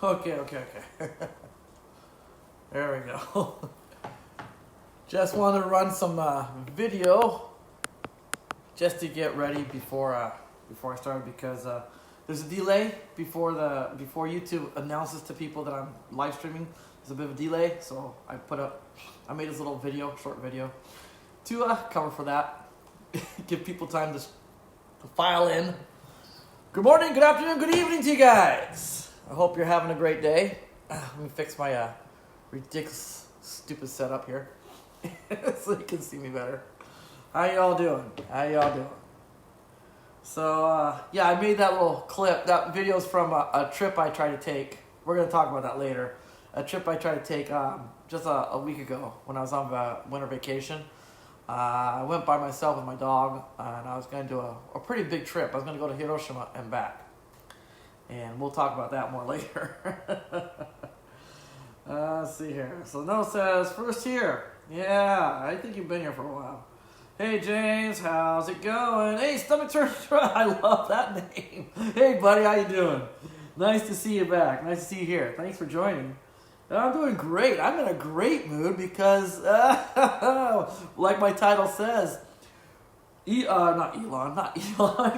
Okay. There we go. Just wanted to run some video just to get ready before I started because there's a delay before YouTube announces to people that I'm live streaming. There's a bit of a delay, so I made this little video, short video, to cover for that. Give people time to file in. Good morning, good afternoon, good evening to you guys. I hope you're having a great day. Let me fix my ridiculous, stupid setup here so you can see me better. How y'all doing? So, yeah, I made that little clip. That video's from a trip I tried to take. We're going to talk about that later. A trip I tried to take just a week ago when I was on winter vacation. I went by myself with my dog, and I was going to do a pretty big trip. I was going to go to Hiroshima and back. And we'll talk about that more later. Let's see here. So Noah says, first here. Yeah, I think you've been here for a while. Hey, James, how's it going? Hey, Stomach Turn. I love that name. Hey, buddy, how you doing? Nice to see you back. Nice to see you here. Thanks for joining. I'm doing great. I'm in a great mood because, like my title says,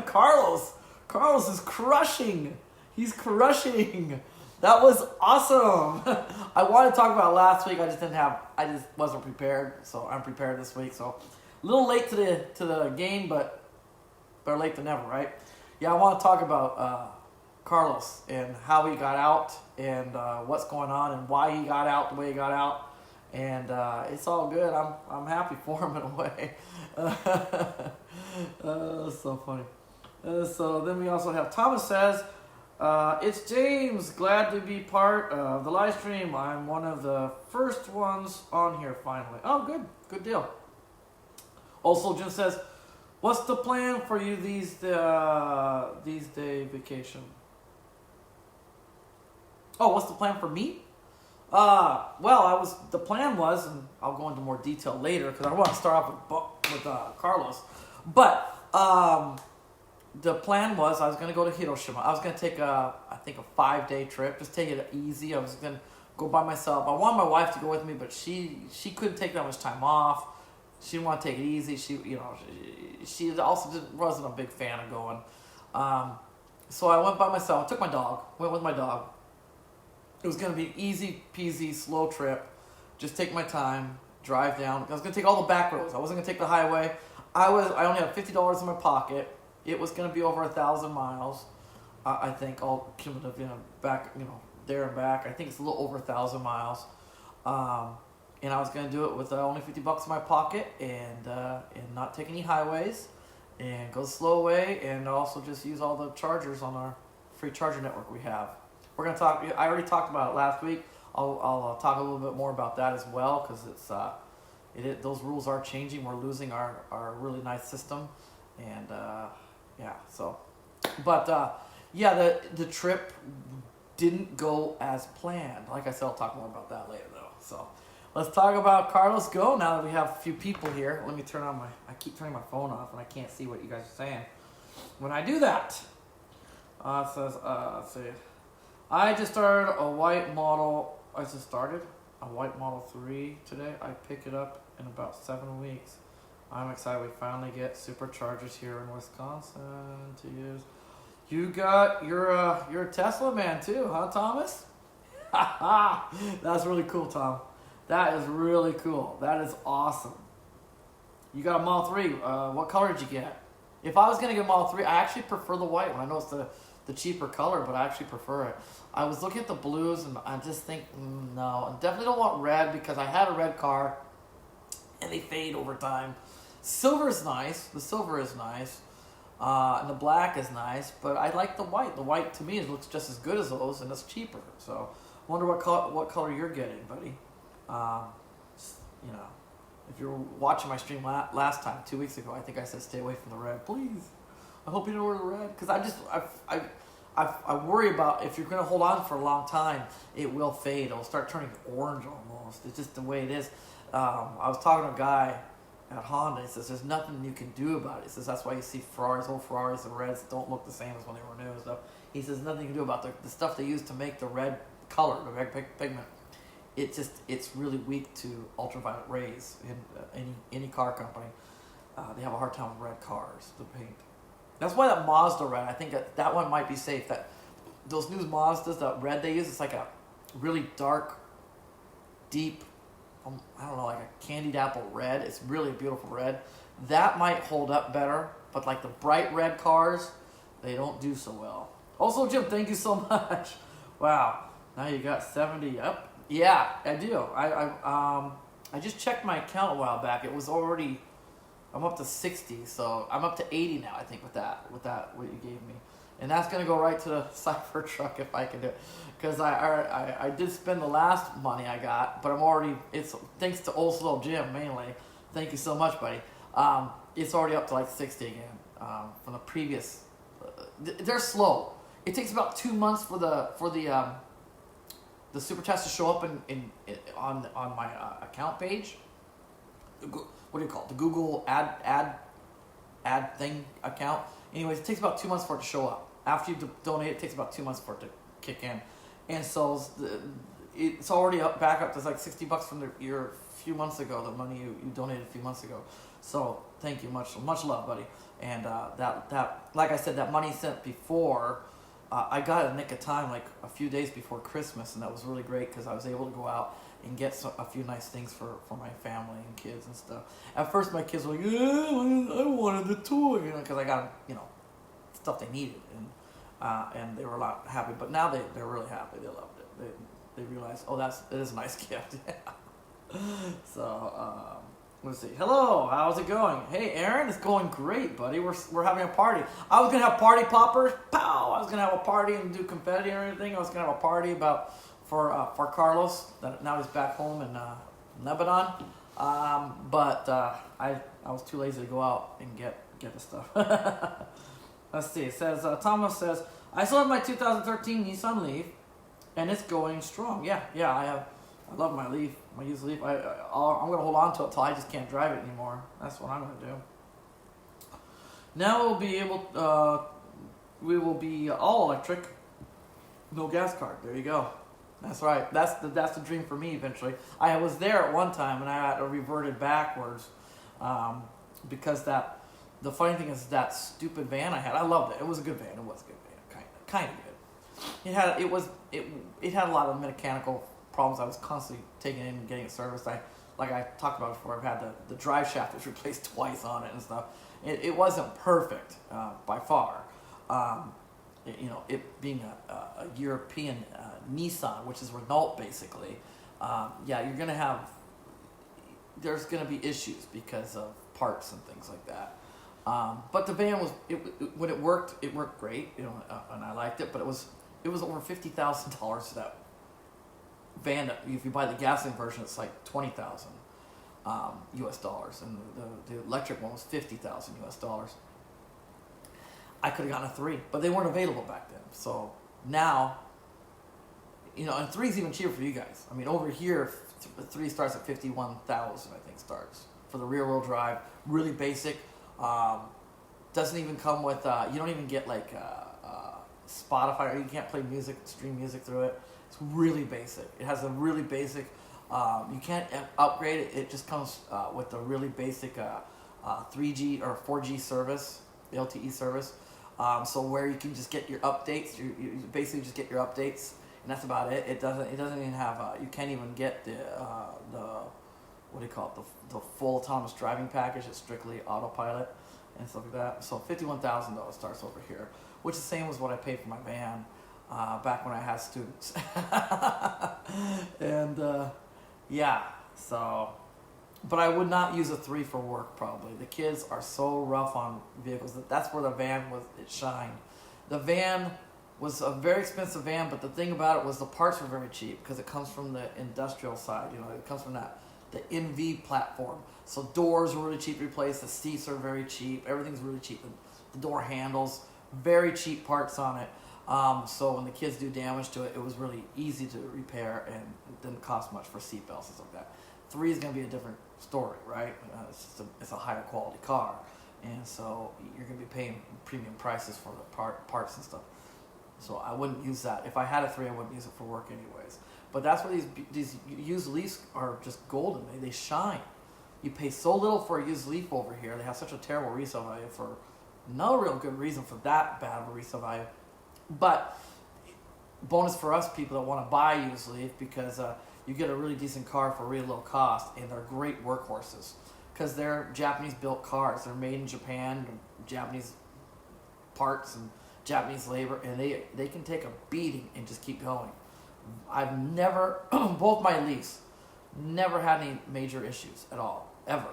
Carlos. Carlos is crushing. He's crushing. That was awesome. I wanted to talk about it last week. I just wasn't prepared. So I'm prepared this week. So a little late to the game, but better late than never, right? Yeah, I want to talk about Carlos and how he got out and what's going on and why he got out the way he got out. And it's all good. I'm happy for him in a way. So funny. So then we also have Thomas says, it's James. Glad to be part of the live stream. I'm one of the first ones on here finally. Oh, good. Good deal. Also, Jim says, what's the plan for you these day vacation? Oh, what's the plan for me? Well, the plan was, and I'll go into more detail later because I want to start off with Carlos. But the plan was I was going to go to Hiroshima. I was going to take I think a 5-day trip, just take it easy. I was going to go by myself. I wanted my wife to go with me, but she couldn't take that much time off. She didn't want to take it easy. She also wasn't a big fan of going. So I went by myself. I took my dog. Went with my dog. It was going to be an easy peasy, slow trip. Just take my time, drive down. I was going to take all the back roads. I wasn't going to take the highway. I only had $50 in my pocket. It was going to be over 1,000 miles. I think all cumulative, back, there and back. I think it's a little over 1,000 miles. And I was going to do it with only $50 in my pocket and not take any highways and go the slow way and also just use all the chargers on our free charger network we have. We're going to talk. I already talked about it last week. I'll talk a little bit more about that as well because those rules are changing. We're losing our really nice system, and the trip didn't go as planned. Like I said, I'll talk more about that later though. So let's talk about Carlos Go now that we have a few people here. Let me turn on I keep turning my phone off and I can't see what you guys are saying when I do that. It says, let's see. I just started a white Model 3 today. I pick it up in about 7 weeks. I'm excited we finally get superchargers here in Wisconsin to use. You're a Tesla man too, huh, Thomas? That's really cool, Tom. That is really cool. That is awesome. You got a Model 3. What color did you get? If I was going to get a Model 3, I actually prefer the white one. I know it's the cheaper color, but I actually prefer it. I was looking at the blues, and I just think, no. I definitely don't want red because I had a red car, and they fade over time. Silver is nice. The silver is nice. And the black is nice, but I like the white. The white, to me, looks just as good as those, and it's cheaper. So, wonder what color you're getting, buddy. If you were watching my stream last time, 2 weeks ago, I think I said stay away from the red. Please. I hope you don't wear the red. Because I worry about if you're going to hold on for a long time, it will fade. It'll start turning orange almost. It's just the way it is. I was talking to a guy at Honda. He says there's nothing you can do about it. He says that's why you see old Ferraris and reds don't look the same as when they were new and stuff. He says nothing you can do about the stuff they use to make the red color, the pigment, it's really weak to ultraviolet rays. In any car company, they have a hard time with red cars, the paint. That's why that Mazda red, I think that one might be safe. That those new Mazdas, that red they use, it's like a really dark, deep, I don't know, like a candied apple red. It's really a beautiful red. That might hold up better, but like the bright red cars, they don't do so well. Also, Jim, thank you so much. Wow, now you got 70 up. Yeah, I do. I just checked my account a while back. It was already, I'm up to 60, so I'm up to 80 now. I think with that what you gave me, and that's gonna go right to the Cypher truck if I can do it, because I did spend the last money I got, but I'm already, it's thanks to Old Slow Jim mainly. Thank you so much, buddy. It's already up to like 60 again from the previous. They're slow. It takes about 2 months for the super chats to show up on my account page. What do you call it? The Google ad thing account. Anyways, it takes about 2 months for it to show up. After you donate, it takes about 2 months for it to kick in, and so it's already back up to like $60 from your few months ago. The money you donated a few months ago. So thank you, much love, buddy. And that like I said, that money sent before. I got it in the nick of time, like a few days before Christmas, and that was really great because I was able to go out and get a few nice things for my family and kids and stuff. At first, my kids were like, I wanted the toy, because I got them, stuff they needed, and they were a lot happy. But now they're really happy. They loved it. They realized, oh, it is a nice gift. So, let's see. Hello, how's it going? Hey, Aaron, it's going great, buddy. We're having a party. I was gonna have party poppers. Pow! I was gonna have a party and do confetti and everything. I was gonna have a party for Carlos. That now he's back home in Lebanon. But I was too lazy to go out and get the stuff. Let's see. It says Thomas says I still have my 2013 Nissan Leaf, and it's going strong. Yeah. I love my Leaf, my used Leaf. I'm going to hold on to it till I just can't drive it anymore. That's what I'm going to do. Now we will be all electric, no gas card. There you go. That's right. That's the dream for me eventually. I was there at one time and I reverted backwards because the funny thing is that stupid van I had. I loved it. It was a good van. It was a good van, kind of good. It had a lot of mechanical problems. I was constantly taking it in and getting it serviced. Like I talked about before, I've had the drive shaft was replaced twice on it and stuff. It wasn't perfect by far. It being a European Nissan, which is Renault basically. There's gonna be issues because of parts and things like that. But the van when it worked great, and I liked it. But it was over $50,000 that van. If you buy the gasoline version, it's like $20,000 US dollars, and the electric one was $50,000 US dollars. I could have gotten a 3, but they weren't available back then. So now, and 3 is even cheaper for you guys. I mean, over here, 3 starts at $51,000. I think starts for the rear-wheel drive, really basic. Doesn't even come with. You don't even get like Spotify, or you can't play music, stream music through it. It's really basic. It has a really basic. You can't upgrade it. It just comes with a really basic 3G or 4G service, LTE service. So where you can just get your updates. You basically just get your updates, and that's about it. It doesn't even have. You can't even get the what do you call it? The full autonomous driving package. It's strictly autopilot and stuff like that. So $51,000 starts over here, which is the same as what I paid for my van back when I had students. And so, but I would not use a 3 for work probably. The kids are so rough on vehicles. That's where the van it shined. The van was a very expensive van, but the thing about it was the parts were very cheap because it comes from the industrial side. It comes from the MV platform. So doors are really cheap to replace. The seats are very cheap. Everything's really cheap. The door handles, very cheap parts on it. So when the kids do damage to it, it was really easy to repair, and it didn't cost much for seatbelts and stuff like that. 3 is going to be a different story, right? It's a higher quality car, and so you're going to be paying premium prices for the parts and stuff. So I wouldn't use that. If I had a 3, I wouldn't use it for work anyways. But that's where these used Leafs are just golden. They shine. You pay so little for a used Leaf over here. They have such a terrible resale value for no real good reason for that bad of a resale value. But bonus for us people that want to buy a used Leaf, because you get a really decent car for a really low cost, and they're great workhorses because they're Japanese built cars. They're made in Japan, Japanese parts and Japanese labor, and they can take a beating and just keep going. I've never, both my Leafs, never had any major issues at all, ever.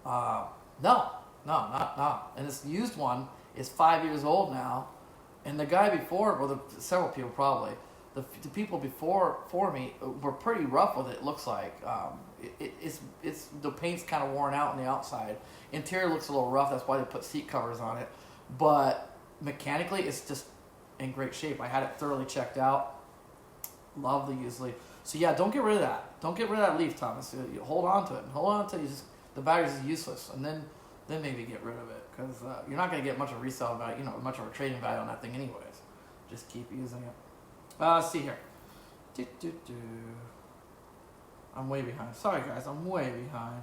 No. And this used one is 5 years old now, and the guy before, well, several people probably, the people before me were pretty rough with it. It looks like it's the paint's kind of worn out on the outside. Interior looks a little rough. That's why they put seat covers on it. But mechanically, it's just in great shape. I had it thoroughly checked out. Love the used Leaf. So yeah, don't get rid of that. Don't get rid of that Leaf, Thomas. You hold on to it. And hold on until the battery's useless, and then maybe get rid of it, because you're not going to get much of a resale value, much of a trading value on that thing anyways. Just keep using it. Let's see here. I'm way behind. Sorry guys, I'm way behind.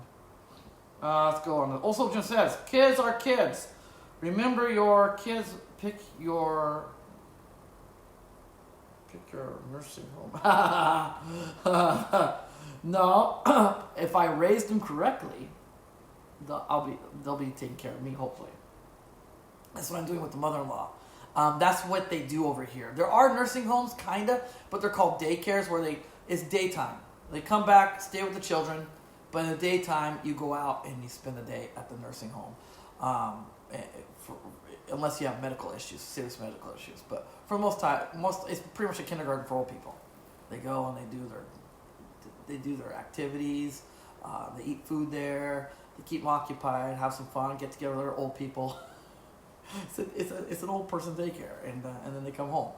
Let's go on. Also, just says, kids are kids. Remember your kids. Pick your nursing home. No, if I raised them correctly, they'll be taking care of me, hopefully. That's what I'm doing with the mother-in-law. That's what they do over here. There are nursing homes, kinda, but they're called daycares, where it's daytime. They come back, stay with the children, but in the daytime you go out and you spend the day at the nursing home, unless you have medical issues, serious medical issues. But for most it's pretty much a kindergarten for old people. They go and they do their activities. They eat food there. They keep them occupied, have some fun, get together with other old people. It's an old person daycare, and then they come home.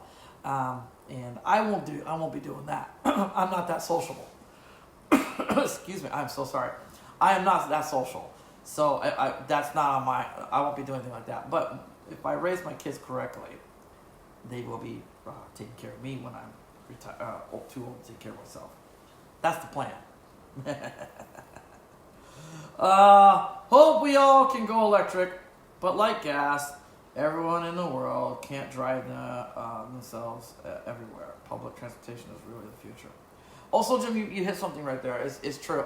And I won't be doing that. I'm not that sociable. Excuse me. I'm so sorry. I am not that social. So that's not on I won't be doing anything like that. But if I raise my kids correctly, they will be taking care of me when I'm too old to take care of myself. That's the plan. Hope we all can go electric, but like gas, everyone in the world can't drive themselves everywhere. Public transportation is really the future. Also, Jim, you hit something right there. It's true.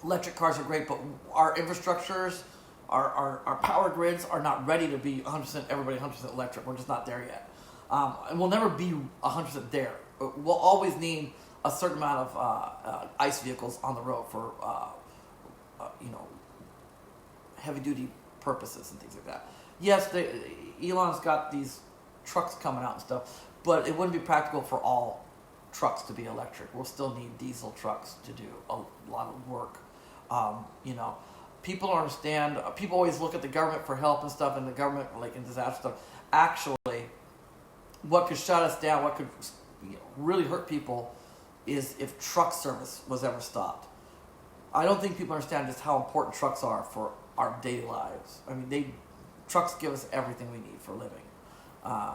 Electric cars are great, but our infrastructures, our power grids are not ready to be 100% everybody 100% electric. We're just not there yet. And we'll never be 100% there. We'll always need a certain amount of ICE vehicles on the road for heavy duty purposes and things like that. Yes, Elon's got these trucks coming out and stuff, but it wouldn't be practical for all trucks to be electric. We'll still need diesel trucks to do a lot of work. People don't understand. People always look at the government for help and stuff, and the government, like in disaster stuff. Actually, what could shut us down, what could really hurt people, is if truck service was ever stopped. I don't think people understand just how important trucks are for our daily lives. I mean, trucks give us everything we need for living.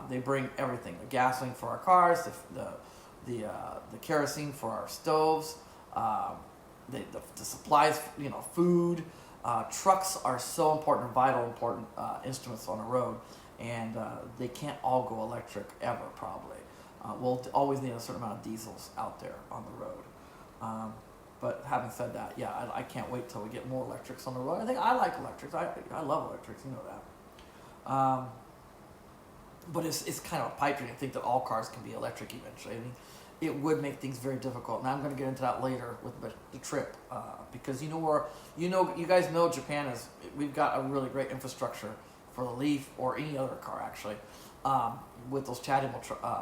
They bring everything: the gasoline for our cars, the kerosene for our stoves, the supplies, food. Trucks are so important, important instruments on the road, and they can't all go electric ever, probably. We'll always need a certain amount of diesels out there on the road. But having said that, yeah, I can't wait till we get more electrics on the road. I like electrics. I love electrics, you know that. But it's kind of a pipe dream to think that all cars can be electric eventually. I mean, it would make things very difficult. And I'm going to get into that later with the trip, because you guys know Japan we've got a really great infrastructure for the Leaf or any other car actually, with those chatting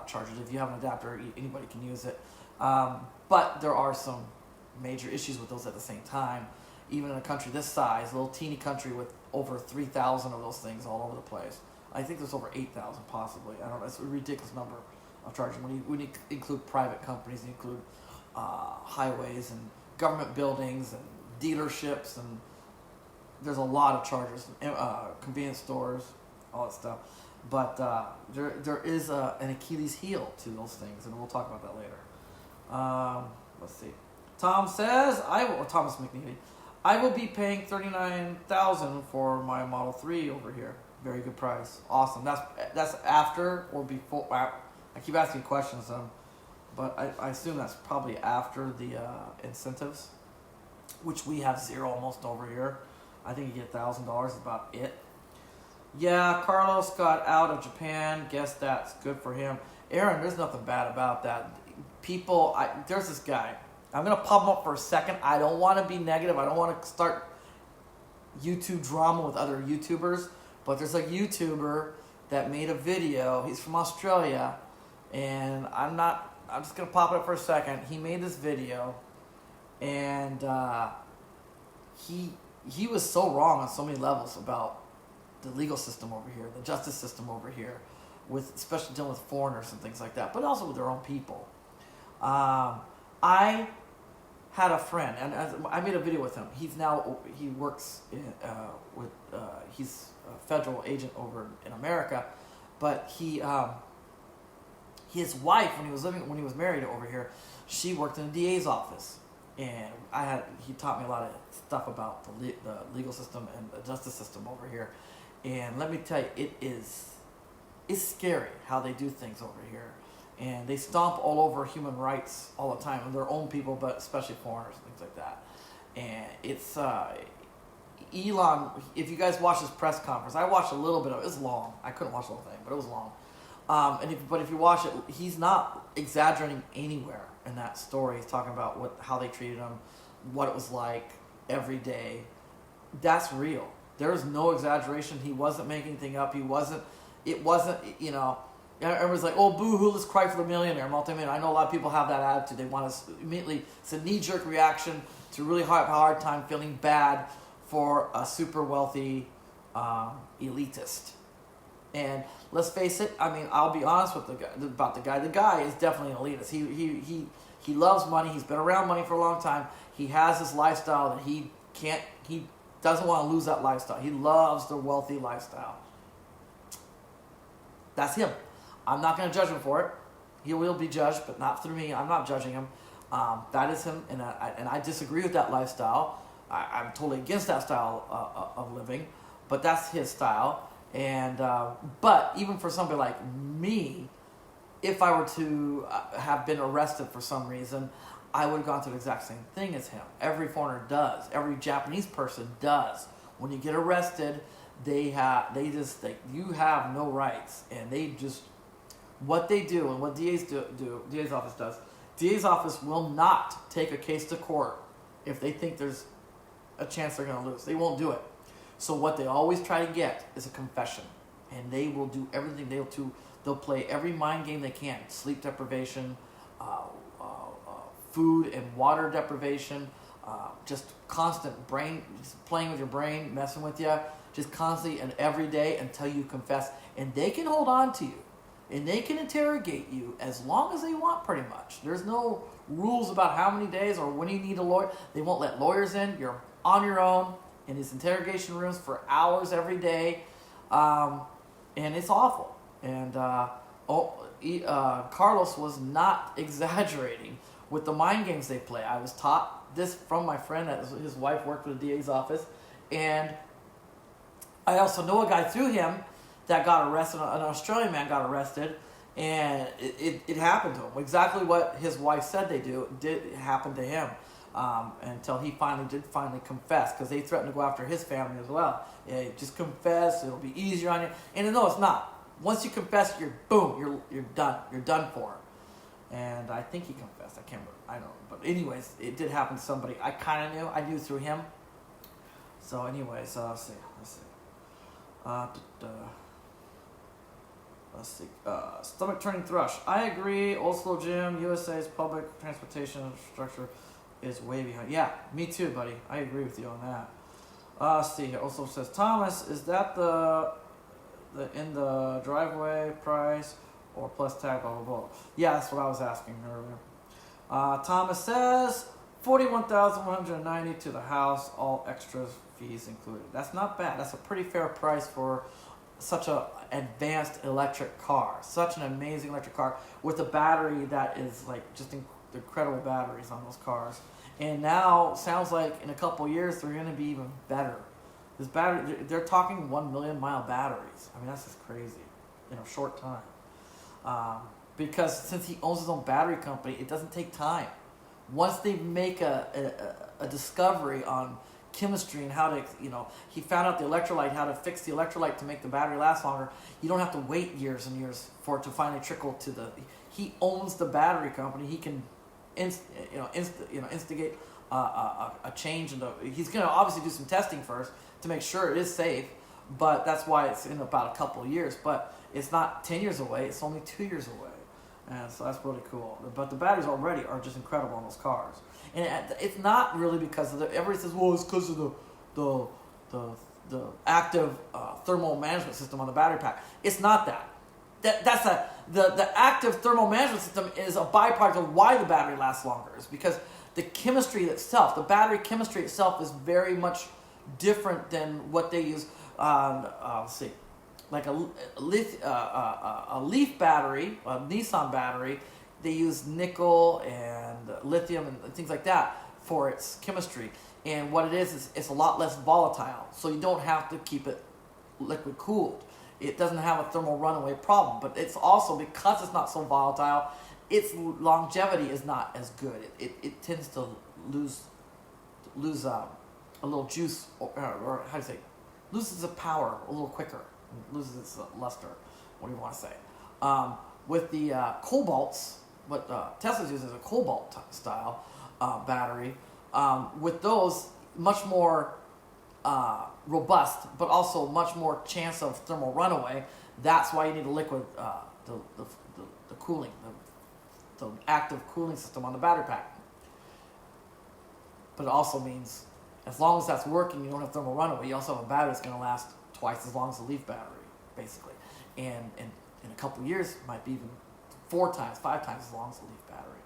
chargers. If you have an adapter, anybody can use it. But there are some major issues with those at the same time. Even in a country this size, a little teeny country with over 3,000 of those things all over the place. I think there's over 8,000 possibly. I don't know. It's a ridiculous number of charging. When you include private companies, you include highways and government buildings and dealerships, and there's a lot of chargers, convenience stores, all that stuff. But there is an Achilles heel to those things, and we'll talk about that later. Let's see. Tom says, Thomas McNeely, I will be paying $39,000 for my Model 3 over here. Very good price. Awesome. That's after or before. I keep asking questions, but I assume that's probably after the incentives, which we have zero almost over here. I think you get $1,000 is about it. Yeah, Carlos got out of Japan. Guess that's good for him. Aaron, there's nothing bad about that. There's this guy. I'm going to pop him up for a second. I don't want to be negative. I don't want to start YouTube drama with other YouTubers. But there's a YouTuber that made a video. He's from Australia. And I'm just going to pop it up for a second. He made this video. And he was so wrong on so many levels about the legal system over here, the justice system over here, especially dealing with foreigners and things like that, but also with their own people. I had a friend, and I made a video with him. He works he's a federal agent over in America, but his wife, when he was married over here, she worked in the DA's office, and he taught me a lot of stuff about the legal system and the justice system over here. And let me tell you, it's scary how they do things over here. And they stomp all over human rights all the time, and their own people, but especially foreigners and things like that. And it's Elon. If you guys watch his press conference, I watched a little bit of it. It was long. I couldn't watch the whole thing, but it was long. But if you watch it, he's not exaggerating anywhere in that story. He's talking about how they treated him, what it was like every day. That's real. There was no exaggeration. He wasn't making anything up. It wasn't, everyone's like, oh, boo-hoo, let's cry for the millionaire, multimillionaire. I know a lot of people have that attitude. They want to immediately, it's a knee-jerk reaction to really have a hard time feeling bad for a super wealthy elitist. And let's face it, I'll be honest about the guy. The guy is definitely an elitist. He loves money. He's been around money for a long time. He has this lifestyle that he doesn't want to lose that lifestyle. He loves the wealthy lifestyle. That's him. I'm not going to judge him for it. He will be judged, but not through me. I'm not judging him. That is him, and I disagree with that lifestyle. I'm totally against that style of living, but that's his style. And but even for somebody like me, if I were to have been arrested for some reason, I would have gone through the exact same thing as him. Every foreigner does. Every Japanese person does. When you get arrested, you have no rights, and what they do and what DA's office does. DA's office will not take a case to court if they think there's a chance they're going to lose. They won't do it. So what they always try to get is a confession, and they will do everything. They'll play every mind game they can. Sleep deprivation, food and water deprivation, just constant just playing with your brain, messing with you, just constantly and every day until you confess. And they can hold on to you, and they can interrogate you as long as they want, pretty much. There's no rules about how many days or when you need a lawyer. They won't let lawyers in. You're on your own in his interrogation rooms for hours every day, and it's awful. And Carlos was not exaggerating with the mind games they play. I was taught this from my friend. His wife worked for the DA's office, and I also know a guy through him that got arrested. An Australian man got arrested, and it happened to him. Exactly what his wife said did happen to him. Until he finally confess, because they threatened to go after his family as well. Yeah, just confess, it'll be easier on you. And no, it's not. Once you confess, you're done. You're done for. And I think he confessed. I can't remember. I don't know. But anyways, it did happen to somebody I kind of knew. I knew through him. So anyways, let's see. Stomach turning thrush. I agree. Oslo Gym, USA's public transportation structure is way behind. Yeah, me too, buddy. I agree with you on that. Let's see. It also says, Thomas, is that the in the driveway price or plus tag, blah, blah, blah? Yeah, that's what I was asking earlier. Thomas says, $41,190 to the house, all extras, fees included. That's not bad. That's a pretty fair price for such a advanced electric car, such an amazing electric car with a battery that is like just incredible batteries on those cars. And now sounds like in a couple years they're going to be even better. This battery, they're talking 1 million mile batteries. I mean, that's just crazy in a short time. Because since he owns his own battery company, it doesn't take time. Once they make a discovery on chemistry and how to, he found out the electrolyte, how to fix the electrolyte to make the battery last longer, you don't have to wait years and years for it to finally trickle to he owns the battery company. He can instigate a change he's going to obviously do some testing first to make sure it is safe, but that's why it's in about a couple of years. But it's not 10 years away, it's only 2 years away. And so that's really cool. But the batteries already are just incredible on those cars. And it's not really because of everybody says, well, it's because of the active thermal management system on the battery pack. It's not that. The active thermal management system is a byproduct of why the battery lasts longer. It's because the chemistry itself, the battery chemistry itself, is very much different than what they use on, let's see, like a Leaf battery, a Nissan battery. They use nickel and lithium and things like that for its chemistry. And what it is it's a lot less volatile, so you don't have to keep it liquid cooled. It doesn't have a thermal runaway problem, but it's also, because it's not so volatile, its longevity is not as good. It tends to lose a little juice, or how do you say, loses its power a little quicker, loses its luster, what do you want to say. With the cobalts, what Tesla's uses is a cobalt style battery. With those, much more robust, but also much more chance of thermal runaway. That's why you need a liquid, the cooling, the active cooling system on the battery pack. But it also means, as long as that's working, you don't have thermal runaway. You also have a battery that's going to last twice as long as a Leaf battery, basically. And in a couple of years, it might be even 4 times, 5 times as long as a Leaf battery.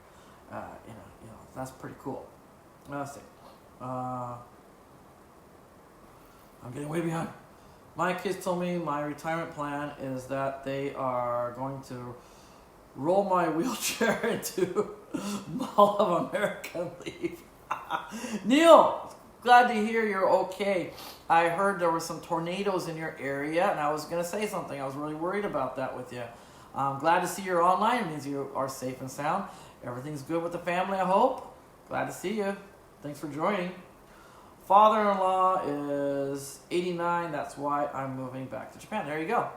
That's pretty cool. Let's see. I'm getting way behind. My kids told me my retirement plan is that they are going to roll my wheelchair into Mall of America and leave. Neil, glad to hear you're okay. I heard there were some tornadoes in your area, and I was going to say something. I was really worried about that with you. I'm glad to see you're online. It means you are safe and sound. Everything's good with the family, I hope. Glad to see you. Thanks for joining. Father-in-law is 89. That's why I'm moving back to Japan. There you go.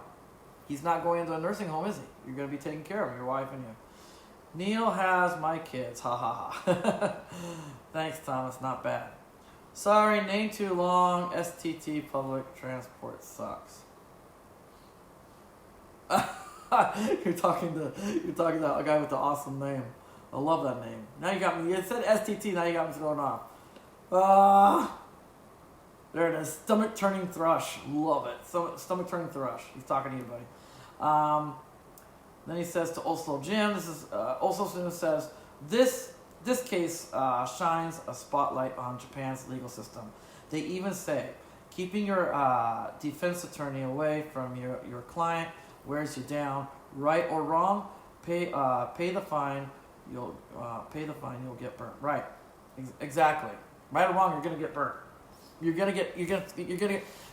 He's not going into a nursing home, is he? You're going to be taking care of him, your wife and you. Neil has my kids. Ha ha ha. Thanks, Thomas. Not bad. Sorry, name too long. STT public transport sucks. You're talking to a guy with the awesome name. I love that name. Now you got me. It said STT. Now you got me thrown off. There it is. Stomach turning thrush. Love it. Stomach turning thrush. He's talking to you, buddy. Then he says to Oslo Jim. This is Oslo Jim says this case shines a spotlight on Japan's legal system. They even say keeping your defense attorney away from your client wears you down. Right or wrong, pay the fine. You'll get burnt. Right, exactly. Right or wrong, you're gonna get burnt. You're gonna get.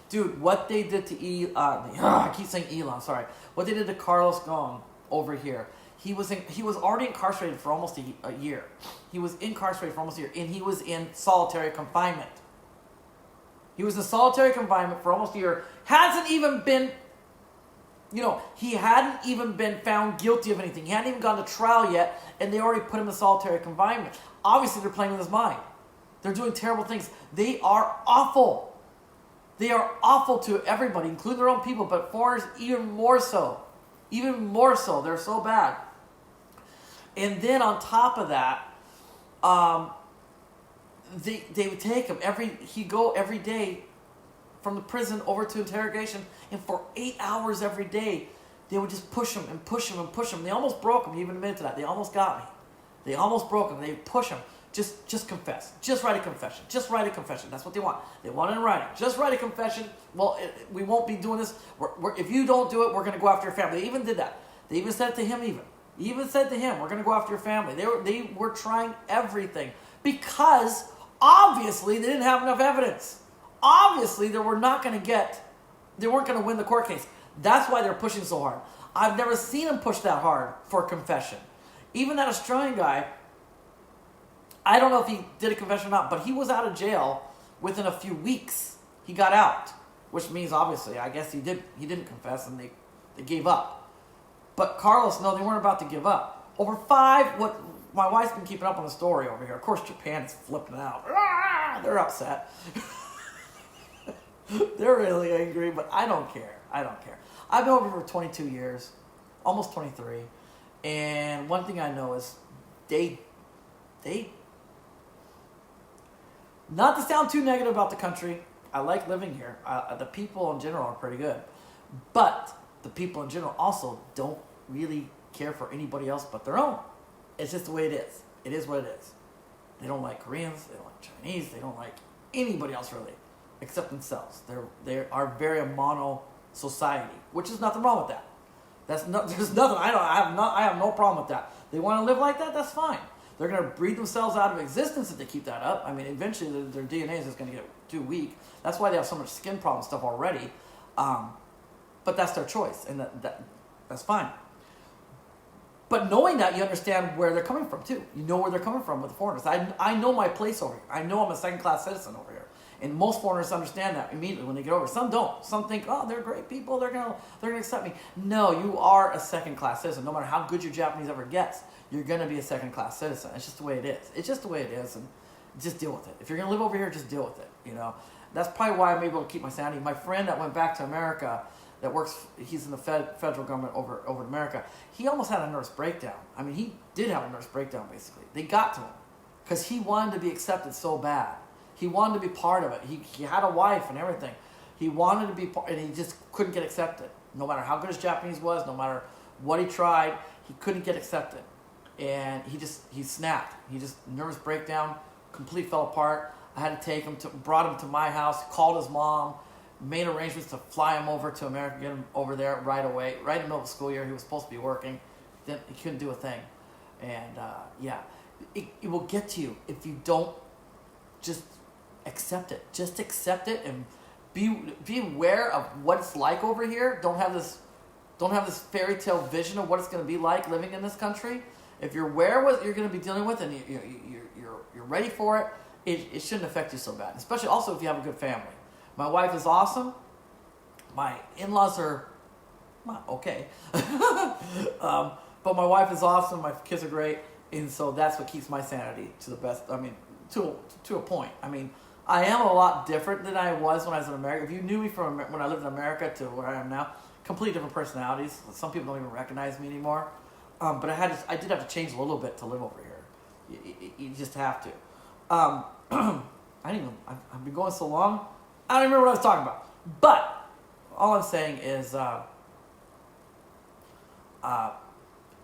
Dude, what they did to I keep saying Elon. Sorry. What they did to Carlos Ghosn over here. He was already incarcerated for almost a year. He was incarcerated for almost a year, and he was in solitary confinement. He was in solitary confinement for almost a year. Hasn't even been. He hadn't even been found guilty of anything. He hadn't even gone to trial yet, and they already put him in solitary confinement. Obviously, they're playing with his mind. They're doing terrible things. They are awful. They are awful to everybody, including their own people, but foreigners even more so. Even more so. They're so bad. And then on top of that, they would take him he'd go every day from the prison over to interrogation, and for 8 hours every day, they would just push him and push him and push him. They almost broke him. He even admitted to that. They almost got me. They almost broke him. They push him, Just confess. Just write a confession. Just write a confession. That's what they want. They want it in writing. Just write a confession. Well, we won't be doing this. If you don't do it, we're going to go after your family. They even did that. They even said it to him even. He even said to him, we're going to go after your family. They were trying everything because obviously they didn't have enough evidence. Obviously they weren't going to win the court case. That's why they're pushing so hard. I've never seen him push that hard for confession. Even that Australian guy, I don't know if he did a confession or not, but he was out of jail within a few weeks. He got out, which means obviously, I guess he didn't confess and they gave up. But Carlos, no, they weren't about to give up. What my wife's been keeping up on the story over here. Of course, Japan is flipping out. They're upset. They're really angry, but I don't care. I've been over here for 22 years, almost 23, and one thing I know is they not to sound too negative about the country, I like living here. The people in general are pretty good, but the people in general also don't really care for anybody else but their own. It's just the way it is. It is what it is. They don't like Koreans. They don't like Chinese. They don't like anybody else really, except themselves. They are very a mono society, which is nothing wrong with that. There's nothing. I have no problem with that. They want to live like that. That's fine. They're going to breed themselves out of existence if they keep that up. I mean, eventually their DNA is just going to get too weak. That's why they have so much skin problem stuff already. But that's their choice, and that's fine. But knowing that, you understand where they're coming from, too. You know where they're coming from with the foreigners. I know my place over here. I know I'm a second-class citizen over here. And most foreigners understand that immediately when they get over. Some don't. Some think, oh, they're great people. They're gonna accept me. No, you are a second-class citizen. No matter how good your Japanese ever gets, you're going to be a second-class citizen. It's just the way it is. It's just the way it is, and just deal with it. If you're going to live over here, just deal with it, you know. That's probably why I'm able to keep my sanity. My friend that went back to America, he's in the federal government over in America, he almost had a nervous breakdown. I mean, he did have a nervous breakdown, basically. They got to him because he wanted to be accepted so bad. He wanted to be part of it. He had a wife and everything. He wanted to be part, and he just couldn't get accepted. No matter how good his Japanese was, no matter what he tried, he couldn't get accepted. And he snapped. He just, nervous breakdown, completely fell apart. I had to brought him to my house, called his mom, made arrangements to fly him over to America, get him over there right away, right in the middle of the school year. He was supposed to be working. He couldn't do a thing. And it will get to you if you don't just accept it. Just accept it and be aware of what it's like over here. Don't have this fairy tale vision of what it's going to be like living in this country. If you're aware of what you're going to be dealing with and you're ready for it, it shouldn't affect you so bad. Especially also if you have a good family. My wife is awesome. My in-laws are okay. But my wife is awesome. My kids are great. And so that's what keeps my sanity to the best. I mean, to a point. I mean, I am a lot different than I was when I was in America. If you knew me from when I lived in America to where I am now, completely different personalities. Some people don't even recognize me anymore. But I did have to change a little bit to live over here. You just have to. I've been going so long, I don't remember what I was talking about. But all I'm saying is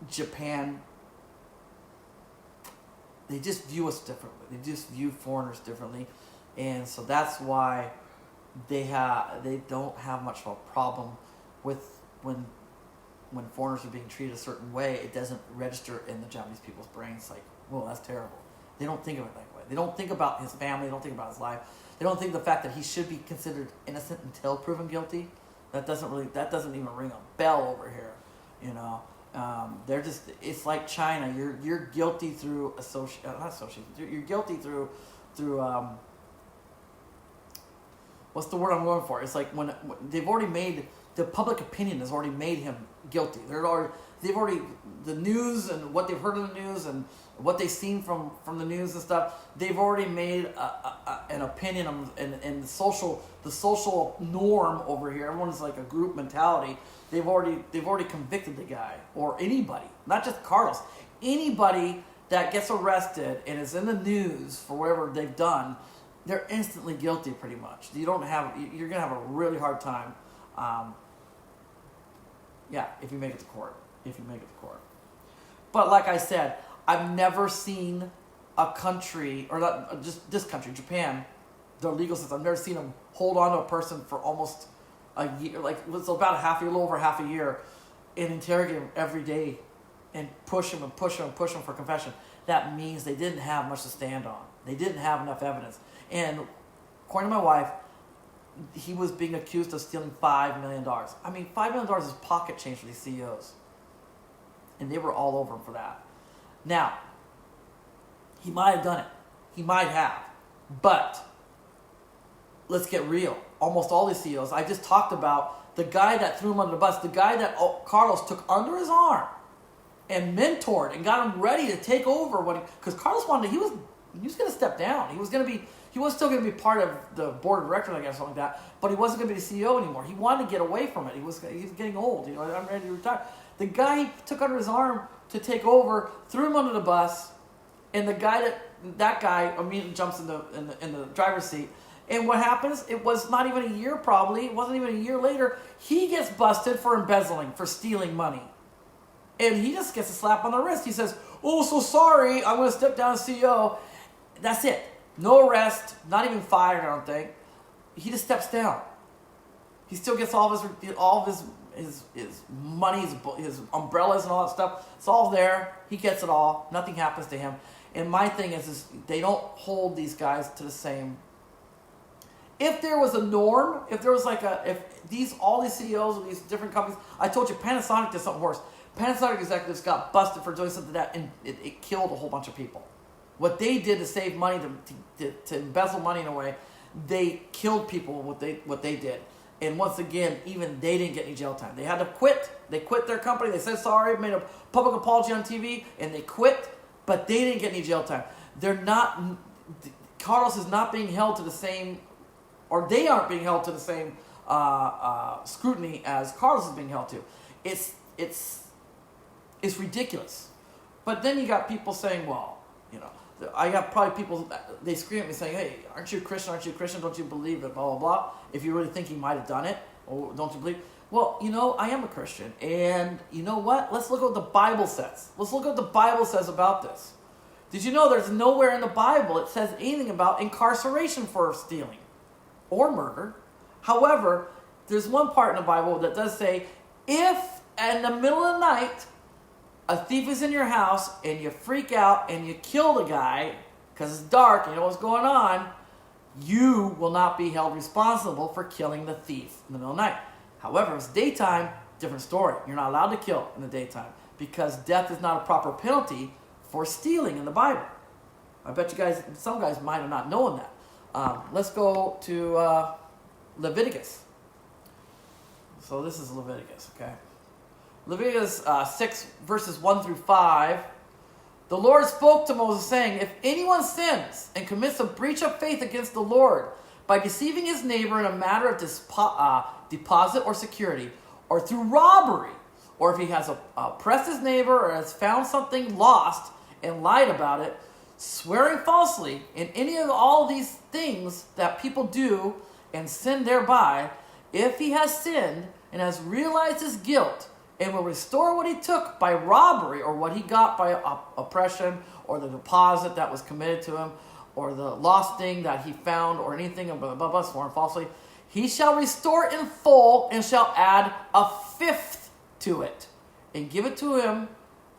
Japan, they just view us differently. They just view foreigners differently. And so that's why they don't have much of a problem with when foreigners are being treated a certain way. It doesn't register in the Japanese people's brains like, well, that's terrible. They don't think of it that way. They don't think about his family. They don't think about his life. They don't think the fact that he should be considered innocent until proven guilty. That doesn't even ring a bell over here, you know. It's like China. You're guilty through You're guilty through what's the word I'm going for? It's like when they've already made, the public opinion has already made him guilty. The news and what they've heard in the news and what they've seen from the news and stuff, they've already made an opinion and the social norm over here. Everyone's like a group mentality. They've already convicted the guy or anybody, not just Carlos. Anybody that gets arrested and is in the news for whatever they've done, they're instantly guilty pretty much. You're gonna have a really hard time. If you make it to court. But like I said, I've never seen a country, or not just this country, Japan, their legal system. I've never seen them hold on to a person for almost a year, like it's about a little over half a year, and interrogate him every day, and push him and push him and push him for confession. That means they didn't have much to stand on. They didn't have enough evidence. And according to my wife, he was being accused of stealing $5 million. I mean, $5 million is pocket change for these CEOs. And they were all over him for that. Now, he might have done it. He might have. But let's get real. Almost all these CEOs, I just talked about the guy that threw him under the bus, the guy that Carlos took under his arm and mentored and got him ready to take over because Carlos wanted he was going to step down. He was still going to be part of the board of directors, I guess, something like that, but he wasn't going to be the CEO anymore. He wanted to get away from it. He was getting old. I'm ready to retire. The guy he took under his arm to take over threw him under the bus, and that guy immediately jumps in the driver's seat. And what happens? It was not even a year, probably. It wasn't even a year later. He gets busted for embezzling, for stealing money. And he just gets a slap on the wrist. He says, "Oh, so sorry. I'm going to step down as CEO." That's it. No arrest. Not even fired, I don't think. He just steps down. He still gets all of his money, his umbrellas and all that stuff. It's all there. He gets it all. Nothing happens to him. And my thing is they don't hold these guys to the same. If there was a norm, if there was all these CEOs of these different companies, I told you Panasonic did something worse. Panasonic executives got busted for doing something like that, and it killed a whole bunch of people. What they did to save money, to embezzle money in a way, they killed people with what they did. And once again, even they didn't get any jail time. They had to quit. They quit their company. They said sorry, made a public apology on TV, and they quit, but they didn't get any jail time. Carlos is not being held to the same, or they aren't being held to the same scrutiny as Carlos is being held to. It's ridiculous. But then you got people saying, well, I got probably people, they scream at me saying, "Hey, aren't you a Christian? Aren't you a Christian? Don't you believe it? Blah, blah, blah. If you really think he might have done it, or don't you believe?" Well, I am a Christian. And you know what? Let's look at what the Bible says. Let's look at what the Bible says about this. Did you know there's nowhere in the Bible it says anything about incarceration for stealing or murder? However, there's one part in the Bible that does say, if in the middle of the night, a thief is in your house and you freak out and you kill the guy because it's dark and you know what's going on, you will not be held responsible for killing the thief in the middle of the night. However, if it's daytime, different story. You're not allowed to kill in the daytime because death is not a proper penalty for stealing in the Bible. I bet you guys, some guys might have not known that. Let's go to Leviticus. So this is Leviticus, okay? Leviticus 6, verses 1 through 5. The Lord spoke to Moses, saying, "If anyone sins and commits a breach of faith against the Lord by deceiving his neighbor in a matter of deposit or security, or through robbery, or if he has oppressed his neighbor or has found something lost and lied about it, swearing falsely in any of all these things that people do and sin thereby, if he has sinned and has realized his guilt, and will restore what he took by robbery or what he got by oppression or the deposit that was committed to him or the lost thing that he found or anything, blah, blah, blah, sworn falsely, he shall restore it in full and shall add a fifth to it and give it to him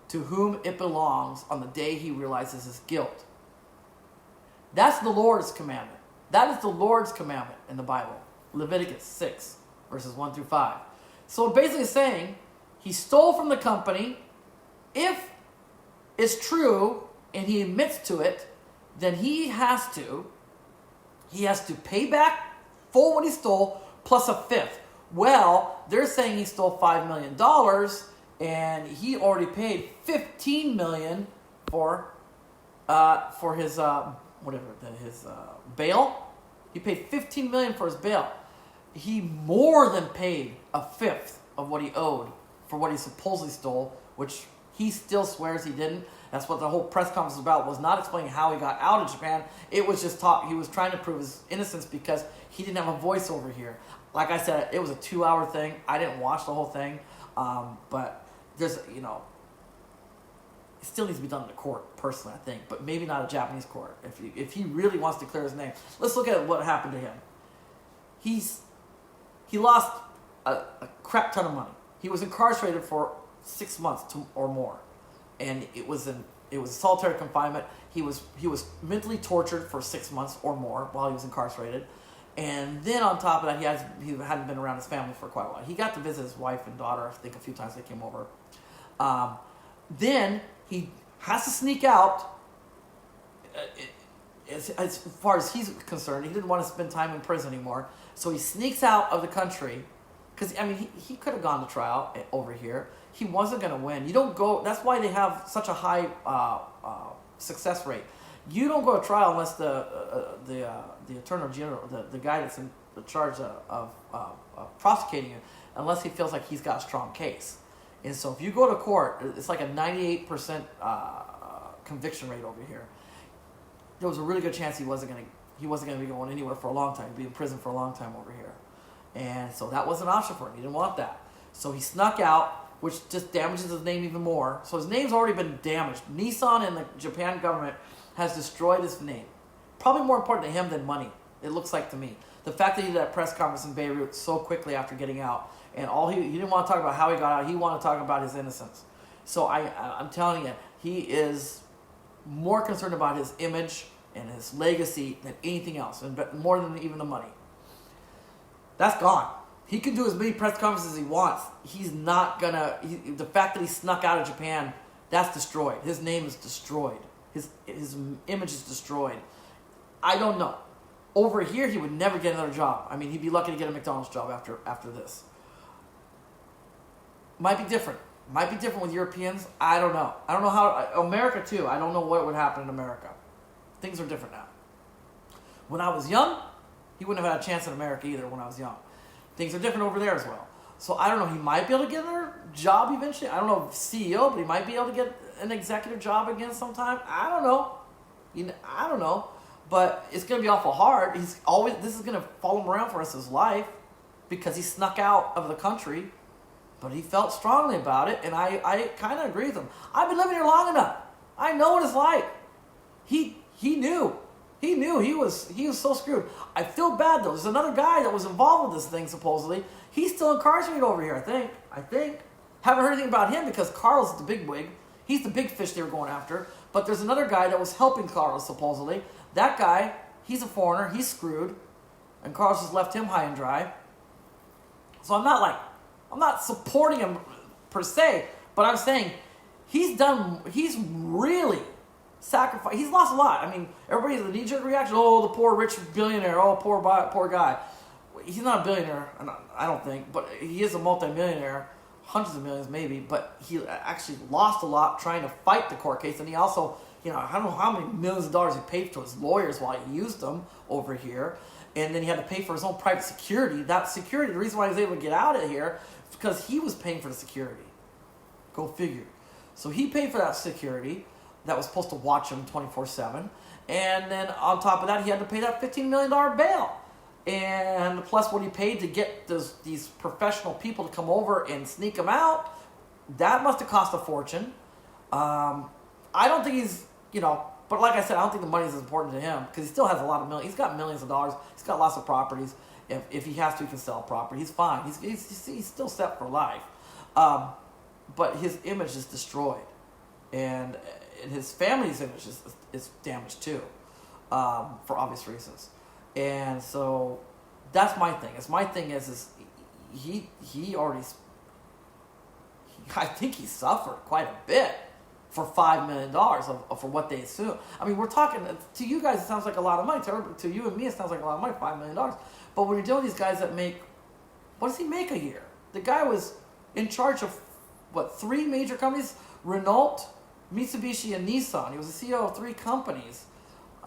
to whom it belongs on the day he realizes his guilt." That's the Lord's commandment. That is the Lord's commandment in the Bible. Leviticus 6, verses 1 through 5. So basically saying, he stole from the company. If it's true and he admits to it, then he has to pay back full what he stole plus a fifth. Well, they're saying he stole $5 million and he already paid $15 million for his bail. He paid $15 million for his bail. He more than paid a fifth of what he owed for what he supposedly stole, which he still swears he didn't. That's what the whole press conference was about, was not explaining how he got out of Japan. It was just he was trying to prove his innocence because he didn't have a voice over here. Like I said, it was a 2-hour thing. I didn't watch the whole thing. But there's, it still needs to be done in the court, personally, I think, but maybe not a Japanese court. If he really wants to clear his name, let's look at what happened to him. He lost a crap ton of money. He was incarcerated for 6 months or more, and it was solitary confinement. He was mentally tortured for 6 months or more while he was incarcerated, and then on top of that, he hadn't been around his family for quite a while. He got to visit his wife and daughter, I think, a few times they came over. Then he has to sneak out. As far as he's concerned, he didn't want to spend time in prison anymore, so he sneaks out of the country. Because, I mean, he could have gone to trial over here. He wasn't going to win. You don't go. That's why they have such a high success rate. You don't go to trial unless the attorney general, the guy that's in charge of prosecuting you, unless he feels like he's got a strong case. And so if you go to court, it's like a 98% conviction rate over here. There was a really good chance he wasn't going to be going anywhere for a long time. He'd be in prison for a long time over here. And so that was an option for him. He didn't want that. So he snuck out, which just damages his name even more. So his name's already been damaged. Nissan and the Japan government has destroyed his name. Probably more important to him than money, it looks like to me. The fact that he did that press conference in Beirut so quickly after getting out, and he didn't want to talk about how he got out, he wanted to talk about his innocence. So I'm telling you, he is more concerned about his image and his legacy than anything else, and more than even the money. That's gone. He can do as many press conferences as he wants. He's not gonna. The fact that he snuck out of Japan, that's destroyed. His name is destroyed. His image is destroyed. I don't know. Over here, he would never get another job. I mean, he'd be lucky to get a McDonald's job after this. Might be different. Might be different with Europeans. I don't know. I don't know how. America too. I don't know what would happen in America. Things are different now. When I was young, he wouldn't have had a chance in America either when I was young. Things are different over there as well. So I don't know. He might be able to get another job eventually. I don't know if CEO, but he might be able to get an executive job again sometime. I don't know. I don't know. But it's going to be awful hard. This is going to follow him around for the rest of his life because he snuck out of the country. But he felt strongly about it, and I kind of agree with him. I've been living here long enough. I know what it's like. He knew. He knew he was so screwed. I feel bad, though. There's another guy that was involved with this thing, supposedly. He's still incarcerated over here, I think. Haven't heard anything about him because Carlos is the big wig. He's the big fish they were going after. But there's another guy that was helping Carlos, supposedly. That guy, he's a foreigner. He's screwed. And Carlos just left him high and dry. So I'm not supporting him per se, but I'm saying he's really sacrificed. He's lost a lot. I mean, everybody's the knee-jerk reaction. Oh, the poor rich billionaire. Oh, poor guy. He's not a billionaire, I don't think, but he is a multimillionaire, hundreds of millions maybe. But he actually lost a lot trying to fight the court case, and he also, I don't know how many millions of dollars he paid to his lawyers while he used them over here. And then he had to pay for his own private security. That security, the reason why he was able to get out of here is because he was paying for the security. Go figure. So he paid for that security that was supposed to watch him 24/7. And then on top of that, he had to pay that $15 million bail. And plus what he paid to get these professional people to come over and sneak him out, that must have cost a fortune. I don't think he's, but like I said, I don't think the money is as important to him because he still has a lot of millions. He's got millions of dollars. He's got lots of properties. If he has to, he can sell property. He's fine. He's still set for life. But his image is destroyed. And his family's image is damaged too, for obvious reasons. And so that's my thing. My thing is he already, I think he suffered quite a bit for $5 million for what they assume. I mean, we're talking, to you guys it sounds like a lot of money. To you and me it sounds like a lot of money, $5 million. But when you're dealing with these guys that make, what does he make a year? The guy was in charge of, 3 major companies? Renault, Mitsubishi, and Nissan. He was the CEO of 3 companies.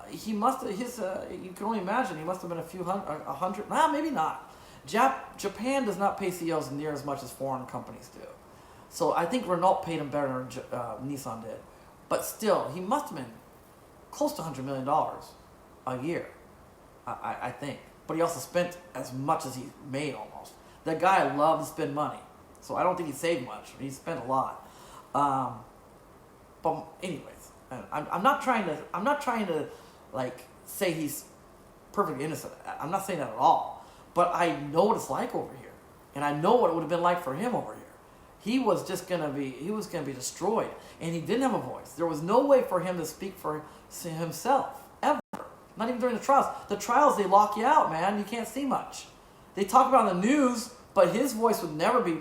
He must have, you can only imagine, he must have been a hundred, maybe not. Japan does not pay CEOs near as much as foreign companies do. So I think Renault paid him better than Nissan did. But still, he must have been close to $100 million a year, I think. But he also spent as much as he made almost. That guy loved to spend money. So I don't think he saved much. He spent a lot. but anyways, I'm not trying to like say he's perfectly innocent. I'm not saying that at all. But I know what it's like over here, and I know what it would have been like for him over here. He was gonna be destroyed, and he didn't have a voice. There was no way for him to speak for himself ever. Not even during the trials. The trials, they lock you out, man. You can't see much. They talk about it on the news, but his voice would never be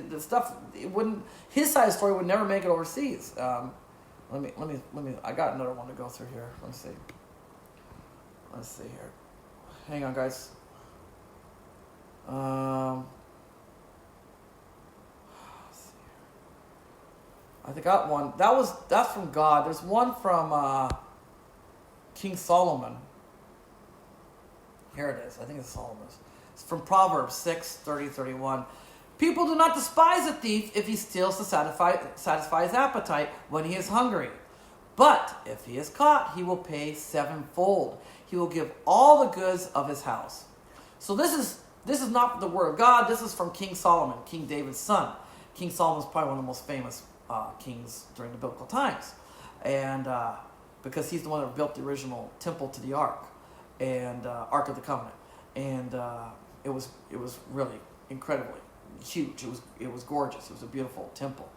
the stuff. It wouldn't. His side of the story would never make it overseas. Let me. I got another one to go through here. Let's see here. Hang on, guys. I got one. That's from God. There's one from King Solomon. Here it is. I think it's Solomon's. It's from Proverbs 6:30-31. People do not despise a thief if he steals to satisfy his appetite when he is hungry. But if he is caught, he will pay sevenfold. He will give all the goods of his house. So this is not the word of God. This is from King Solomon, King David's son. King Solomon is probably one of the most famous kings during the biblical times, and because he's the one that built the original temple to the Ark, and Ark of the Covenant, and it was really incredibly huge. It was gorgeous. It was a beautiful temple,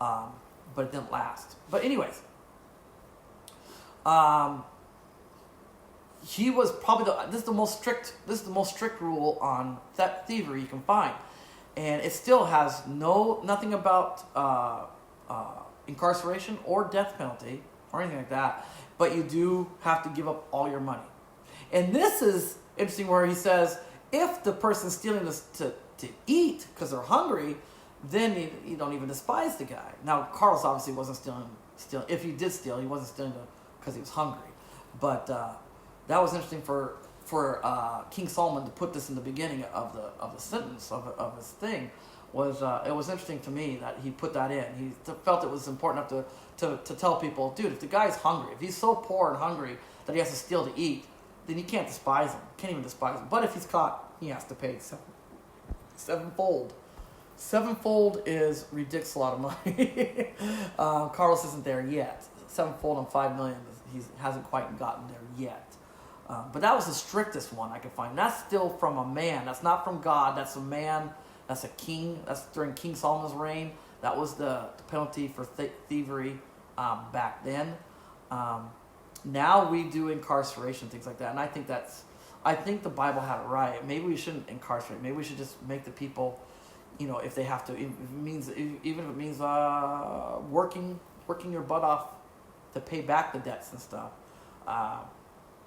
but it didn't last. But anyways, he was probably this is the most strict rule on thievery you can find, and it still has nothing about incarceration or death penalty or anything like that, but you do have to give up all your money. And this is interesting where he says if the person's stealing this to eat because they're hungry, then you don't even despise the guy. Now Carlos obviously wasn't stealing. If he did steal, he wasn't stealing because he was hungry. But that was interesting for King Solomon to put this in the beginning of the sentence of his thing. It was interesting to me that he put that in. He felt it was important enough to tell people, dude, if the guy's hungry, if he's so poor and hungry that he has to steal to eat, then you can't despise him. Can't even despise him. But if he's caught, he has to pay sevenfold. Sevenfold is ridiculous, a lot of money. Carlos isn't there yet. Sevenfold on 5 million, he hasn't quite gotten there yet. But that was the strictest one I could find. That's still from a man. That's not from God. That's a man. That's a king. That's during King Solomon's reign. That was the penalty for thievery back then. Now we do incarceration, things like that. And I think the Bible had it right. Maybe we shouldn't incarcerate. Maybe we should just make the people, if they have to, even if it means working your butt off to pay back the debts and stuff.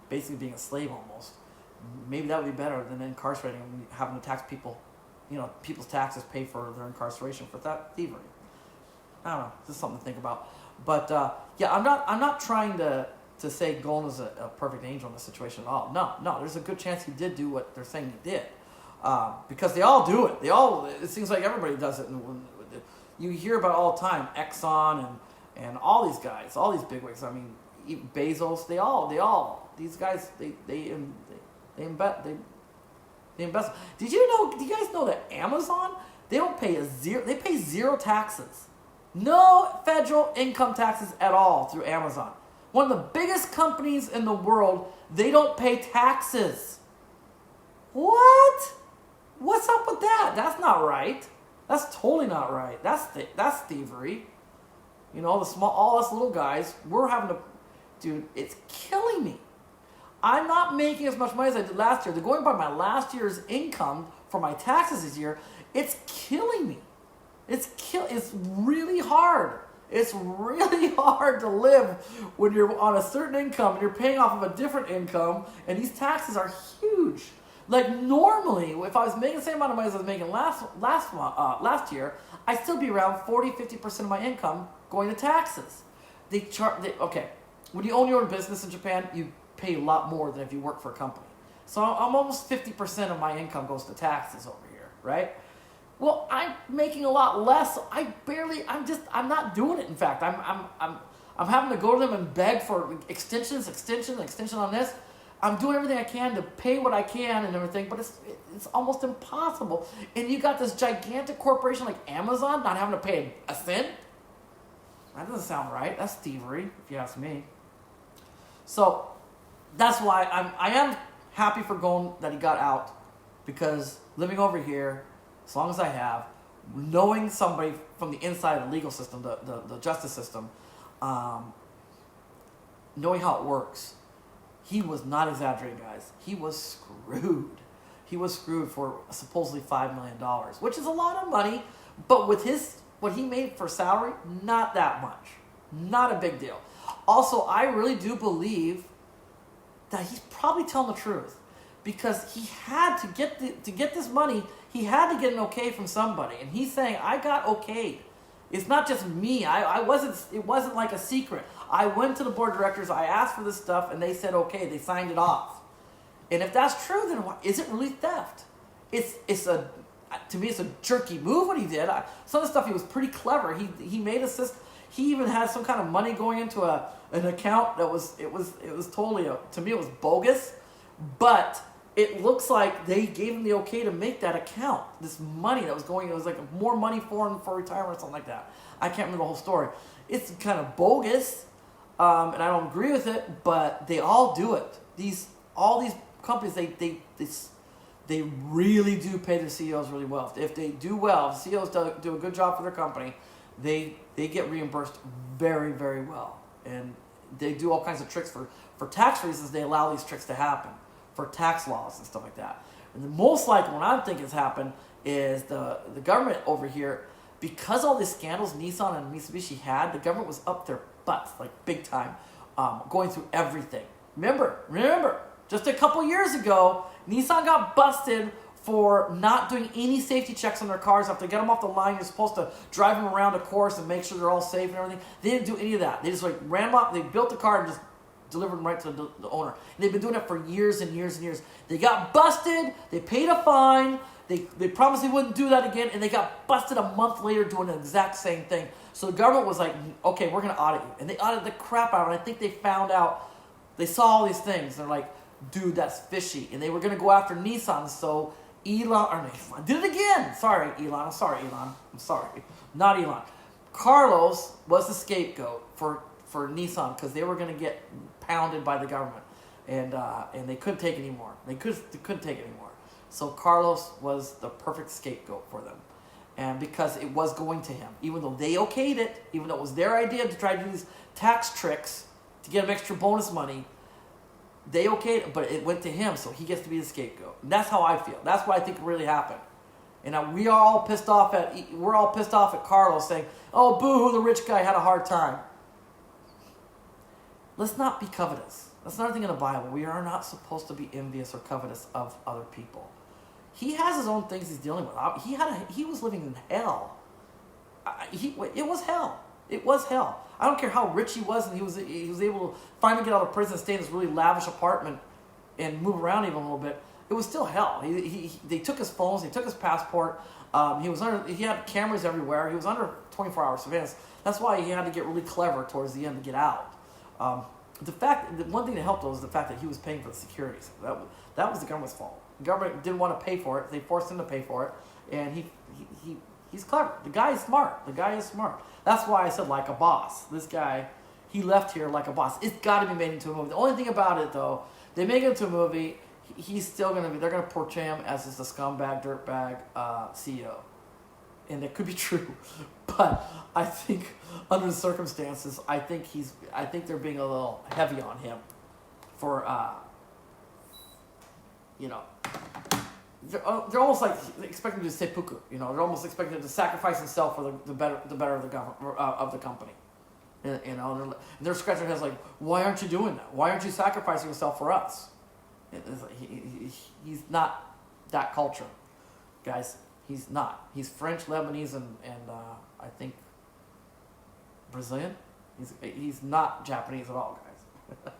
Basically being a slave almost. Maybe that would be better than incarcerating and having to tax people. People's taxes pay for their incarceration for thievery. I don't know. This is something to think about. But yeah, I'm not trying to say Golden is a perfect angel in this situation at all. No. There's a good chance he did do what they're saying he did, because they all do it. It seems like everybody does it. And you hear about it all the time. Exxon and all these guys, all these bigwigs. I mean, even Bezos. They all. These guys. They invest. Do you guys know that Amazon, they pay zero taxes. No federal income taxes at all through Amazon. One of the biggest companies in the world, they don't pay taxes. What? What's up with that? That's not right. That's totally not right. That's thievery. All us little guys, we're having to, dude, it's killing me. I'm not making as much money as I did last year. They're going by my last year's income for my taxes this year. It's killing me. It's really hard. It's really hard to live when you're on a certain income and you're paying off of a different income, and these taxes are huge. Like normally, if I was making the same amount of money as I was making last year, I'd still be around 40-50% of my income going to taxes. Okay, when you own your own business in Japan, you pay a lot more than if you work for a company. So I'm almost 50% of my income goes to taxes over here, right? Well, I'm making a lot less. I'm not doing it. In fact, I'm having to go to them and beg for extension on this. I'm doing everything I can to pay what I can and everything, but it's almost impossible. And you got this gigantic corporation like Amazon not having to pay a cent. That doesn't sound right. That's thievery, if you ask me. So that's why I am happy for Gon that he got out, because living over here, as long as I have, knowing somebody from the inside of the legal system, the justice system, knowing how it works, he was not exaggerating, guys. He was screwed. He was screwed for supposedly $5 million, which is a lot of money, but with what he made for salary, not that much. Not a big deal. Also, I really do believe that he's probably telling the truth, because he had to get this money. He had to get an okay from somebody, and he's saying, "I got okayed. It's not just me. I wasn't. It wasn't like a secret. I went to the board of directors. I asked for this stuff, and they said okay. They signed it off. And if that's true, then is it really theft? To me, it's a jerky move what he did. Some of the stuff, he was pretty clever. He made a system. He even had some kind of money going into an account that was totally, to me, it was bogus. But it looks like they gave him the okay to make that account. This money that was going, it was like more money for him for retirement or something like that. I can't remember the whole story. It's kind of bogus, and I don't agree with it, but they all do it. All these companies, they really do pay their CEOs really well. If they do well, if CEOs do a good job for their company, they get reimbursed very, very well. And they do all kinds of tricks for tax reasons. They allow these tricks to happen for tax laws and stuff like that. And the most likely what I'm thinking has happened is the government over here, because all these scandals Nissan and Mitsubishi had, the government was up their butts, like big time, going through everything. Remember, just a couple years ago, Nissan got busted for not doing any safety checks on their cars. After they get them off the line, you're supposed to drive them around a course and make sure they're all safe and everything. They didn't do any of that. They just ran them up. They built the car and just delivered them right to the owner. And they've been doing it for years and years and years. They got busted. They paid a fine. They promised they wouldn't do that again, and they got busted a month later doing the exact same thing. So the government was like, okay, we're going to audit you. And they audited the crap out of it. I think they found out, they saw all these things. They're like, dude, that's fishy. And they were going to go after Nissan. So Elon did it again. Sorry, Elon. I'm sorry, Elon. I'm sorry. Not Elon. Carlos was the scapegoat for Nissan, because they were going to get pounded by the government. And they couldn't take it anymore. They couldn't take it anymore. So Carlos was the perfect scapegoat for them. And because it was going to him, even though they okayed it, even though it was their idea to try to do these tax tricks to get him extra bonus money, they okayed it, but it went to him, so he gets to be the scapegoat. And that's how I feel. That's what I think really happened. And we're all pissed off at Carlos, saying, "Oh, boo-hoo, the rich guy had a hard time." Let's not be covetous. That's another thing in the Bible. We are not supposed to be envious or covetous of other people. He has his own things he's dealing with. He was living in hell. It was hell. It was hell. I don't care how rich he was, and he was able to finally get out of prison and stay in this really lavish apartment and move around even a little bit. It was still hell. They took his phones. They took his passport. He had cameras everywhere. He was under 24-hour surveillance. That's why he had to get really clever towards the end to get out. The one thing that helped was the fact that he was paying for the securities. That was the government's fault. The government didn't want to pay for it. They forced him to pay for it, and he's clever. The guy is smart. That's why I said like a boss. This guy, he left here like a boss. It's got to be made into a movie. The only thing about it, though, they make it into a movie, he's still going to be, they're going to portray him as just a scumbag, dirtbag CEO. And it could be true. But I think under the circumstances, I think they're being a little heavy on him for, they're almost like expecting him to seppuku. They're almost expecting him to sacrifice himself for the better of the government, of the company. And they're scratching their heads like, why aren't you doing that? Why aren't you sacrificing yourself for us? He's not that culture, guys. He's not. He's French, Lebanese, and I think Brazilian. He's not Japanese at all, guys.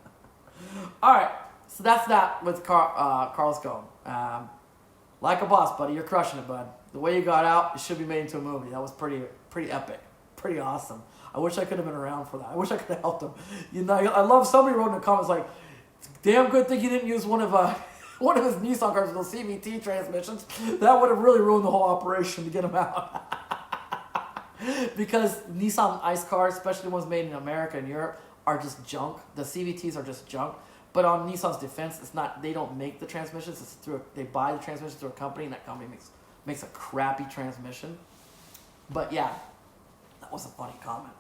All right, so that's that with Carlos Ghosn. Like a boss, buddy. You're crushing it, bud. The way you got out, it should be made into a movie. That was pretty epic. Pretty awesome. I wish I could have been around for that. I wish I could have helped him. I love somebody wrote in the comments like, damn good thing he didn't use one of his Nissan cars with those CVT transmissions. That would have really ruined the whole operation to get him out. Because Nissan ICE cars, especially ones made in America and Europe, are just junk. The CVTs are just junk. But on Nissan's defense, it's not. They don't make the transmissions. It's through. They buy the transmissions through a company, and that company makes a crappy transmission. But yeah, that was a funny comment.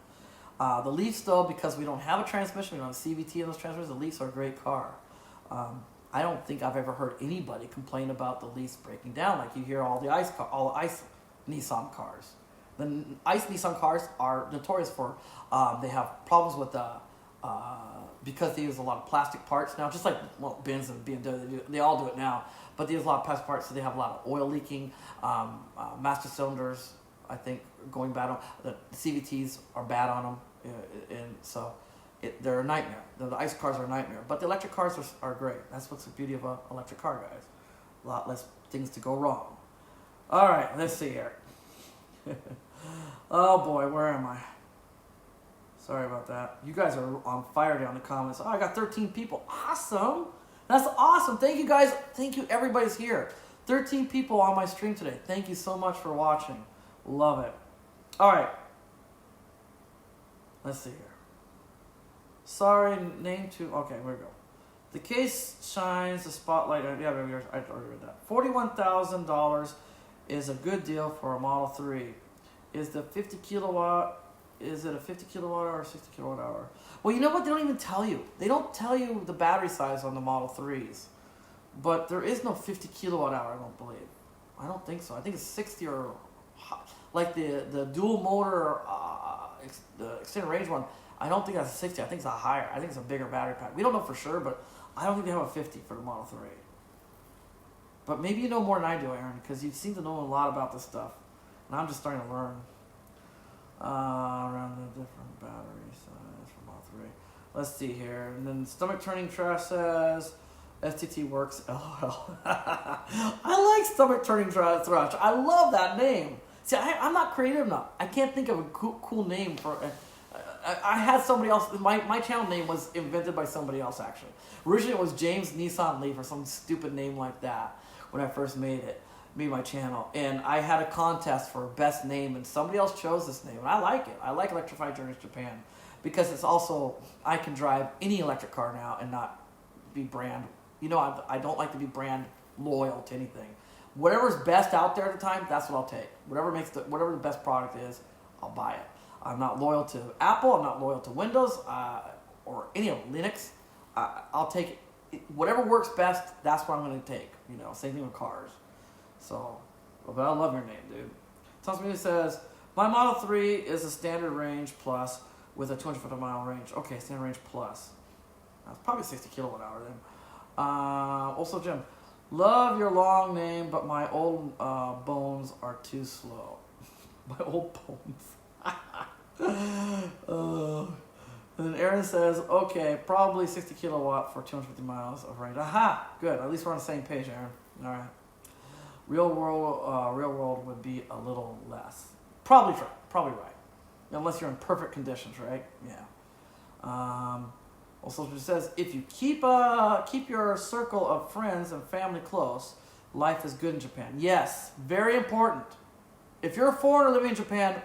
The Leafs, though, because we don't have a transmission, we don't have a CVT in those transmissions, the Leafs are a great car. I don't think I've ever heard anybody complain about the Leafs breaking down like you hear all the ICE Nissan cars. The ICE Nissan cars are notorious for they have problems with because they use a lot of plastic parts now, just like Benz and BMW, they all do it now. But they use a lot of plastic parts, so they have a lot of oil leaking, master cylinders, I think, going bad on the CVTs are bad on them, and so they're a nightmare. The ICE cars are a nightmare, but the electric cars are great. That's what's the beauty of an electric car, guys. A lot less things to go wrong. All right, let's see here. Oh boy, where am I? Sorry about that. You guys are on fire down in the comments. Oh, I got 13 people. Awesome. That's awesome. Thank you guys. Thank you. Everybody's here. 13 people on my stream today. Thank you so much for watching. Love it. All right. Let's see here. Sorry, name two. Okay, here we go. The case shines the spotlight. Yeah, I already read that. $41,000 is a good deal for a Model 3. Is the 50 kilowatt? Is it a 50 kilowatt hour or 60 kilowatt hour? Well, you know what? They don't even tell you. They don't tell you the battery size on the Model 3s. But there is no 50 kilowatt hour, I don't believe. I don't think so. I think it's 60 or... Like the dual motor, the extended range one, I don't think that's a 60. I think it's a higher. I think it's a bigger battery pack. We don't know for sure, but I don't think they have a 50 for the Model 3. But maybe you know more than I do, Aaron, because you seem to know a lot about this stuff. And I'm just starting to learn. Around the different battery size for Model 3. Let's see here. And then Stomach Turning Trash says, STT works, LOL. I like Stomach Turning Trash. I love that name. See, I'm not creative enough. I can't think of a cool name for... I had somebody else... My channel name was invented by somebody else, actually. Originally, it was James Nissan Leaf or some stupid name like that when I first made my channel. And I had a contest for best name, and somebody else chose this name. And I like it. I like Electrified Journeys Japan because it's also... I can drive any electric car now and not be brand... You know, I don't like to be brand loyal to anything. Whatever's best out there at the time, that's what I'll take. Whatever the best product is, I'll buy it. I'm not loyal to Apple. I'm not loyal to Windows or any of Linux. I'll take it. Whatever works best, that's what I'm going to take. You know, same thing with cars. So, but I love your name, dude. Tommy says, my Model 3 is a standard range plus with a 250 mile range. Okay, standard range plus. That's probably 60 kilowatt hour then. Also, Jim, love your long name, but my old bones are too slow. My old bones. And then Aaron says, okay, probably 60 kilowatt for 250 miles of range. Aha, good. At least we're on the same page, Aaron. All right. Real world would be a little less. Probably true. Probably right. Unless you're in perfect conditions, right? Yeah. Also, it says, if you keep your circle of friends and family close, life is good in Japan. Yes, very important. If you're a foreigner living in Japan,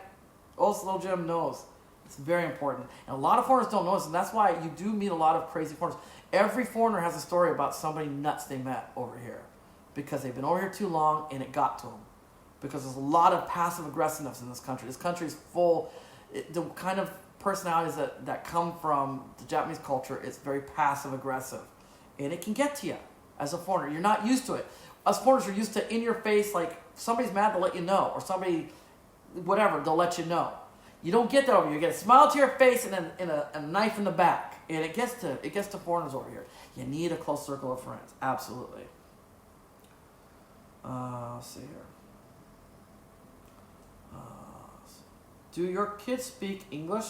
also Jim knows. It's very important. And a lot of foreigners don't know this, and that's why you do meet a lot of crazy foreigners. Every foreigner has a story about somebody nuts they met over here because they've been over here too long and it got to them. Because there's a lot of passive aggressiveness in this country. This country is full, the kind of personalities that come from the Japanese culture is very passive aggressive. And it can get to you as a foreigner. You're not used to it. Us foreigners are used to in your face, like somebody's mad, they'll let you know. Or somebody, whatever, they'll let you know. You don't get that over here. You get a smile to your face and then a knife in the back. And it gets to foreigners over here. You need a close circle of friends. Absolutely. Let's see here. Do your kids speak English?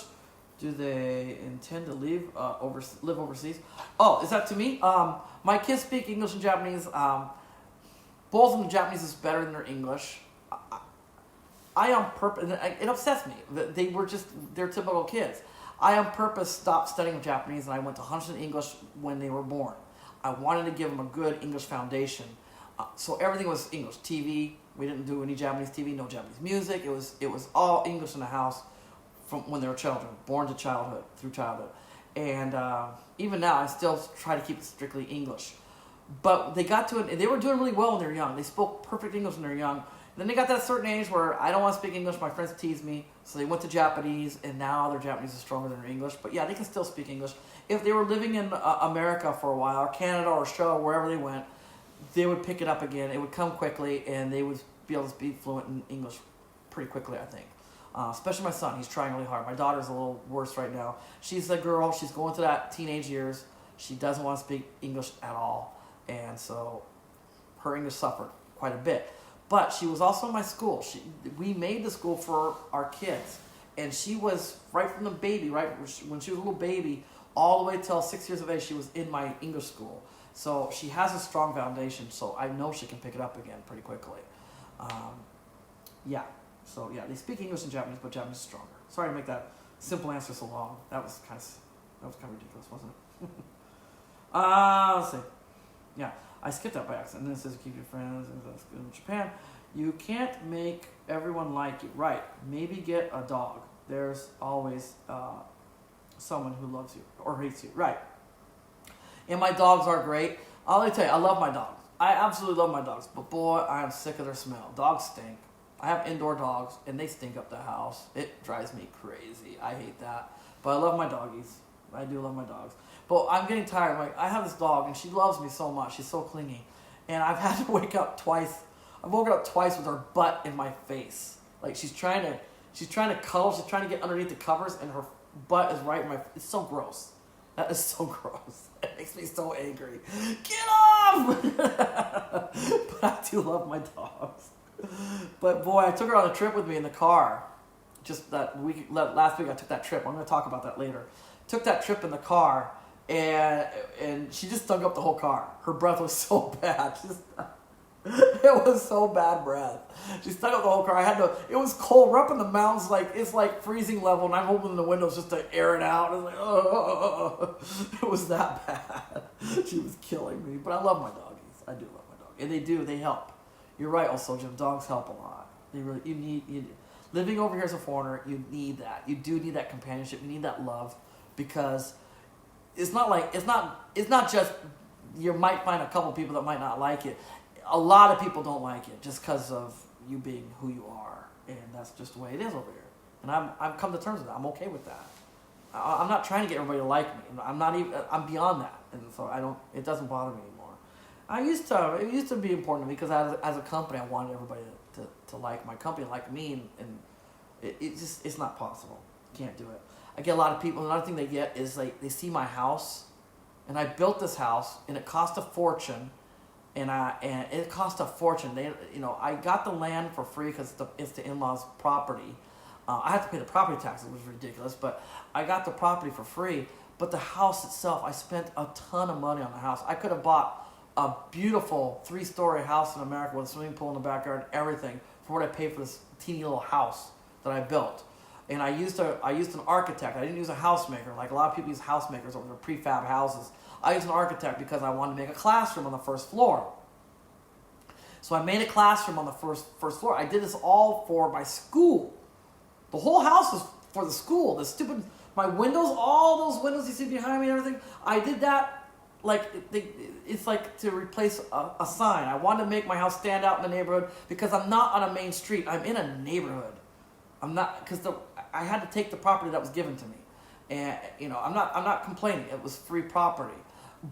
Do they intend to live overseas? Oh, is that to me? My kids speak English and Japanese. Both of them, Japanese is better than their English. I on purpose, it upsets me. They're typical kids. I on purpose stopped studying Japanese and I went to 100% English when they were born. I wanted to give them a good English foundation. So everything was English. TV, we didn't do any Japanese TV, no Japanese music. It was all English in the house from when they were children, born to childhood, through childhood. And even now, I still try to keep it strictly English. But they got to it, and they were doing really well when they were young. They spoke perfect English when they were young. Then they got to that certain age where I don't want to speak English. My friends tease me, so they went to Japanese, and now their Japanese is stronger than their English. But yeah, they can still speak English. If they were living in America for a while, or Canada, or Australia, wherever they went, they would pick it up again. It would come quickly, and they would be able to be fluent in English pretty quickly, I think. Especially my son. He's trying really hard. My daughter's a little worse right now. She's a girl. She's going through that teenage years. She doesn't want to speak English at all. And so her English suffered quite a bit. But she was also in my school. We made the school for our kids. And she was, right from the baby, right when she was a little baby, all the way till 6 years of age, she was in my English school. So she has a strong foundation, so I know she can pick it up again pretty quickly. Yeah. So yeah, they speak English and Japanese, but Japanese is stronger. Sorry to make that simple answer so long. That was kind of ridiculous, wasn't it? Let's see. Yeah, I skipped that by accident. And then it says keep your friends. And that's good in Japan. You can't make everyone like you. Right. Maybe get a dog. There's always someone who loves you or hates you. Right. And my dogs are great. I'll tell you, I love my dogs. I absolutely love my dogs. But boy, I am sick of their smell. Dogs stink. I have indoor dogs, and they stink up the house. It drives me crazy. I hate that. But I love my doggies. I do love my dogs. But I'm getting tired. Like, I have this dog, and she loves me so much. She's so clingy. And I've had to wake up twice. I've woken up twice with her butt in my face. Like, she's trying to cuddle. She's trying to get underneath the covers, and her butt is right in my... It's so gross. That is so gross. It makes me so angry. Get off! But I do love my dogs. But boy, I took her on a trip with me in the car. Just that week, last week I took that trip. I'm going to talk about that later. Took that trip in the car, and she just stunk up the whole car. Her breath was so bad. It was so bad breath. She stunk up the whole car. It was cold. We're up in the mountains, it's like freezing level, and I'm opening the windows just to air it out. It was like, oh, it was that bad. She was killing me. But I love my doggies. I do love my dog. And they help. You're right also, Jim. Dogs help a lot. Living over here as a foreigner, you need that. You do need that companionship. You need that love, because it's not just, you might find a couple people that might not like it. A lot of people don't like it just because of you being who you are, and that's just the way it is over here. And I've come to terms with that. I'm okay with that. I'm not trying to get everybody to like me. I'm beyond that, and so it doesn't bother me anymore. It used to be important to me, because as a company, I wanted everybody to like my company, like me, and it's not possible. Can't do it. I get a lot of people. Another thing they get is they see my house, and I built this house, and it cost a fortune, and it cost a fortune. I got the land for free because it's the in-laws' property. I had to pay the property taxes, which was ridiculous, but I got the property for free. But the house itself, I spent a ton of money on the house. I could have bought a beautiful 3-story house in America with a swimming pool in the backyard, everything, for what I paid for this teeny little house that I built. And I used an architect. I didn't use a housemaker. Like a lot of people use housemakers over their prefab houses. I used an architect because I wanted to make a classroom on the first floor. So I made a classroom on the first floor. I did this all for my school. The whole house was for the school. My windows, all those windows you see behind me and everything, I did that it's like to replace a sign. I wanted to make my house stand out in the neighborhood, because I'm not on a main street. I'm in a neighborhood. I'm not, because I had to take the property that was given to me, and I'm not complaining. It was free property,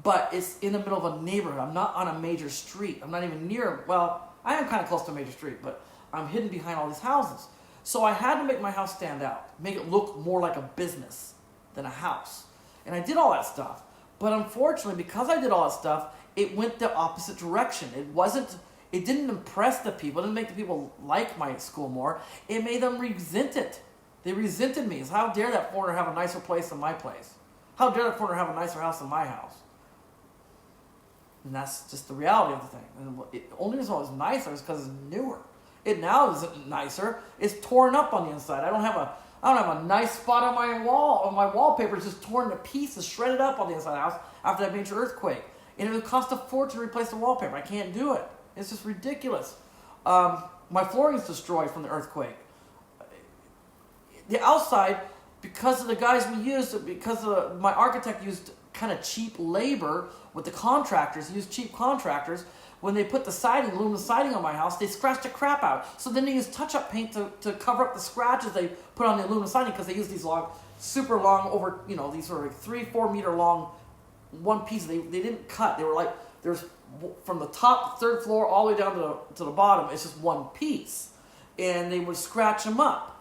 but it's in the middle of a neighborhood. I'm not on a major street. I'm not even near. Well, I am kind of close to a major street, but I'm hidden behind all these houses. So I had to make my house stand out, make it look more like a business than a house, and I did all that stuff. But unfortunately, because I did all that stuff, it went the opposite direction. It didn't impress the people. It didn't make the people like my school more. It made them resent it. They resented me. It's, how dare that foreigner have a nicer place than my place? How dare that foreigner have a nicer house than my house? And that's just the reality of the thing. And the only reason it was nicer is because it's newer. It now isn't nicer. It's torn up on the inside. I don't have a nice spot on my wall. My wallpaper is just torn to pieces, shredded up on the inside of the house after that major earthquake. And it would cost a fortune to replace the wallpaper. I can't do it. It's just ridiculous. My flooring's destroyed from the earthquake. The outside, because of the guys we used, because my architect used kind of cheap labor with the contractors, he used cheap contractors. When they put the siding, aluminum siding on my house, they scratched the crap out. So then they used touch-up paint to cover up the scratches they put on the aluminum siding, because they used these long, super long, over, these sort of 3-4 meter long one piece. They didn't cut. They were like, there's from the top, third floor, all the way down to the bottom, it's just one piece. And they would scratch them up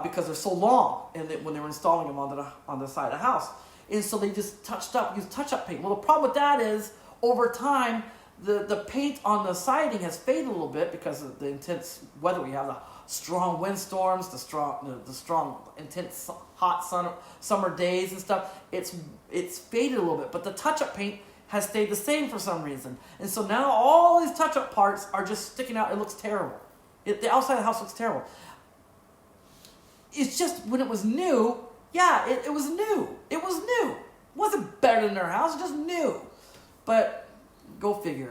because they're so long, and when they were installing them on the side of the house. And so they just used touch-up paint. Well, the problem with that is, over time, the paint on the siding has faded a little bit because of the intense weather we have, the strong windstorms, the strong, intense, hot summer days and stuff. It's faded a little bit, but the touch-up paint has stayed the same for some reason. And so now all these touch-up parts are just sticking out. It looks terrible. The outside of the house looks terrible. It's just, when it was new, yeah, it was new. It was new. It wasn't better than their house, just new. But go figure.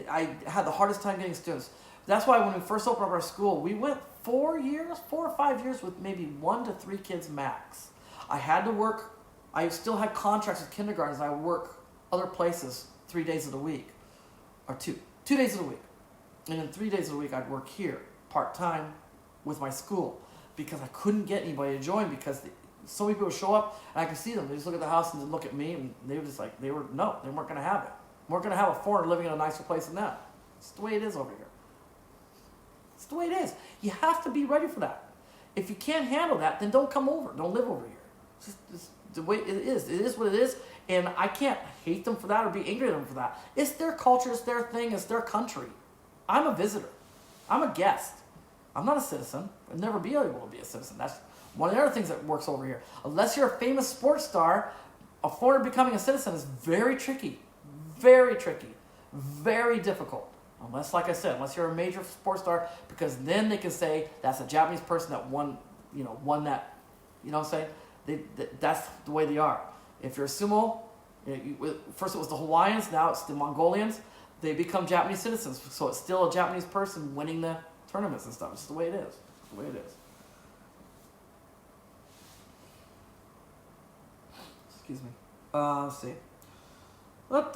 I had the hardest time getting students. That's why when we first opened up our school, we went 4 or 5 years with maybe 1 to 3 kids max. I had to work. I still had contracts with kindergartens. I would work other places 3 days of the week, or two days of the week. And then 3 days of the week, I'd work here part-time with my school, because I couldn't get anybody to join, because so many people would show up and I could see them. They just look at the house and then look at me, and they were just like, they weren't going to have it. We're going to have a foreigner living in a nicer place than that. It's the way it is over here. It's the way it is. You have to be ready for that. If you can't handle that, then don't come over. Don't live over here. It's just the way it is. It is what it is, and I can't hate them for that or be angry at them for that. It's their culture. It's their thing. It's their country. I'm a visitor. I'm a guest. I'm not a citizen. I'll never be able to be a citizen. That's one of the other things that works over here. Unless you're a famous sports star, a foreigner becoming a citizen is very tricky. Very tricky. Very difficult. Unless, like I said, unless you're a major sports star, because then they can say that's a Japanese person that won that, you know what I'm saying? That's the way they are. If you're a sumo, first it was the Hawaiians, now it's the Mongolians, they become Japanese citizens. So it's still a Japanese person winning the tournaments and stuff. It's the way it is. It's the way it is. Excuse me. Let's see. Let's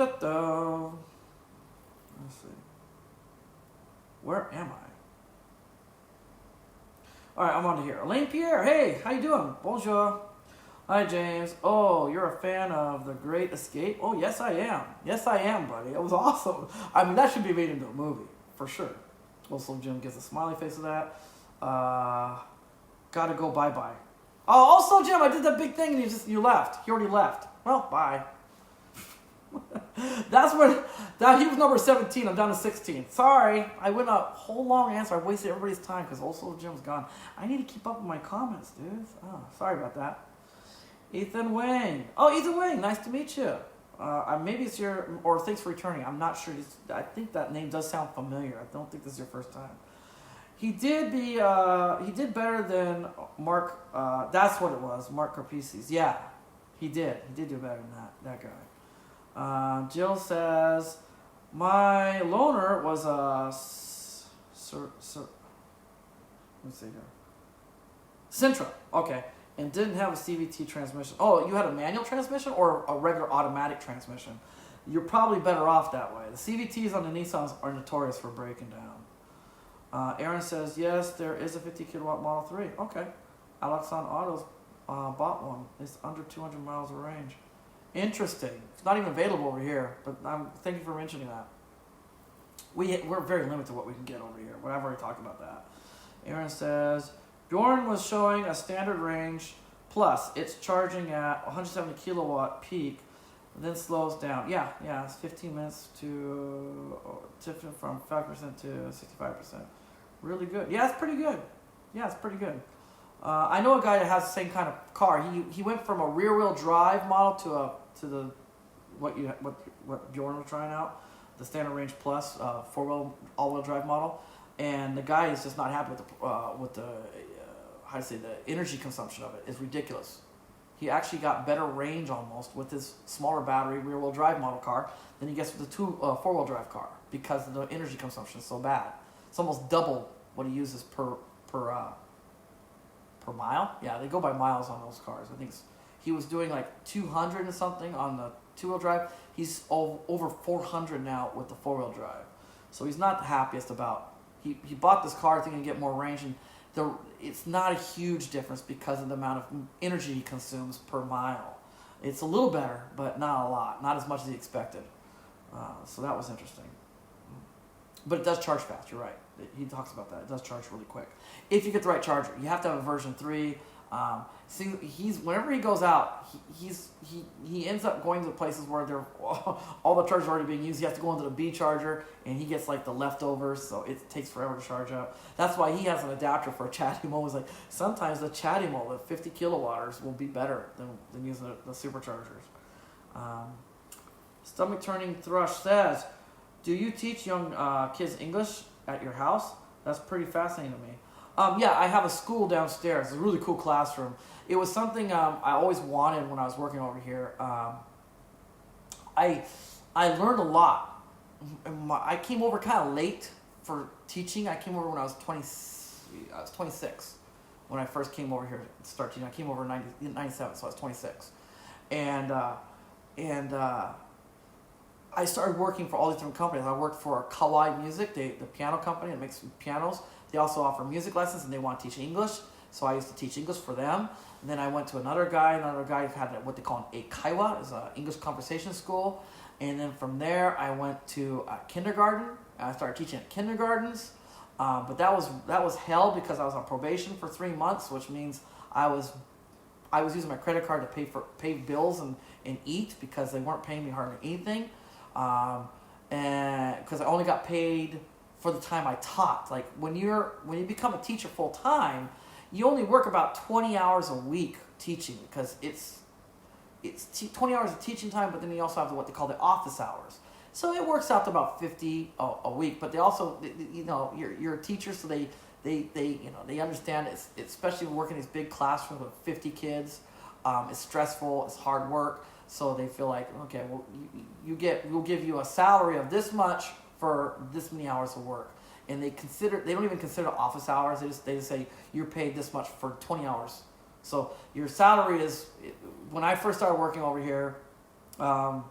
see. Where am I? All right, I'm on to here. Elaine Pierre, hey, how you doing? Bonjour. Hi, James. Oh, you're a fan of The Great Escape? Oh, yes, I am. Yes, I am, buddy. It was awesome. I mean, that should be made into a movie, for sure. Also, Jim gets a smiley face of that. Gotta go bye-bye. Oh, also, Jim, I did that big thing and you left. You already left. Well, bye. That's when he was number 17. I'm down to 16. Sorry, I went a whole long answer. I wasted everybody's time because also Jim's gone. I need to keep up with my comments, dude. Oh, sorry about that. Ethan Wang. Oh, Ethan Wang, nice to meet you. Maybe it's or thanks for returning. I'm not sure. I think that name does sound familiar. I don't think this is your first time. He did better than Mark. That's what it was, Mark Carpices. Yeah, he did. He did do better than that guy. Jill says, my loaner was a let's see here. Sentra, okay, and didn't have a CVT transmission. Oh, you had a manual transmission or a regular automatic transmission? You're probably better off that way. The CVTs on the Nissans are notorious for breaking down. Aaron says, yes, there is a 50 kilowatt Model 3. Okay. Alexon Autos bought one. It's under 200 miles of range. Interesting. It's not even available over here, but thank you for mentioning that. We're very limited to what we can get over here, but I've already talked about that. Aaron says, Bjorn was showing a standard range plus. It's charging at 170 kilowatt peak, then slows down. Yeah, it's 15 minutes from 5% to 65%. Really good. Yeah, it's pretty good. I know a guy that has the same kind of car. He went from a rear-wheel drive model to what Bjorn was trying out, the Standard Range Plus 4-wheel all-wheel drive model, and the guy is just not happy with the the energy consumption of it. It's ridiculous. he actually got better range almost with his smaller battery rear-wheel drive model car than he gets with the four-wheel drive car because the energy consumption is so bad. It's almost double what he uses per mile. Yeah, they go by miles on those cars. I think he was doing like 200 and something on the two-wheel drive. He's over 400 now with the four-wheel drive. So he's not the happiest about. He bought this car thinking to get more range, and it's not a huge difference because of the amount of energy he consumes per mile. It's a little better, but not a lot. Not as much as he expected. So that was interesting. But it does charge fast, you're right. He talks about that. It does charge really quick. If you get the right charger. You have to have a version 3. Whenever he goes out, he ends up going to places where all the chargers are already being used. He has to go into the B charger, and he gets like the leftovers, so it takes forever to charge up. That's why he has an adapter for a CHAdeMO. It's like sometimes the CHAdeMO, the 50 kilowatters, will be better than using the superchargers. Stomach Turning Thrush says, do you teach young kids English at your house? That's pretty fascinating to me. Yeah, I have a school downstairs. It's a really cool classroom. It was something I always wanted when I was working over here. I learned a lot. I came over kind of late for teaching. I came over when I was 26 when I first came over here to start teaching. I came over in 97, so I was 26. And I started working for all these different companies. I worked for Kawai Music, the piano company that makes pianos. They also offer music lessons, and they want to teach English. So I used to teach English for them. And then I went to another guy had what they call an eikaiwa, is an English conversation school. And then from there, I went to kindergarten. And I started teaching at kindergartens. But that was hell because I was on probation for 3 months, which means I was using my credit card to pay bills and eat because they weren't paying me hardly anything. And because I only got paid for the time I taught. Like when you become a teacher full time, you only work about 20 hours a week teaching because it's 20 hours of teaching time, but then you also have what they call the office hours. So it works out to about 50 a week. But they also, you're a teacher, so they understand it's especially working in these big classrooms with 50 kids. It's stressful. It's hard work. So they feel like, okay, well, we'll give you a salary of this much for this many hours of work. And they don't even consider office hours. They just say you're paid this much for 20 hours. So your salary is, when I first started working over here, I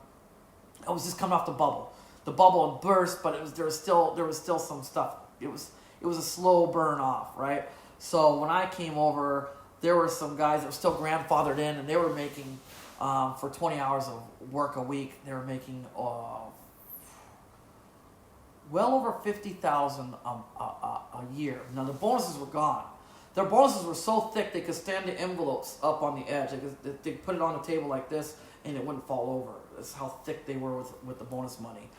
was just coming off the bubble. The bubble had burst, but there was still some stuff. It was a slow burn off, right? So when I came over, there were some guys that were still grandfathered in, and they were making for 20 hours of work a week, they were making well over $50,000 a year. Now the bonuses were gone. Their bonuses were so thick they could stand the envelopes up on the edge. They put it on the table like this, and it wouldn't fall over. That's how thick they were with the bonus money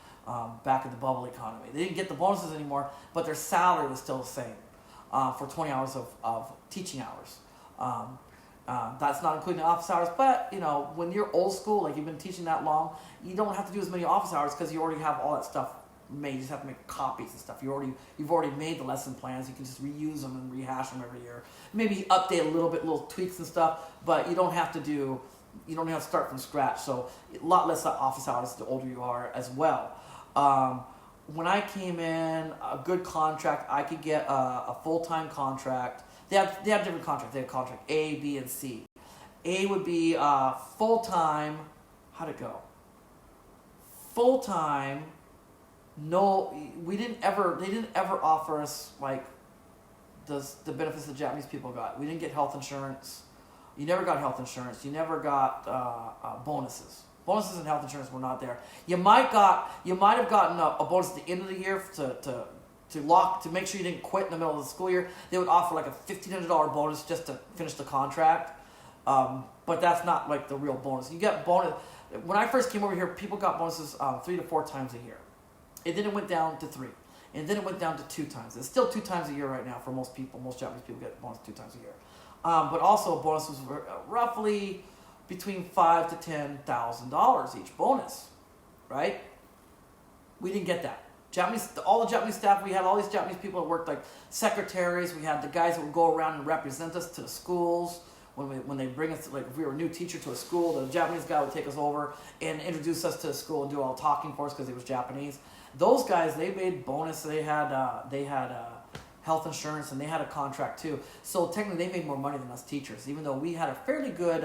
back in the bubble economy. They didn't get the bonuses anymore, but their salary was still the same for 20 hours of teaching hours. That's not including the office hours, but when you're old school, like you've been teaching that long, you don't have to do as many office hours because you already have all that stuff made. You just have to make copies and stuff. You've already made the lesson plans. You can just reuse them and rehash them every year. Maybe update a little bit, little tweaks and stuff, but you don't have to start from scratch. So a lot less office hours the older you are as well. When I came in, a good contract, I could get a full-time contract. They have different contracts. They have contract A, B, and C. A would be full-time. How'd it go? Full-time. No, they didn't ever offer us like the benefits the Japanese people got. We didn't get health insurance. You never got health insurance. You never got bonuses. Bonuses and health insurance were not there. You might have gotten a bonus at the end of the year to make sure you didn't quit in the middle of the school year. They would offer like a $1,500 bonus just to finish the contract. But that's not like the real bonus. You get bonus. When I first came over here, people got bonuses 3 to 4 times a year. And then it went down to 3. And then it went down to 2 times. It's still 2 times a year right now for most people. Most Japanese people get bonus 2 times a year. But also bonuses were roughly between $5,000 to $10,000 each bonus, right? We didn't get that. All the Japanese staff, we had all these Japanese people that worked like secretaries. We had the guys that would go around and represent us to the schools. when they bring us, like if we were a new teacher to a school, the Japanese guy would take us over and introduce us to the school and do all talking for us because he was Japanese. Those guys, they made bonus. They had health insurance, and they had a contract too. So technically, they made more money than us teachers, even though we had a fairly good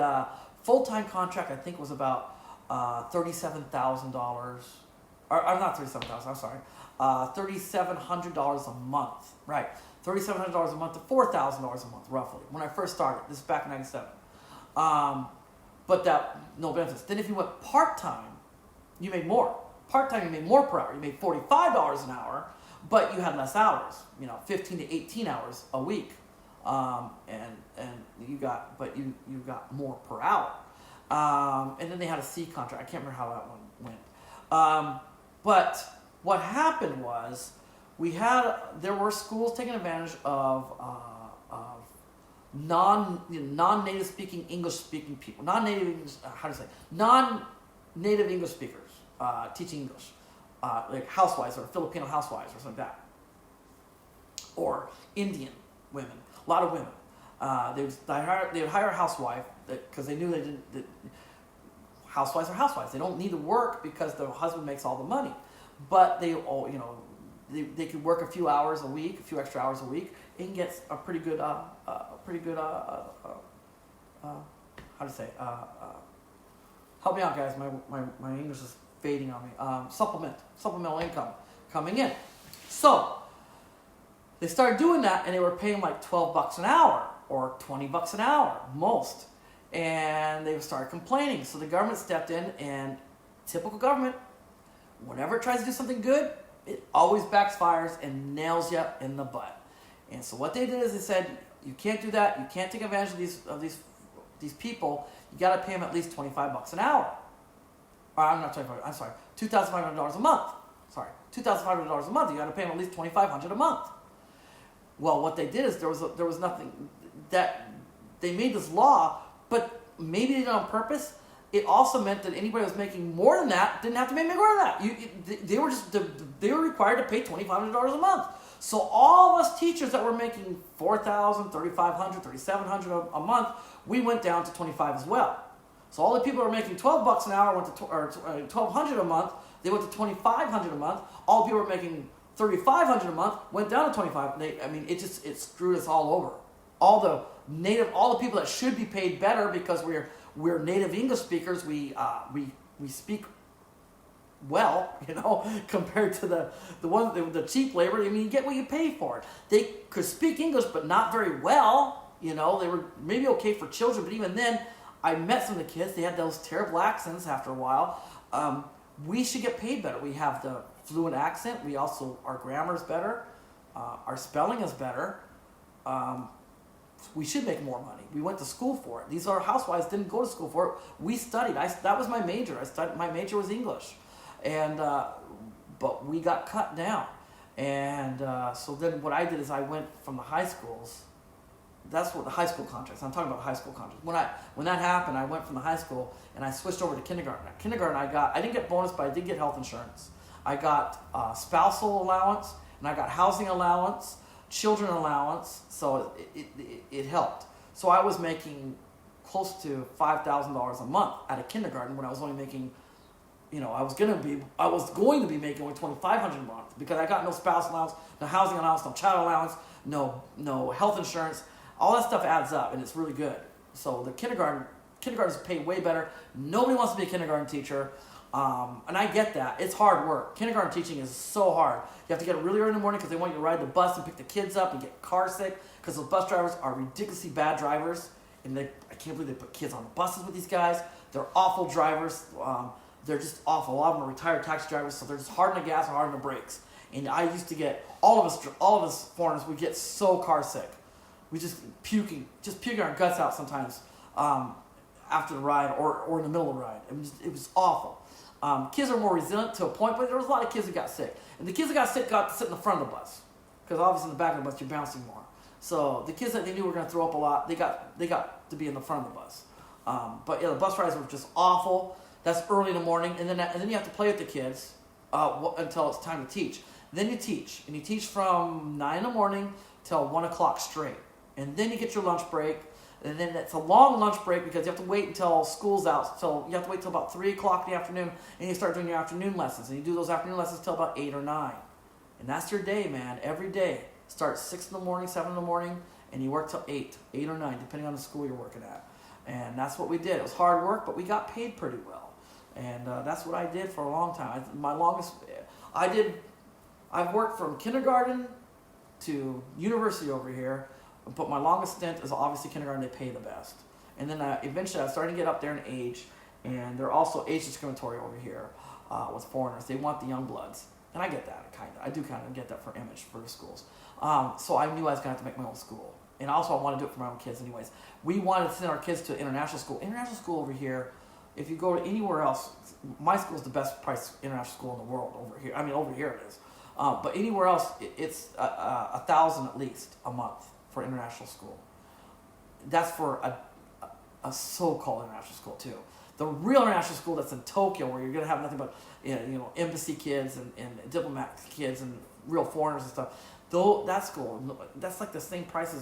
full-time contract. I think it was about $37,000. Or not $37,000. I'm sorry, $3,700 a month. Right, $3,700 a month to $4,000 a month, roughly. When I first started, this is back in '97. But that no benefits. Then if you went part-time, you made more. Part-time, you made more per hour. You made $45 an hour, but you had less hours. 15 to 18 hours a week, and you got more per hour. And then they had a C contract. I can't remember how that one went. But what happened was there were schools taking advantage of non-native speaking English speaking people, non-native English speakers teaching English, like housewives or Filipino housewives or something like that, or Indian women. A lot of women. They would hire a housewife because they knew housewives are housewives. They don't need to work because the husband makes all the money, but they could work a few hours a week, a few extra hours a week, and get a pretty good help me out, guys. My English is fading on me. Supplemental income coming in. So they started doing that, and they were paying like $12 an hour or $20 an hour most. And they started complaining. So the government stepped in, and typical government, whenever it tries to do something good, it always backfires and nails you in the butt. And so what they did is they said, you can't do that. You can't take advantage of these people. You got to pay them at least $25 an hour. Or I'm not $25. I'm sorry, $2,500 a month. Sorry, $2,500 a month. You got to pay them at least $2,500 a month. Well, what they did is there was nothing that they made this law, but maybe they did it on purpose. It also meant that anybody who was making more than that didn't have to make more than that. They were required to pay $2,500 a month. So all of us teachers that were making $4,000, $3,500, $3,700 a month, we went down to $25 as well. So all the people who were making $12 an hour went to $1,200 a month. They went to $2,500 a month. All the people who were making $3,500 a month went down to $25. It screwed us all over. All the people that should be paid better because we're native English speakers. We speak well, compared to the cheap labor. You get what you pay for it. They could speak English, but not very well. They were maybe okay for children, but even then, I met some of the kids. They had those terrible accents after a while. We should get paid better. We have the fluent accent. Our grammar is better. Our spelling is better. We should make more money. We went to school for it. These are housewives didn't go to school for it. We studied. That was my major. My major was English, and but we got cut down. And so then what I did is I went from the high schools. That's what the high school contracts. I'm talking about high school contracts. When that happened, I went from the high school and I switched over to kindergarten. At kindergarten, I didn't get bonus, but I did get health insurance. I got spousal allowance, and I got housing allowance, children allowance. So it helped. So I was making close to $5,000 a month at a kindergarten when I was only making, I was going to be making only $2,500 a month because I got no spouse allowance, no housing allowance, no child allowance, no health insurance. All that stuff adds up, and it's really good. So the kindergartens pay way better. Nobody wants to be a kindergarten teacher, and I get that. It's hard work. Kindergarten teaching is so hard. You have to get up really early in the morning because they want you to ride the bus and pick the kids up and get car sick because those bus drivers are ridiculously bad drivers, and I can't believe they put kids on the buses with these guys. They're awful drivers. They're just awful. A lot of them are retired taxi drivers, so they're just hard on the gas and hard on the brakes. And I used to get all of us foreigners would get so car sick. We just puking our guts out sometimes after the ride or in the middle of the ride. It was awful. Kids are more resilient to a point, but there was a lot of kids that got sick. And the kids that got sick got to sit in the front of the bus because obviously in the back of the bus you're bouncing more. So the kids that they knew were going to throw up a lot, they got to be in the front of the bus. But yeah, the bus rides were just awful. That's early in the morning, and then you have to play with the kids until it's time to teach. Then you teach, and you teach from 9 in the morning till 1 o'clock straight. And then you get your lunch break. And then it's a long lunch break because you have to wait until school's out. So you have to wait till about 3 o'clock in the afternoon, and you start doing your afternoon lessons. And you do those afternoon lessons till about 8 or 9. And that's your day, man. Every day. Start 6 in the morning, 7 in the morning, and you work till 8 or 9, depending on the school you're working at. And that's what we did. It was hard work, but we got paid pretty well. And that's what I did for a long time. I've worked from kindergarten to university over here, but my longest stint is obviously kindergarten. They pay the best. And then eventually I started to get up there in age, and they're also age discriminatory over here with foreigners. They want the young bloods. And I get that, kind of. I do kind of get that for image for the schools. So I knew I was going to have to make my own school. And also I wanted to do it for my own kids anyways. We wanted to send our kids to international school. International school over here, if you go to anywhere else, my school is the best priced international school in the world over here. I mean, over here it is. But anywhere else, it's $1,000 at least a month for international school. That's for a so-called international school too. The real international school that's in Tokyo, where you're going to have nothing but embassy kids and diplomat kids and real foreigners and stuff. Though that school, that's like the same price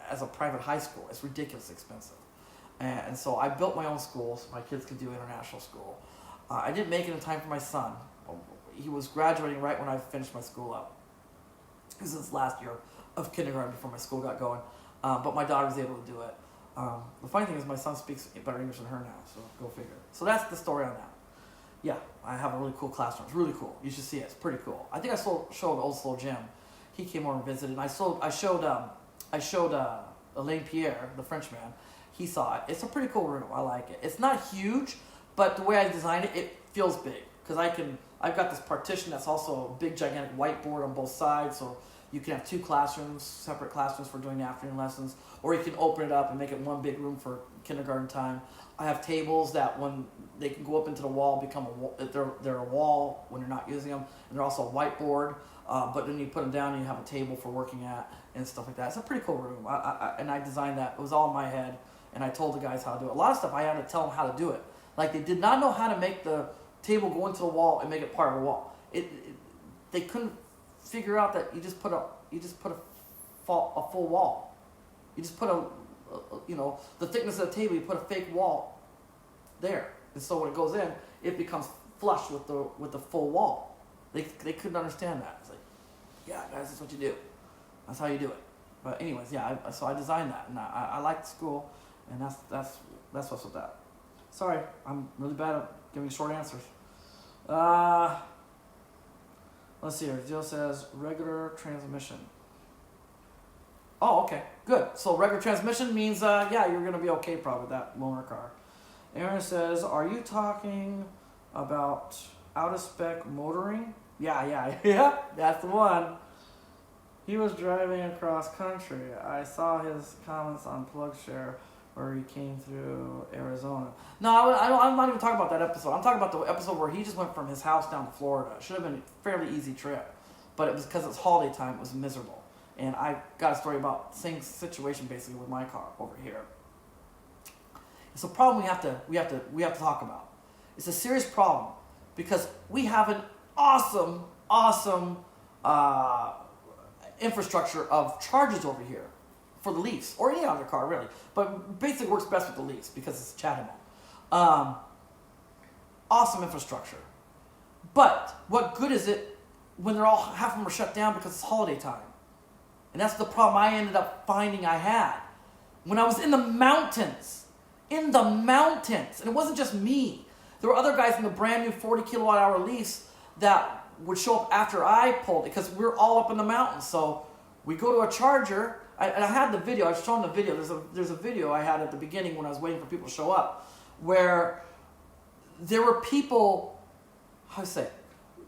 as a private high school. It's ridiculously expensive. And so I built my own school so my kids could do international school. I didn't make it in time for my son. He was graduating right when I finished my school up. This is his last year of kindergarten before my school got going. But my daughter was able to do it. The funny thing is my son speaks better English than her now, so go figure. So that's the story on that. Yeah, I have a really cool classroom. It's really cool. You should see it. It's pretty cool. I think I showed Old Slow Jim. He came over and visited, and I showed Alain Pierre, the Frenchman. He saw it. It's a pretty cool room. I like it. It's not huge, but the way I designed it, it feels big because I've got this partition that's also a big gigantic whiteboard on both sides, so you can have 2 classrooms, separate classrooms for doing the afternoon lessons, or you can open it up and make it one big room for kindergarten time. I have tables that when they can go up into the wall, become a wall. They're a wall when you're not using them, and they're also a whiteboard. But then you put them down and you have a table for working at and stuff like that. It's a pretty cool room. And I designed that. It was all in my head, and I told the guys how to do it. A lot of stuff I had to tell them how to do it. Like they did not know how to make the table go into the wall and make it part of the wall. They couldn't figure out that you just put a full wall. You just put the thickness of the table. You put a fake wall there, and so when it goes in, it becomes flush with the full wall. They couldn't understand that. It's like, yeah, guys, that's what you do. That's how you do it. But anyways, yeah. So I designed that, and I like the school, and that's what's with that. Sorry, I'm really bad at giving short answers. Let's see here. Jill says regular transmission. Oh, okay, good. So regular transmission means, yeah, you're going to be okay probably with that loaner car. Aaron says, are you talking about out-of-spec motoring? Yeah, that's the one. He was driving across country. I saw his comments on PlugShare where he came through Arizona. No, I'm not even talking about that episode. I'm talking about the episode where he just went from his house down to Florida. It should have been a fairly easy trip, but it was because it's holiday time. It was miserable. And I got a story about the same situation basically with my car over here. It's a problem we have to talk about. It's a serious problem because we have an awesome infrastructure of chargers over here for the Leafs or any other car really, but basically works best with the Leafs because it's Chatham. Awesome infrastructure, but what good is it when half of them are shut down because it's holiday time? And that's the problem I ended up finding I had. When I was in the mountains, and it wasn't just me. There were other guys in the brand new 40 kilowatt hour Leafs that would show up after I pulled it because we're all up in the mountains. So we go to a charger, and I had the video, I was showing the video. There's a video I had at the beginning when I was waiting for people to show up where there were people, how to say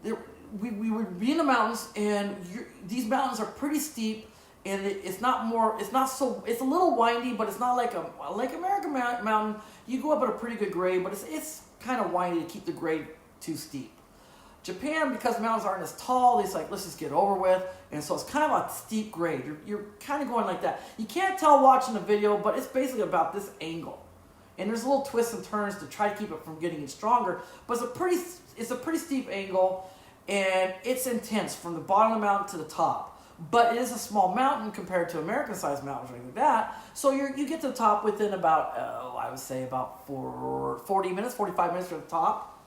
it, we would be in the mountains, and these mountains are pretty steep, and it's a little windy, but it's not like a Lake America mountain. You go up at a pretty good grade, but it's kind of windy to keep the grade too steep. Japan, because mountains aren't as tall, it's like, let's just get over with, and so it's kind of a steep grade. You're kind of going like that. You can't tell watching the video, but it's basically about this angle. And there's little twists and turns to try to keep it from getting stronger, but it's a pretty steep angle, and it's intense from the bottom of the mountain to the top. but it is a small mountain compared to American-sized mountains or anything like that. So you get to the top within about, I would say about 40 minutes, 45 minutes to the top.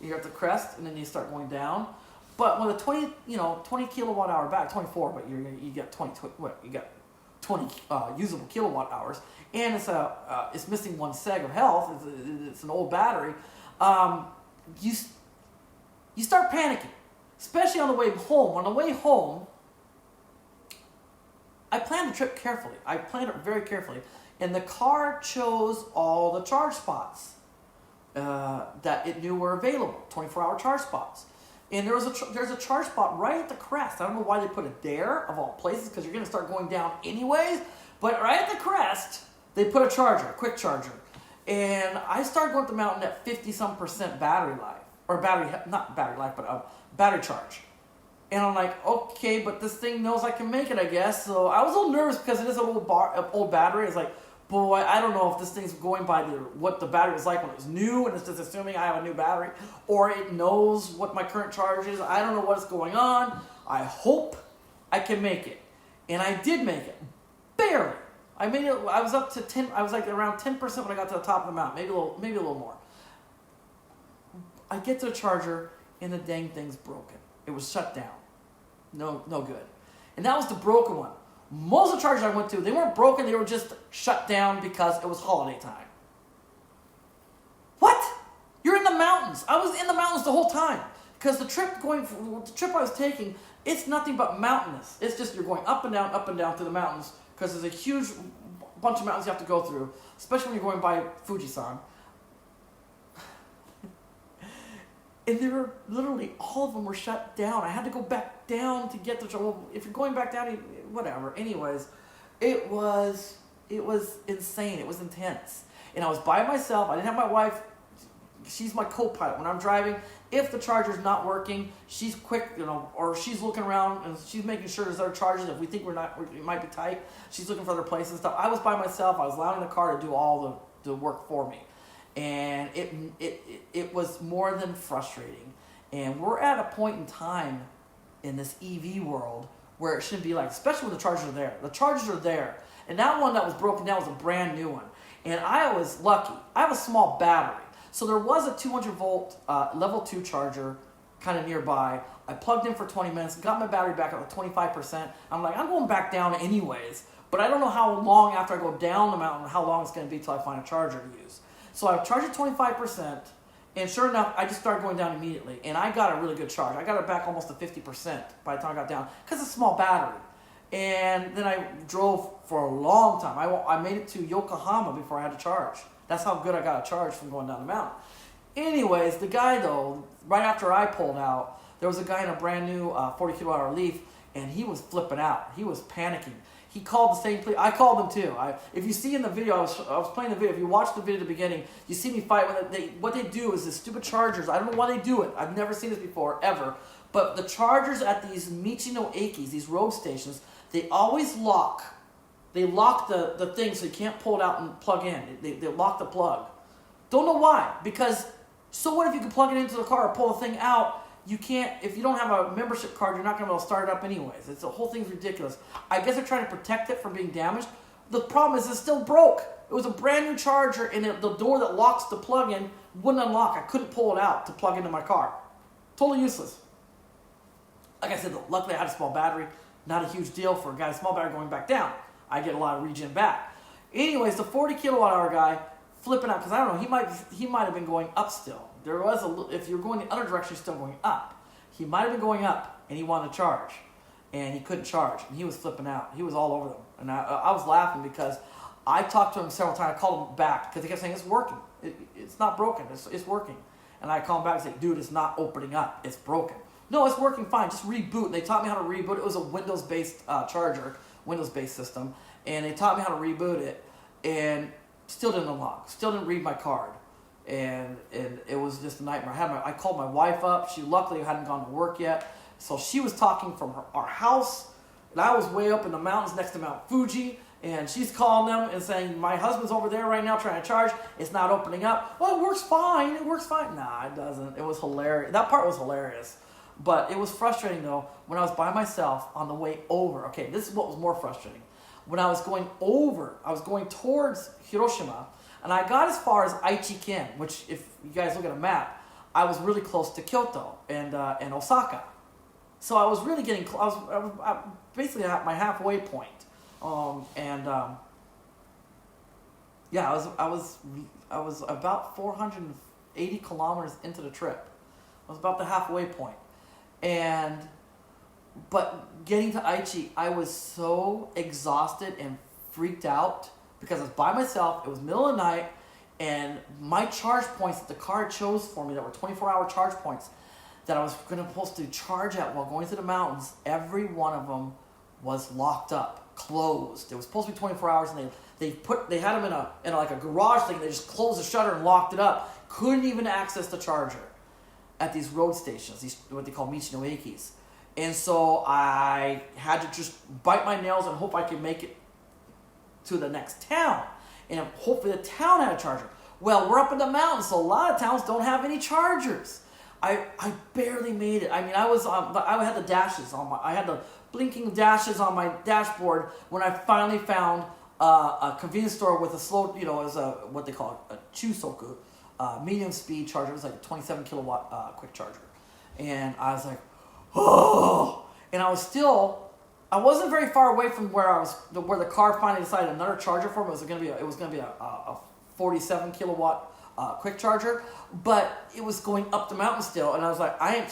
You're at the crest, and then you start going down. But with a 20 kilowatt hour battery, 24, but you get 20 usable kilowatt hours, and it's missing one seg of health. It's an old battery. You start panicking, especially on the way home. On the way home, I planned the trip carefully. I planned it very carefully, and the car chose all the charge spots that it knew were available, 24-hour charge spots. And there's a charge spot right at the crest. I don't know why they put it there, of all places, because you're going to start going down anyways. But right at the crest, they put a charger, a quick charger. And I started going up the mountain at 50-some% battery life. Or not battery life, but battery charge. And I'm like, okay, but this thing knows I can make it, I guess. So I was a little nervous because it is an old battery. It's like, boy, I don't know if this thing's going by what the battery was like when it was new, and it's just assuming I have a new battery, or it knows what my current charge is. I don't know what's going on. I hope I can make it. And I did make it. Barely. I made it. I was up to 10. I was like around 10% when I got to the top of the mountain. Maybe a little more. I get to the charger, and the dang thing's broken. It was shut down. No good. And that was the broken one. Most of the chargers I went to, they weren't broken, they were just shut down because it was holiday time. What? You're in the mountains. I was in the mountains the whole time. Because the trip I was taking, it's nothing but mountainous. It's just you're going up and down through the mountains, because there's a huge bunch of mountains you have to go through, especially when you're going by Fujisan. And they were literally, all of them were shut down. I had to go back down to get the, well, if you're going back down, whatever. Anyways, it was insane. It was intense. And I was by myself. I didn't have my wife. She's my co-pilot. When I'm driving, if the charger's not working, she's quick, or she's looking around and she's making sure there's other chargers. If we think it might be tight, she's looking for other places and stuff. I was by myself. I was allowing the car to do all the work for me. And it was more than frustrating. And we're at a point in time in this EV world where it shouldn't be like, especially when the chargers are there. The chargers are there. And that one that was broken down was a brand new one. And I was lucky. I have a small battery. So there was a 200 volt level 2 charger kind of nearby. I plugged in for 20 minutes, got my battery back up to 25%. I'm like, I'm going back down anyways. But I don't know how long after I go down the mountain, how long it's going to be till I find a charger to use. So I charged it 25%, and sure enough, I just started going down immediately. And I got a really good charge. I got it back almost to 50% by the time I got down, because it's a small battery. And then I drove for a long time. I made it to Yokohama before I had to charge. That's how good I got a charge from going down the mountain. Anyways, the guy, though, right after I pulled out, there was a guy in a brand new 40 kilowatt hour Leaf, and he was flipping out. He was panicking. He called the same police. I called them too. If you see in the video, I was playing the video. If you watch the video at the beginning, you see me fight with it. What they do is the stupid chargers. I don't know why they do it. I've never seen this before, ever. But the chargers at these Michino Akis, these road stations, they always lock. They lock the thing so you can't pull it out and plug in. They lock the plug. Don't know why. Because, so what if you can plug it into the car or pull the thing out? You can't, if you don't have a membership card, you're not going to be able to start it up anyways. The whole thing's ridiculous. I guess they're trying to protect it from being damaged. The problem is it's still broke. It was a brand new charger, and the door that locks the plug in wouldn't unlock. I couldn't pull it out to plug into my car. Totally useless. Like I said, luckily I had a small battery. Not a huge deal for a guy with a small battery going back down. I get a lot of regen back. Anyways, the 40 kilowatt hour guy flipping out, because I don't know, he might have been going up still. There was if you're going the other direction, you're still going up. He might have been going up, and he wanted to charge, and he couldn't charge, and he was flipping out. He was all over them, and I was laughing because I talked to him several times. I called him back because he kept saying it's working. It's not broken. It's working, and I called him back and said, dude, it's not opening up. It's broken. No, it's working fine. Just reboot. And they taught me how to reboot. It was a Windows-based charger, Windows-based system, and they taught me how to reboot it, and still didn't unlock. Still didn't read my card. And it was just a nightmare. I called my wife up. She luckily hadn't gone to work yet. So she was talking from our house. And I was way up in the mountains next to Mount Fuji. And she's calling them and saying, my husband's over there right now trying to charge. It's not opening up. Well, it works fine. It works fine. Nah, it doesn't. It was hilarious. That part was hilarious. But it was frustrating though when I was by myself on the way over. Okay, this is what was more frustrating. When I was going over, I was going towards Hiroshima, and I got as far as Aichi-ken, which if you guys look at a map, I was really close to Kyoto and Osaka. So I was really getting close. I was basically at my halfway point. Yeah, I was about 480 kilometers into the trip. I was about the halfway point. But getting to Aichi, I was so exhausted and freaked out because I was by myself. It was middle of the night, and my charge points that the car chose for me that were 24-hour charge points that I was supposed to charge at while going to the mountains, every one of them was locked up, closed. It was supposed to be 24 hours, and they had them in like a garage thing. They just closed the shutter and locked it up. Couldn't even access the charger at these road stations, these what they call Michinoekis. And so I had to just bite my nails and hope I could make it to the next town. And hopefully the town had a charger. Well, we're up in the mountains, so a lot of towns don't have any chargers. I barely made it. I mean, I had the dashes on I had the blinking dashes on my dashboard when I finally found a convenience store with a slow, as what they call a chusoku, medium speed charger. It was like a 27 kilowatt quick charger. And I was like, oh, and I wasn't very far away from where the car finally decided another charger for me. It was gonna be a 47 kilowatt quick charger, but it was going up the mountain still, and I was like, I ain't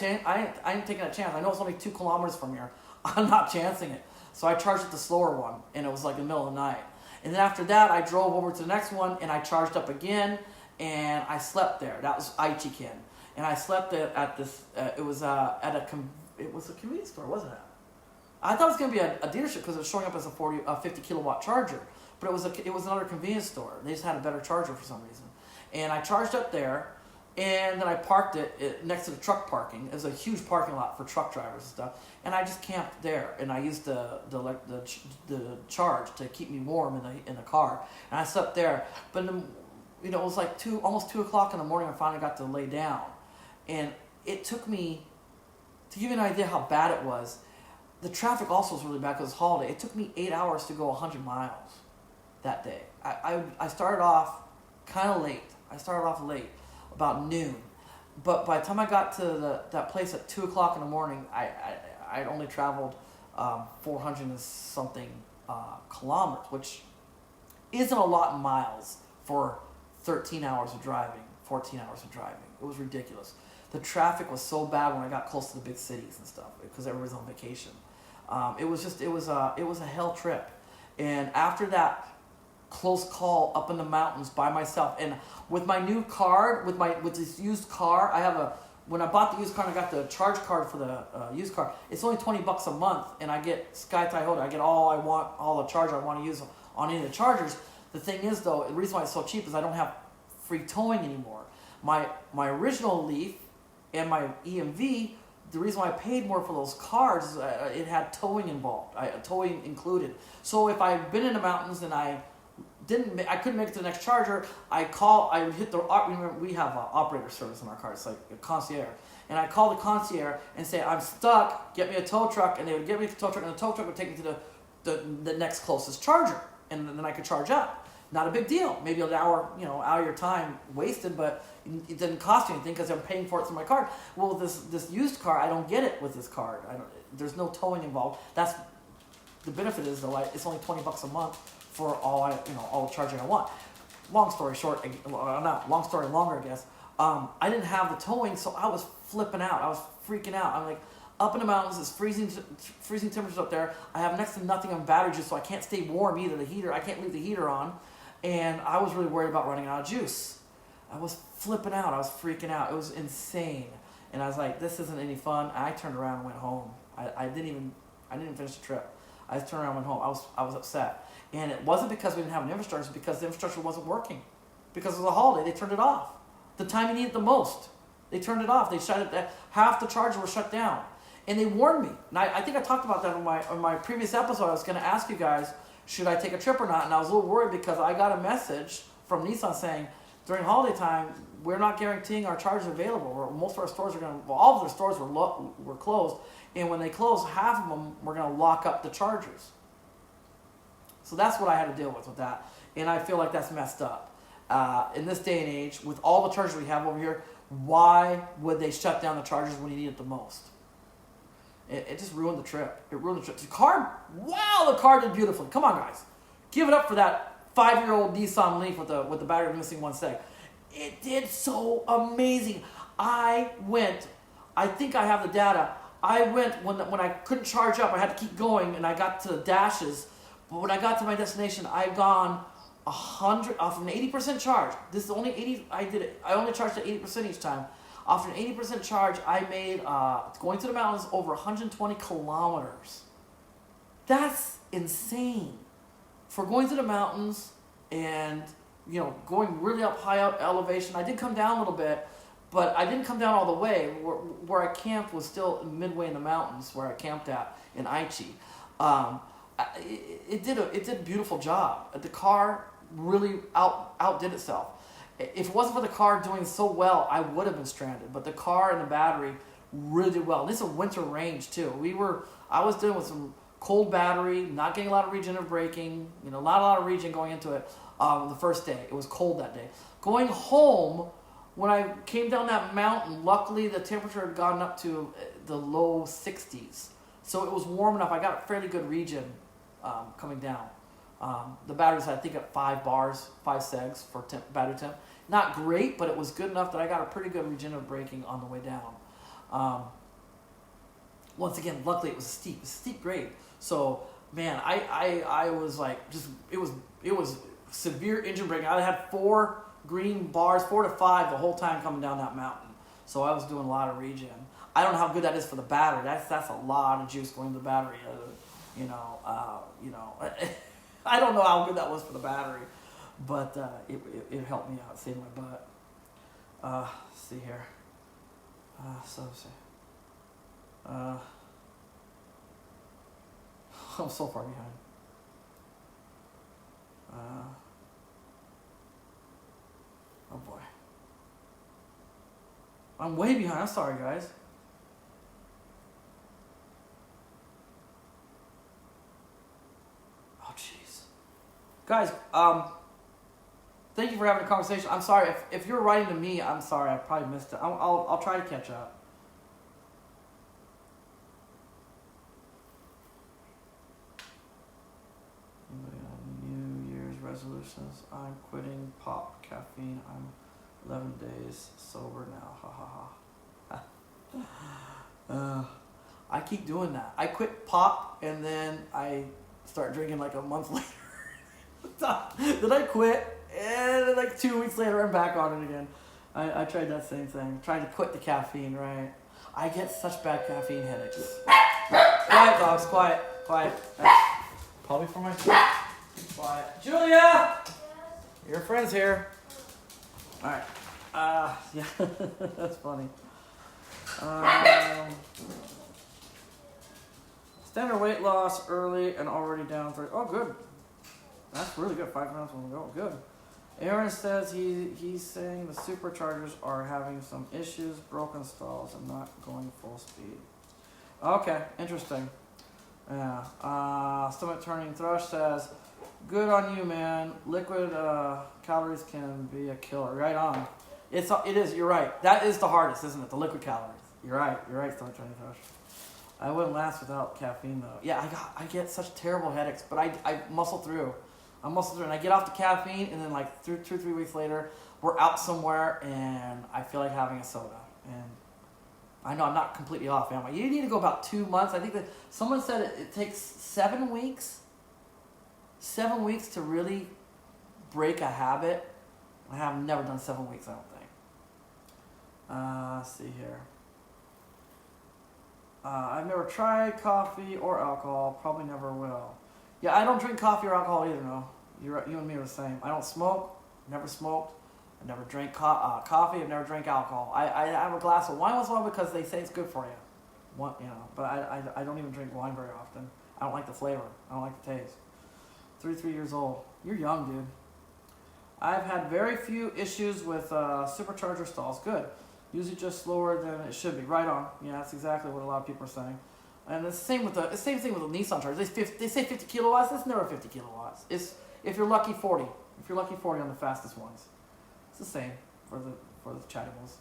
taking a chance. I know it's only 2 kilometers from here. I'm not chancing it. So I charged at the slower one, and it was like in the middle of the night. And then after that, I drove over to the next one, and I charged up again, and I slept there. That was Aichi-ken, and I slept at this. It was a convenience store, wasn't it? I thought it was going to be a dealership because it was showing up as a 50 kilowatt charger, but it was another convenience store. They just had a better charger for some reason. And I charged up there, and then I parked it next to the truck parking. It was a huge parking lot for truck drivers and stuff. And I just camped there, and I used the charge to keep me warm in the car. And I slept there. But it was like almost 2 o'clock in the morning. I finally got to lay down, and it took me, to give you an idea how bad it was. The traffic also was really bad because it was holiday. It took me 8 hours to go 100 miles that day. I started off kind of late. I started off late, about noon. But by the time I got to that place at 2 o'clock in the morning, I'd only traveled 400 and something kilometers, which isn't a lot in miles for 13 hours of driving, 14 hours of driving. It was ridiculous. The traffic was so bad when I got close to the big cities and stuff because everybody's on vacation. It was a hell trip. And after that close call up in the mountains by myself, and with my new card, with this used car, when I bought the used car and I got the charge card for the used car, it's only $20 a month, and I get Sky Toyota. I get all the charge I want to use on any of the chargers. The thing is though, the reason why it's so cheap is I don't have free towing anymore. My original Leaf and my EMV, the reason why I paid more for those cards is it had towing involved, towing included. So if I've been in the mountains and I couldn't make it to the next charger, I would hit we have operator service in our car. It's like a concierge. And I call the concierge and say, I'm stuck, get me a tow truck, and they would get me to the tow truck, and the tow truck would take me to the next closest charger, and then I could charge up. Not a big deal. Maybe an hour, out of your time wasted, but it didn't cost you anything because I'm paying for it through my card. Well, this used car, I don't get it with this card. There's no towing involved. That's the benefit is though, it's only $20 a month for all the charging I want. Long story short, long story longer, I guess. I didn't have the towing, so I was flipping out. I was freaking out. I'm like, up in the mountains, it's freezing temperatures up there. I have next to nothing on battery juice, so I can't stay warm either. The heater, I can't leave the heater on. And I was really worried about running out of juice. I was flipping out. I was freaking out. It was insane. And I was like, this isn't any fun. I turned around and went home. I didn't even finish the trip. I just turned around and went home. I was upset. And it wasn't because we didn't have an infrastructure. It was because the infrastructure wasn't working. Because it was a holiday. They turned it off. The time you need it the most. They turned it off. They shut it down. Half the chargers were shut down. And they warned me. And I think I talked about that on my previous episode. I was going to ask you guys, should I take a trip or not? And I was a little worried because I got a message from Nissan saying, during holiday time, we're not guaranteeing our chargers available. Most of our stores are all of their stores were closed, and when they close, half of them we're going to lock up the chargers. So that's what I had to deal with that, and I feel like that's messed up. In this day and age, with all the chargers we have over here, why would they shut down the chargers when you need it the most? It just ruined the trip. It ruined the trip. The car, wow, the car did beautifully. Come on, guys. Give it up for that 5-year-old Nissan Leaf with the battery missing one seg. It did so amazing. I think I have the data. I went, when I couldn't charge up, I had to keep going, and I got to the dashes. But when I got to my destination, I'd gone 100, off an 80% charge. This is only 80, I only charged at 80% each time. After an 80% charge, I made, going to the mountains, over 120 kilometers. That's insane. For going to the mountains and, going really up high up elevation, I did come down a little bit, but I didn't come down all the way. Where I camped was still midway in the mountains, where I camped at in Aichi. It did a beautiful job. The car really outdid itself. If it wasn't for the car doing so well, I would have been stranded. But the car and the battery really did well. This is a winter range too. I was dealing with some cold battery, not getting a lot of regenerative braking, not a lot of regen going into it. The first day, it was cold that day. Going home, when I came down that mountain, luckily the temperature had gotten up to the low 60s. So it was warm enough. I got fairly good regen coming down. The batteries, I think, at 5 bars, 5 segs for battery temp. Not great, but it was good enough that I got a pretty good regenerative braking on the way down. Once again, luckily it was a steep grade. So, man, I was like, it was severe engine braking. I had 4 green bars, 4 to 5 the whole time coming down that mountain. So I was doing a lot of regen. I don't know how good that is for the battery. That's a lot of juice going to the battery. I don't know how good that was for the battery, but it helped me out, saved my butt. Let's see here. I'm so far behind. Oh boy. I'm way behind. I'm sorry, guys. Oh, jeez. Guys, thank you for having a conversation. I'm sorry. If you're writing to me, I'm sorry. I probably missed it. I'll try to catch up. New Year's resolutions. I'm quitting pop caffeine. I'm 11 days sober now. Ha ha ha. I keep doing that. I quit pop and then I start drinking like a month later. Then I quit and then like 2 weeks later I'm back on it again. I tried that same thing. Trying to quit the caffeine, right? I get such bad caffeine headaches. Quiet, dogs. Quiet. That's probably for my food. Quiet. Julia! Yes? Your friend's here. Alright. Yeah. That's funny. Standard weight loss early and already down 30. Oh, good. That's really good. 5 rounds when we go. Good. Aaron says he's saying the superchargers are having some issues, broken stalls, and not going full speed. Okay, interesting. Yeah. Stomach turning thrush says, good on you, man. Liquid calories can be a killer. Right on. It is. You're right. That is the hardest, isn't it? The liquid calories. You're right. Stomach turning thrush. I wouldn't last without caffeine though. Yeah, I get such terrible headaches, but I muscle through. And I get off the caffeine, and then like 2 or 3 weeks later, we're out somewhere, and I feel like having a soda. And I know I'm not completely off, am I? You need to go about 2 months. I think that someone said it takes 7 weeks. 7 weeks to really break a habit. I have never done 7 weeks, I don't think. Let's see here. I've never tried coffee or alcohol. Probably never will. Yeah, I don't drink coffee or alcohol either, no. You and me are the same. I don't smoke. Never smoked. I never drank coffee. I've never drank alcohol. I have a glass of wine once in a while because they say it's good for you. But I don't even drink wine very often. I don't like the flavor. I don't like the taste. 33 years old. You're young, dude. I've had very few issues with supercharger stalls. Good. Usually just slower than it should be. Right on. Yeah, that's exactly what a lot of people are saying. And it's the same with the same thing with the Nissan chargers. They say 50 kilowatts. It's never 50 kilowatts. It's if you're lucky 40. If you're lucky 40 on the fastest ones. It's the same for the chattables.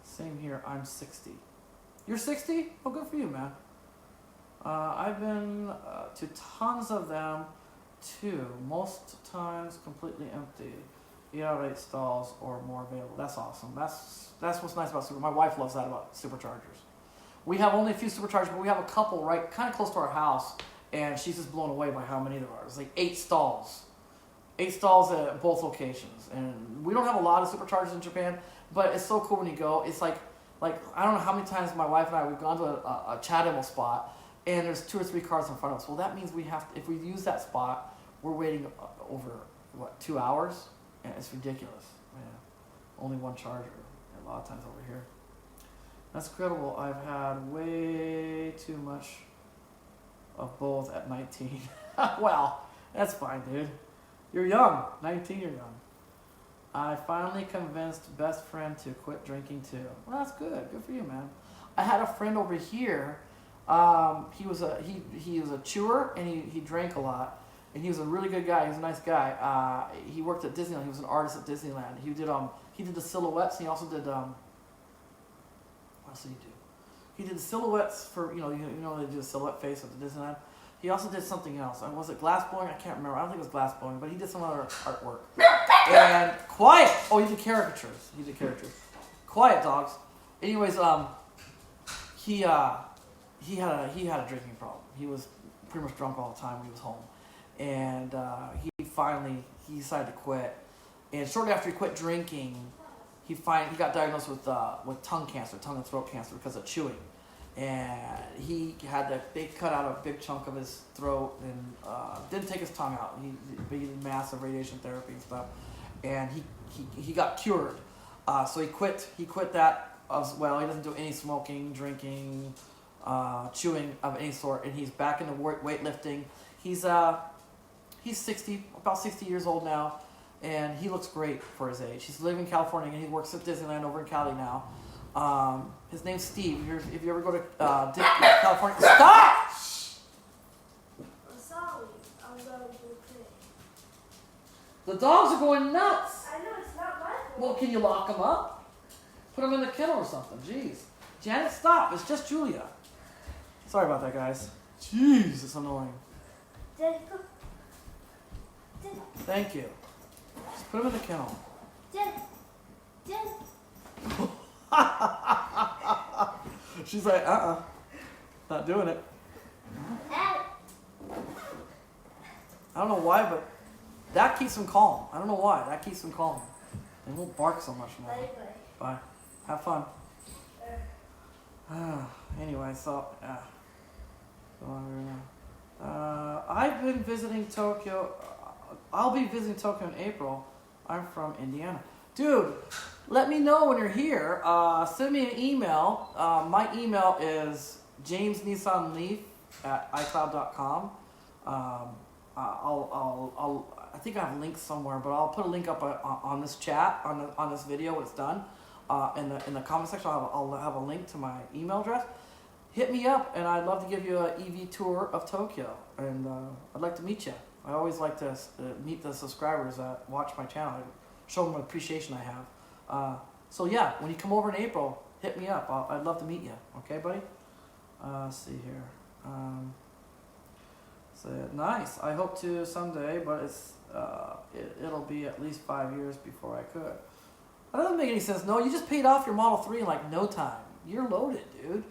Same here. I'm 60. You're 60? Oh, good for you, man. I've been to tons of them too. Most times completely empty. 8 stalls or more available. That's awesome. That's what's nice about super. My wife loves that about superchargers. We have only a few superchargers, but we have a couple right kind of close to our house, and she's just blown away by how many there are. It's like 8 stalls. 8 stalls at both locations. And we don't have a lot of superchargers in Japan, but it's so cool when you go. It's like I don't know how many times my wife and I, we've gone to a chattable spot, and there's 2 or 3 cars in front of us. Well, that means we have to, if we use that spot, we're waiting over, 2 hours? Yeah, it's ridiculous. Yeah. Only one charger a lot of times over here. That's incredible. I've had way too much of both at 19. Well, that's fine, dude. You're young. 19, you're young. I finally convinced best friend to quit drinking too. Well, that's good. Good for you, man. I had a friend over here. He was a chewer, and he drank a lot. And he was a really good guy. He was a nice guy. He worked at Disneyland. He was an artist at Disneyland. He did the silhouettes. And he also did what else did he do? He did the silhouettes for they do a silhouette face at the Disneyland. He also did something else. Was it glass blowing? I can't remember. I don't think it was glass blowing, but he did some other artwork. And quiet. Oh, he did caricatures. Quiet, dogs. Anyways, he had a drinking problem. He was pretty much drunk all the time when he was home. And he decided to quit. And shortly after he quit drinking, he got diagnosed with tongue cancer, tongue and throat cancer because of chewing. And they cut out a big chunk of his throat and didn't take his tongue out. He did massive radiation therapy and stuff. And he got cured. So he quit that as well. He doesn't do any smoking, drinking, chewing of any sort. And he's back into weightlifting. He's 60, about 60 years old now, and he looks great for his age. He's living in California, and he works at Disneyland over in Cali now. His name's Steve. If you ever go to California, stop! I'm sorry. I'm going to do it. The dogs are going nuts. I know, it's not my fault. Well, can you lock them up? Put them in the kennel or something. Jeez. Janet, stop. It's just Julia. Sorry about that, guys. Jeez, it's annoying. Daddy, go. Daddy. Thank you. Just put them in the kennel. Daddy. Daddy. She's like, not doing it. Daddy. I don't know why, but that keeps him calm. I don't know why. That keeps him calm. They won't bark so much more. Bye. Bye. Have fun. Anyway, so, I've been visiting Tokyo. I'll be visiting Tokyo in April. I'm from Indiana. Dude, let me know when you're here. Send me an email. My email is jamesnissanleaf@icloud.com. I think I have links somewhere, but I'll put a link up on this chat, on this video when it's done. In the comment section, I'll have a link to my email address. Hit me up, and I'd love to give you an EV tour of Tokyo, and I'd like to meet you. I always like to meet the subscribers that watch my channel, show them the appreciation I have. So yeah, when you come over in April, hit me up. I'd love to meet you. Okay, buddy? Let's see here. So nice. I hope to someday, but it'll be at least 5 years before I could. That doesn't make any sense. No, you just paid off your Model 3 in like no time. You're loaded, dude.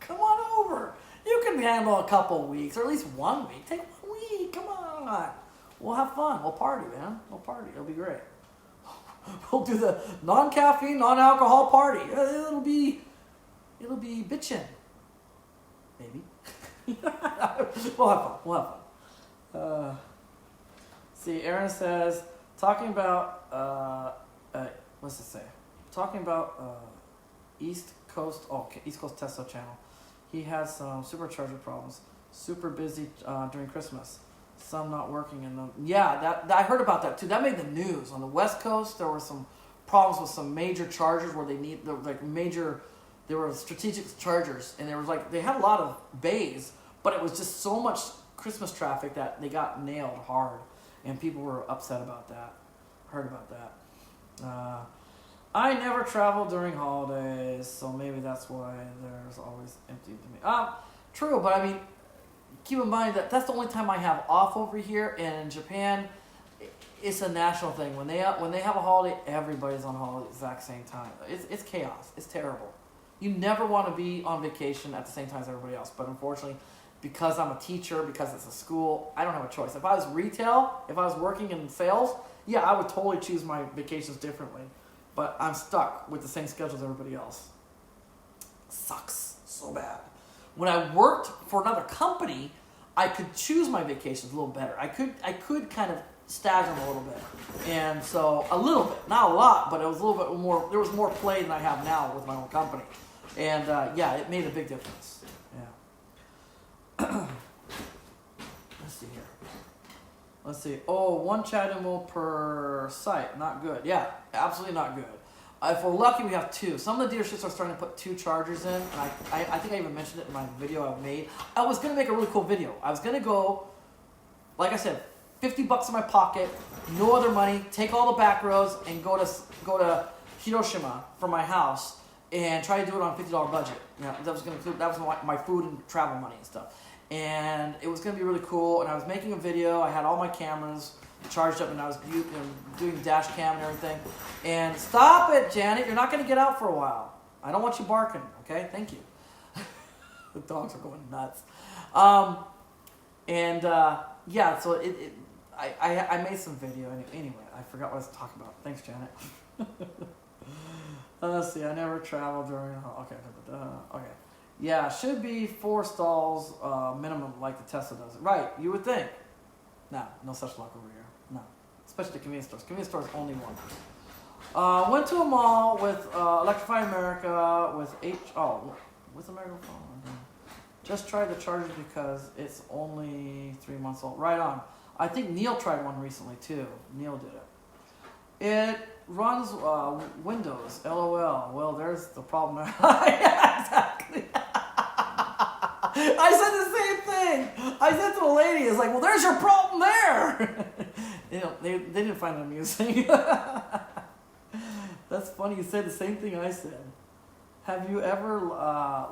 Come on over. You can handle a couple weeks, or at least 1 week. Take 1 week. Come on. We'll have fun. We'll party, man. We'll party. It'll be great. We'll do the non-caffeine, non-alcohol party. It'll be bitchin'. Maybe. We'll have fun. See, Aaron says, talking about, what's it say? Talking about East Coast Tesla channel. He has some supercharger problems. Super busy during Christmas. Some not working in them. Yeah, that I heard about that too. That made the news. On the West Coast, there were some problems with some major chargers where there were strategic chargers, and there was they had a lot of bays, but it was just so much Christmas traffic that they got nailed hard, and people were upset about that. Heard about that. I never travel during holidays, so maybe that's why there's always empty to me. True, but I mean, keep in mind that that's the only time I have off over here, and in Japan, it's a national thing. When they have a holiday, everybody's on holiday at the exact same time. It's chaos. It's terrible. You never want to be on vacation at the same time as everybody else, but unfortunately, because I'm a teacher, because it's a school, I don't have a choice. If I was retail, if I was working in sales, yeah, I would totally choose my vacations differently. But I'm stuck with the same schedule as everybody else. Sucks so bad. When I worked for another company, I could choose my vacations a little better. I could kind of stagger them a little bit. And so a little bit, not a lot, but it was a little bit more, there was more play than I have now with my own company. And yeah, it made a big difference. Yeah. Let's see here. Let's see. Oh, one chat email per site. Not good. Yeah, absolutely not good. If we're lucky, we have two. Some of the dealerships are starting to put 2 chargers in. And I think I even mentioned it in my video I made. I was going to make a really cool video. I was going to go, like I said, $50 in my pocket, no other money, take all the back roads, and go to Hiroshima from my house and try to do it on a $50 budget. Yeah, that was going to include, that was my food and travel money and stuff. And it was going to be really cool. And I was making a video. I had all my cameras charged up, and I was doing dash cam and everything. And stop it, Janet. You're not going to get out for a while. I don't want you barking, okay? Thank you. The dogs are going nuts. Yeah, so I made some video. Anyway, I forgot what I was talking about. Thanks, Janet. Let's see. I never traveled during... Okay. Okay. Yeah, should be 4 stalls minimum like the Tesla does. Right, you would think. No such luck over here. No. Especially the convenience stores. Convenience stores only one. Went to a mall with Electrify America with what's America phone? Just tried the charger because it's only 3 months old. Right on. I think Neil tried one recently too. Neil did it. It runs Windows. LOL. Well, there's the problem. Yeah, exactly. I said the same thing. I said to the lady, it's like, well, there's your problem there. They didn't find it amusing. That's funny. You said the same thing I said. Have you ever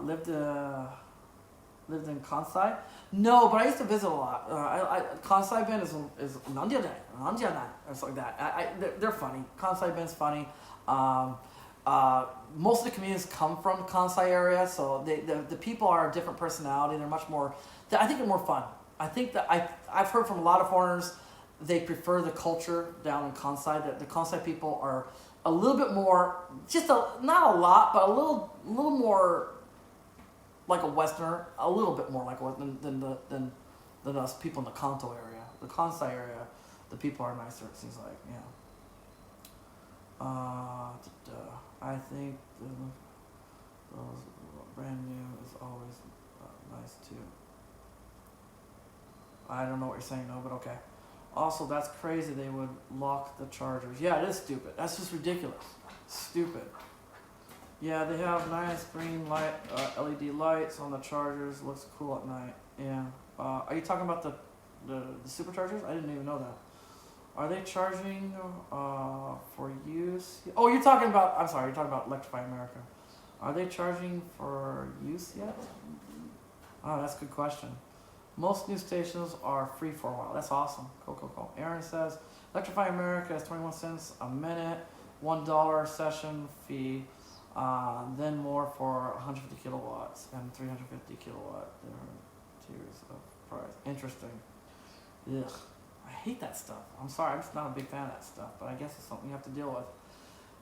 lived in Kansai? No, but I used to visit a lot. Kansai Ben is nanjanai, or something like that. They're funny. Kansai Ben's funny. Most of the comedians come from the Kansai area, so the people are a different personality. They're much more, I think they're more fun. I think that I've heard from a lot of foreigners, they prefer the culture down in Kansai. That the Kansai people are a little bit more, not a lot, but a little more like a Westerner, a little bit more like than us people in the Kanto area. The Kansai area, the people are nicer, it seems like, yeah. I think those brand new is always nice too. I don't know what you're saying, no, but okay. Also, that's crazy they would lock the chargers. Yeah, it is stupid. That's just ridiculous. Stupid. Yeah, they have nice green light, LED lights on the chargers. Looks cool at night. Yeah. Are you talking about the superchargers? I didn't even know that. Are they charging for use? Oh, you're talking about, I'm sorry, you're talking about Electrify America. Are they charging for use yet? Oh, that's a good question. Most news stations are free for a while. That's awesome. Cool. Aaron says, Electrify America is 21 cents a minute, $1 session fee, then more for 150 kilowatts and 350 kilowatt. There are tiers of price. Interesting. Ugh. I hate that stuff. I'm sorry, I'm just not a big fan of that stuff, but I guess it's something you have to deal with.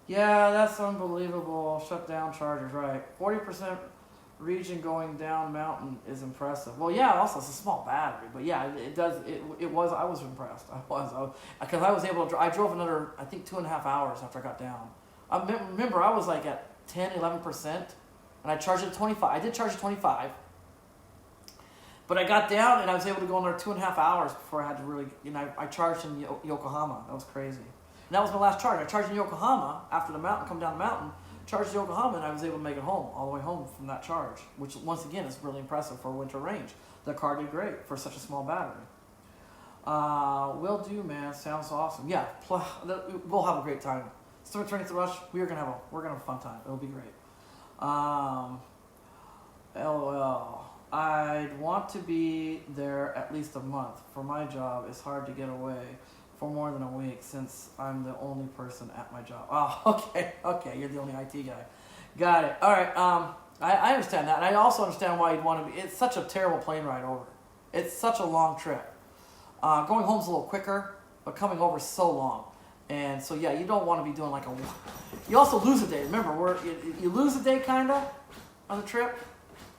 Yeah, that's unbelievable. Shut down chargers, right. 40% region going down mountain is impressive. Well, yeah, also it's a small battery, but yeah, I was impressed. Because I was able to, I drove another, I think 2.5 hours after I got down. Remember, I was like at 10, 11%, and I charged it at 25. I did charge it 25. But I got down and I was able to go in there 2.5 hours before I had to really, I charged in Yokohama. That was crazy. And that was my last charge. I charged in Yokohama after the mountain, come down the mountain, charged in Yokohama, and I was able to make it home, all the way home from that charge, which once again is really impressive for a winter range. The car did great for such a small battery. Will do, man. Sounds awesome. Yeah, we'll have a great time. So returning to Rush, we're gonna have a fun time. It'll be great. LOL. I'd want to be there at least a month. For my job, it's hard to get away for more than a week since I'm the only person at my job. Oh, okay, you're the only IT guy. Got it. All right, I understand that. And I also understand why you'd want to be. It's such a terrible plane ride over. It's such a long trip. Going home's a little quicker, but coming over is so long. And so, yeah, you don't want to be doing like a... You also lose a day. Remember, you lose a day, kind of, on the trip.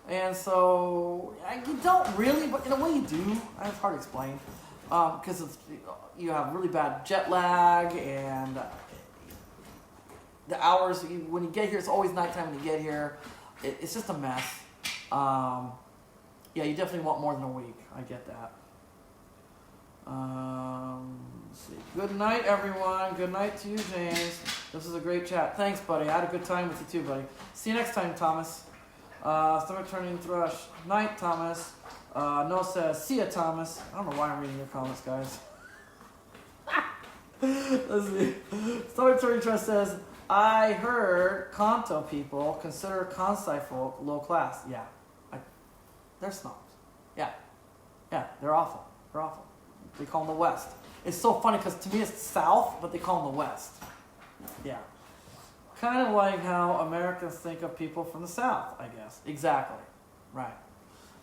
And so, you don't really, but in a way you do. It's hard to explain. Because you have really bad jet lag, and the hours, when you get here, it's always nighttime when you get here. It's just a mess. Yeah, you definitely want more than a week. I get that. Let's see. Good night, everyone. Good night to you, James. This was a great chat. Thanks, buddy. I had a good time with you too, buddy. See you next time, Thomas. Start turning thrush. Night, Thomas. No says, see ya, Thomas. I don't know why I'm reading your comments, guys. Let's see. Start turning thrush says, I heard Kanto people consider Kansai folk low class. Yeah. They're snobs. Yeah, they're awful. They're awful. They call them the West. It's so funny because to me it's South, but they call them the West. Yeah. Kind of like how Americans think of people from the South, I guess. Exactly. Right.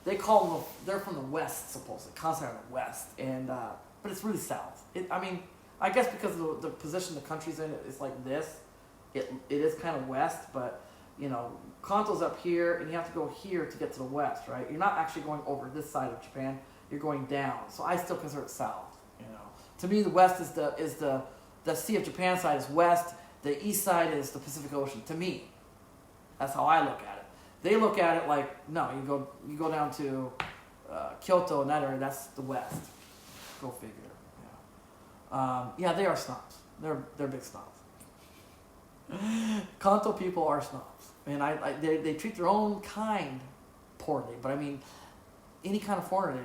They call them, they're from the West, supposedly. Constantly are the West. And, but it's really South. I guess because of the position the country's in, it's like this. It is kind of West, but, Kanto's up here, and you have to go here to get to the West, right? You're not actually going over this side of Japan. You're going down. So I still consider it South, To me, the West is the Sea of Japan side is West. The East side is the Pacific Ocean. To me, that's how I look at it. They look at it like, no, you go down to Kyoto and that area. That's the West. Go figure. Yeah, they are snobs. They're big snobs. Kanto people are snobs, and they treat their own kind poorly. But I mean, any kind of foreigner,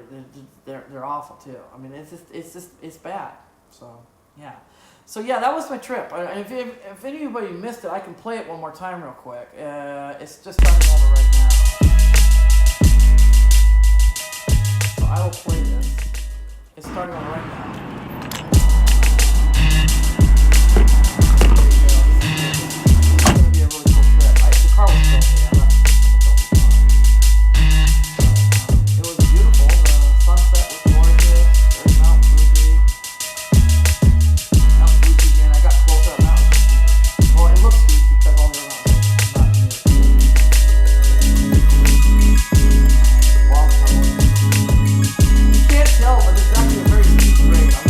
they're awful too. I mean, it's bad. So yeah. So yeah, that was my trip. If anybody missed it, I can play it one more time real quick. It's just starting over right now. So I will play this. It's starting on right now. It's going to be a really cool trip. The car was filthy. It was beautiful. The sunset was gorgeous. There's Mount Fuji. And I got close up now. Well, it looks steep because all the mountains are not near. You can't tell, but it's actually a very steep grade.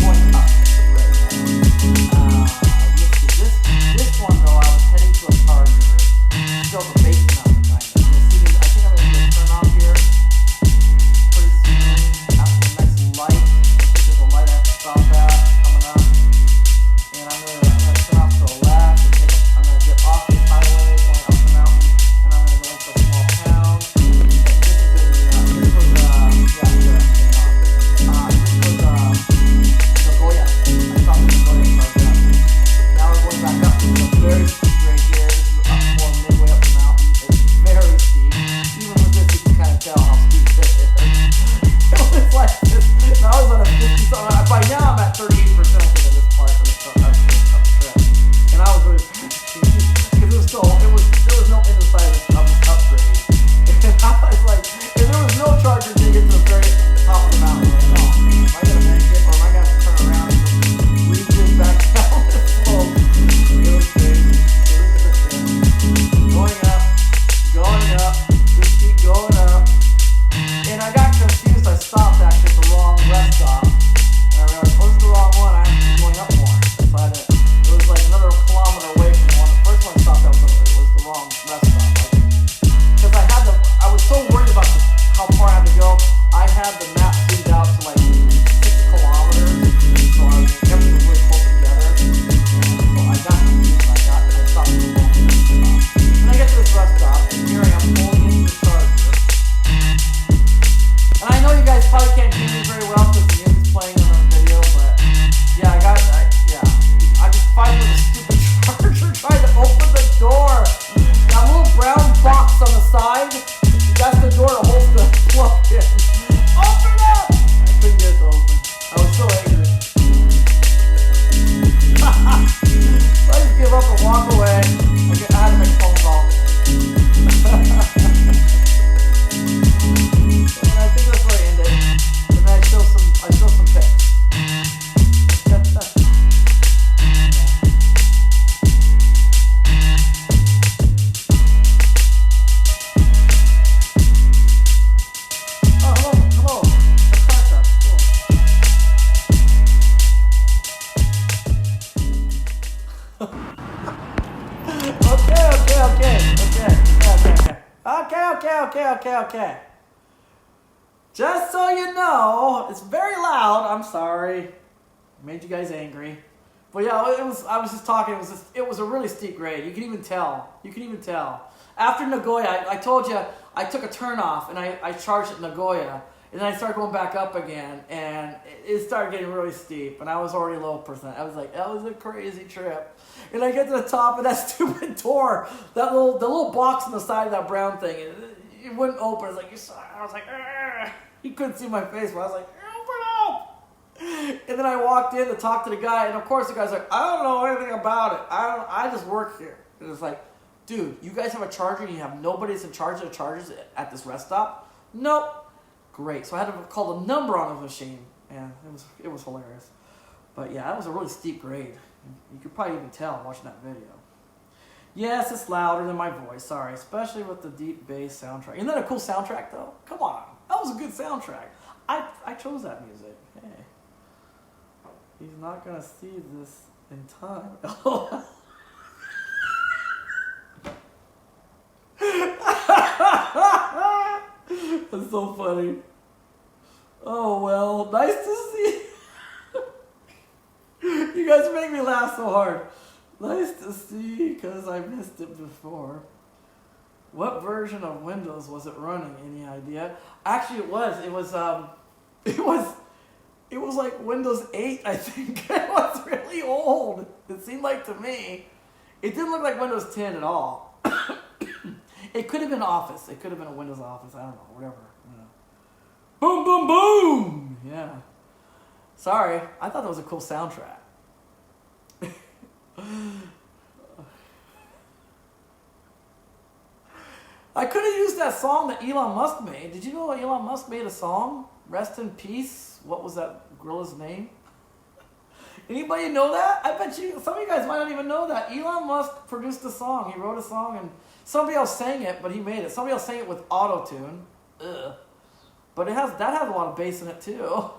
okay. Just so you know, it's very loud. I'm sorry. Made you guys angry. But yeah, it was. I was just talking. It was a really steep grade. You can even tell. After Nagoya, I told you I took a turn off and I charged at Nagoya, and then I started going back up again, and it started getting really steep, and I was already low percent. I was like, that was a crazy trip. And I get to the top of that stupid door, the little box on the side of that brown thing, it wouldn't open. I was like, I was like, "Argh." You couldn't see my face, but I was like, open up. And then I walked in to talk to the guy, and of course the guy's like, I don't know anything about it. I just work here. And it's like, dude, you guys have a charger and you have nobody that's in charge of the chargers at this rest stop? Nope. Great. So I had to call the number on the machine. And it was hilarious. But yeah, that was a really steep grade. You could probably even tell watching that video. Yes, it's louder than my voice. Sorry, especially with the deep bass soundtrack. Isn't that a cool soundtrack though? Come on. That was a good soundtrack. I chose that music. Hey. He's not going to see this in time. That's so funny. Oh, well, nice to see you. You guys make me laugh so hard. Nice to see, because I missed it before. What version of Windows was it running? Any idea? Actually, it was like Windows 8, I think. It was really old. It seemed like to me. It didn't look like Windows 10 at all. It could have been Office. It could have been a Windows Office. I don't know. Whatever. Yeah. Boom, boom, boom! Yeah. Sorry. I thought that was a cool soundtrack. I could have used that song that Elon Musk made. Did you know Elon Musk made a song? Rest in Peace. What was that gorilla's name? Anybody know that? I bet you, some of you guys might not even know that. Elon Musk produced a song. He wrote a song and somebody else sang it, but he made it. Somebody else sang it with auto-tune. Ugh. But that has a lot of bass in it too.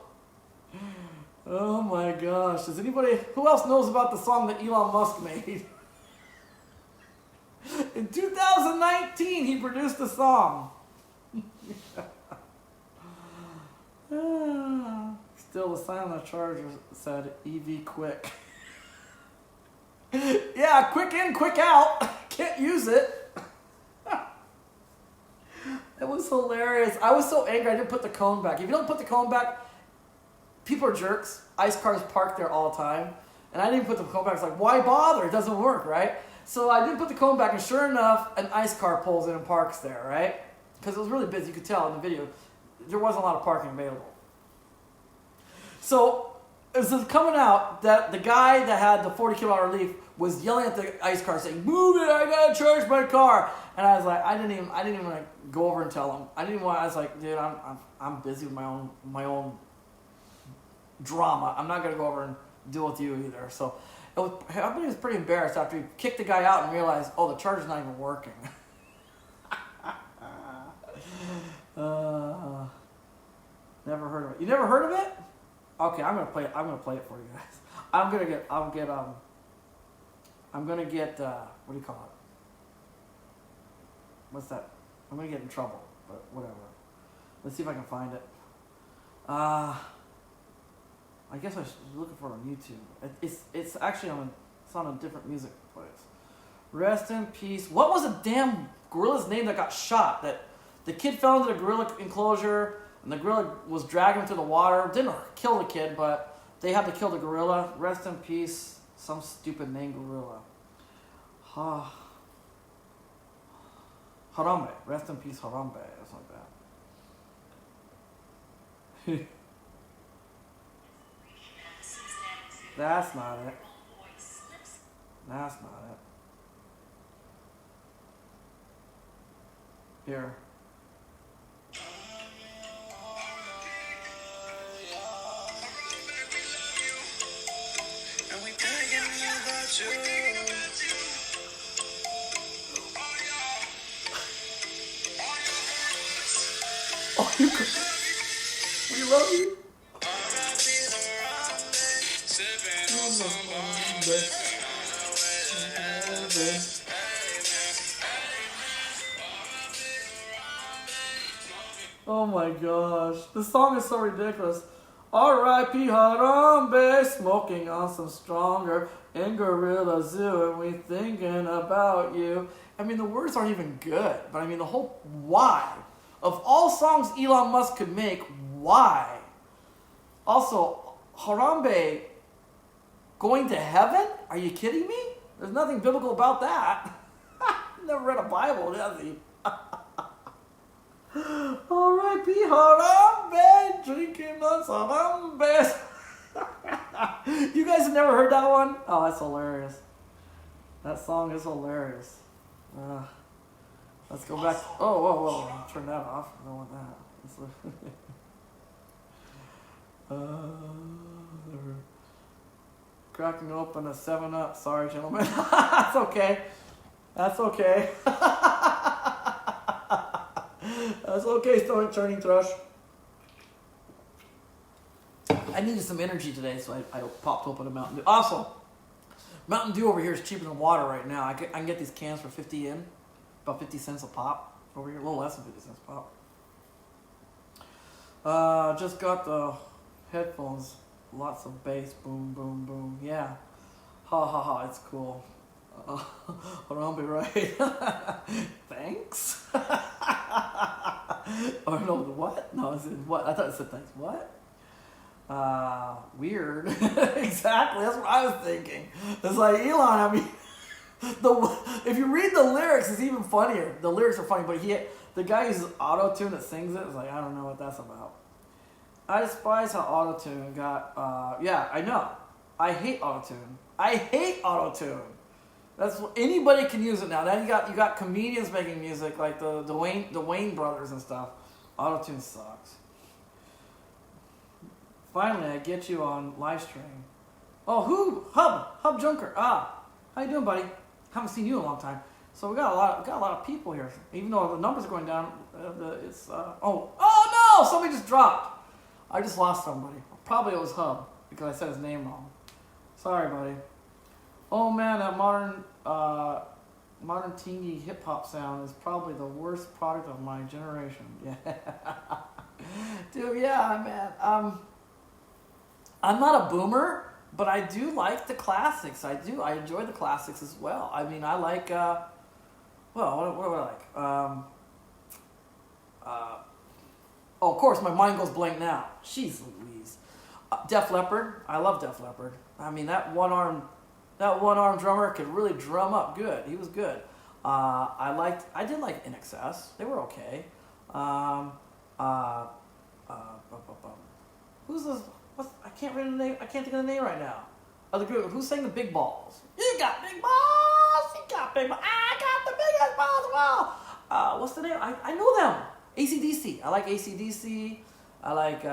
Oh my gosh. Who else knows about the song that Elon Musk made? In 2019, he produced a song. Still, the sign on the charger said EV quick. Yeah, quick in, quick out. Can't use it. It was hilarious. I was so angry I didn't put the cone back. If you don't put the cone back, people are jerks. Ice cars park there all the time. And I didn't put the cone back. It's like, why bother? It doesn't work, right? So I didn't put the cone back, and sure enough, an ice car pulls in and parks there, right? Because it was really busy. You could tell in the video. There wasn't a lot of parking available. So it was coming out that the guy that had the 40 kWh relief was yelling at the ice car saying, "Move it! I gotta charge my car!" And I was like, I didn't even want to go over and tell him. I was like, dude, I'm busy with my own drama. I'm not gonna go over and deal with you either. So everybody was pretty embarrassed after he kicked the guy out and realized, oh, the charger's not even working. Never heard of it. You never heard of it? Okay, I'm gonna play it. I'm gonna play it for you guys. I'm gonna get what do you call it? What's that? I'm gonna get in trouble, but whatever. Let's see if I can find it. I guess I should be looking for it on YouTube. It's actually on a different music place. Rest in peace. What was the damn gorilla's name that got shot? That the kid fell into the gorilla enclosure and the gorilla was dragging him to the water. Didn't kill the kid, but they had to kill the gorilla. Rest in peace. Some stupid name gorilla. Harambe. Rest in peace, Harambe. Or something like that. That's not it. That's not it. Here. Oh, we love you. Oh my gosh. This song is so ridiculous. R.I.P. Harambe, smoking on some stronger in Gorilla Zoo, and we thinking about you. I mean, the words aren't even good, but I mean, the whole why. Of all songs Elon Musk could make, why? Also, Harambe going to heaven? Are you kidding me? There's nothing biblical about that. Never read a Bible, has he? R.I.P. Harambe, drinking on Harambe. You guys have never heard that one? Oh, that's hilarious. That song is hilarious. Let's go back. Oh, whoa, whoa. Turn that off. I don't want that. Cracking open a 7-Up. Sorry, gentlemen. That's okay. That's okay. That's okay, Turning Thrush. I needed some energy today, so I popped open a Mountain Dew. Also, Mountain Dew over here is cheaper than water right now. I can get these cans for 50 yen, about 50 cents a pop over here, a little less than 50 cents a pop. Just got the headphones, lots of bass, boom, boom, boom. Yeah, ha ha ha, it's cool. I'll be right. Thanks. Or no, what? No, it said what? I thought it said thanks. What? Weird. Exactly. That's what I was thinking. It's like Elon. I mean, if you read the lyrics, it's even funnier. The lyrics are funny, but the guy uses auto-tune that sings it. It's like, I don't know what that's about. I despise how auto-tune got. Yeah, I know. I hate auto-tune. I hate auto-tune. That's anybody can use it now. Then you got comedians making music like the Wayne brothers and stuff. Auto-tune sucks. Finally, I get you on live stream. Oh, Hub Junker. How you doing, buddy? Haven't seen you in a long time. So we got a lot of people here. Even though the numbers are going down, oh no! Somebody just dropped. I just lost somebody. Probably it was Hub because I said his name wrong. Sorry, buddy. Oh man, that modern teeny hip hop sound is probably the worst product of my generation. Yeah, dude. Yeah, man. I'm not a boomer, but I do like the classics. I enjoy the classics as well. I mean, I like. What do I like? Oh, of course, my mind goes blank now. Jeez Louise. Def Leppard. I love Def Leppard. I mean, that one-arm drummer could really drum up good. He was good. I did like NXS. They were okay. Who's this? I can't read the name. I can't think of the name right now. The group. Who sang the Big Balls? You got big balls. You got big balls. I got the biggest balls of all. What's the name? I know them. AC/DC. I like AC/DC. I like.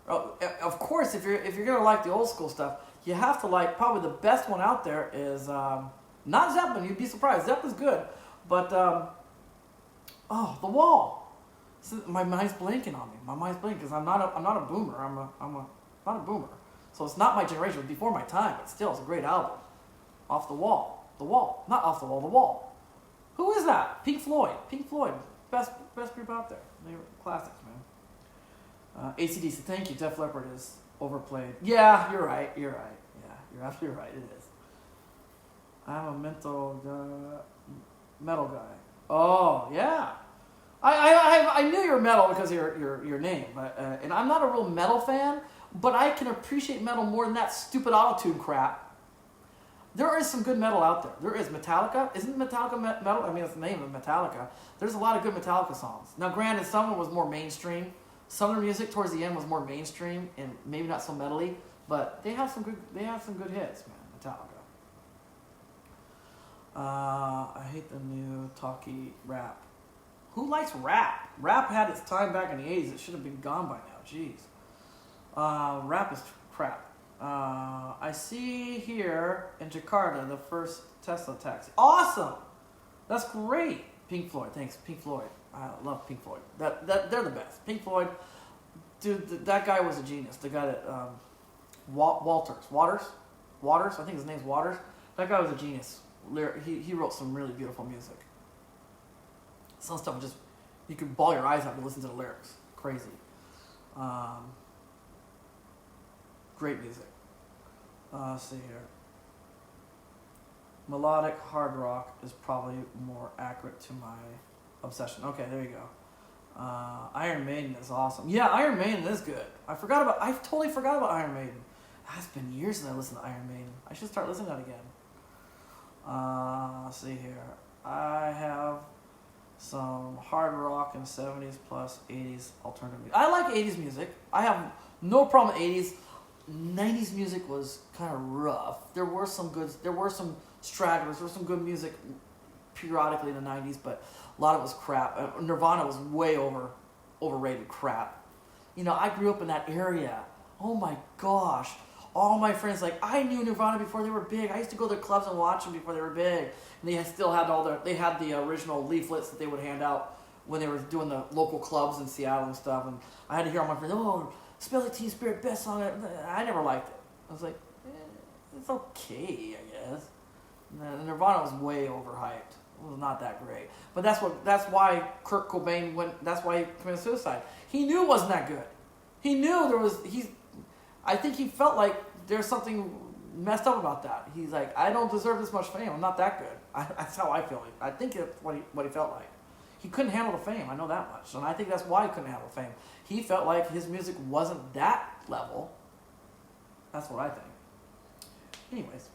Of course, if you're gonna like the old school stuff, you have to like, probably the best one out there is not Zeppelin. You'd be surprised. Zeppelin's good, but The Wall. So my mind's blanking on me. My mind's blanking because I'm not a boomer. I'm not a boomer. So it's not my generation. It was before my time, but still, it's a great album. Off the Wall. The Wall. Not Off the Wall. The Wall. Who is that? Pink Floyd. Pink Floyd. Best group out there. They were classics, man. AC/DC. Thank you. Def Leppard is overplayed. Yeah, you're right. Yeah, you're absolutely right. It is. I'm a metal guy. Oh yeah. I knew you were metal because of your name, but and I'm not a real metal fan, but I can appreciate metal more than that stupid autotune crap. There is some good metal out there. There is Metallica. Isn't Metallica metal? I mean, that's the name of Metallica. There's a lot of good Metallica songs. Now, granted, some of it was more mainstream. Some of their music towards the end was more mainstream and maybe not so metally, but they have some good hits, man. Metallica. I hate the new talky rap. Who likes rap? Rap had its time back in the 80s. It should have been gone by now. Jeez. Rap is crap. I see here in Jakarta the first Tesla taxi. Awesome! That's great. Pink Floyd. Thanks, Pink Floyd. I love Pink Floyd. They're the best. Pink Floyd. Dude, that guy was a genius. The guy that Waters. I think his name's Waters. That guy was a genius. He wrote some really beautiful music. Some stuff just You can bawl your eyes out to listen to the lyrics. Crazy. Great music. Let's see here. Melodic hard rock is probably more accurate to my obsession. Okay, there you go. Iron Maiden is awesome. Yeah, Iron Maiden is good. I totally forgot about Iron Maiden. It's been years since I listened to Iron Maiden. I should start listening to that again. Let's see here. I have some hard rock and 70s plus 80s alternative music. I like 80s music. I have no problem with 80s. 90s music was kind of rough. There were some stragglers. There was some good music periodically in the 90s, but a lot of it was crap. Nirvana was way overrated crap. You know, I grew up in that area. Oh my gosh. All my friends, like, I knew Nirvana before they were big. I used to go to their clubs and watch them before they were big. And they still had they had the original leaflets that they would hand out when they were doing the local clubs in Seattle and stuff. And I had to hear all my friends, oh, Smell Like Teen Spirit, best song. I never liked it. I was like, it's okay, I guess. Nirvana was way overhyped. It was not that great. But that's why Kurt Cobain that's why he committed suicide. He knew it wasn't that good. He knew I think he felt like there's something messed up about that. He's like, I don't deserve this much fame. I'm not that good. That's how I feel. I think that's what he felt like. He couldn't handle the fame. I know that much. And I think that's why he couldn't handle the fame. He felt like his music wasn't that level. That's what I think. Anyways.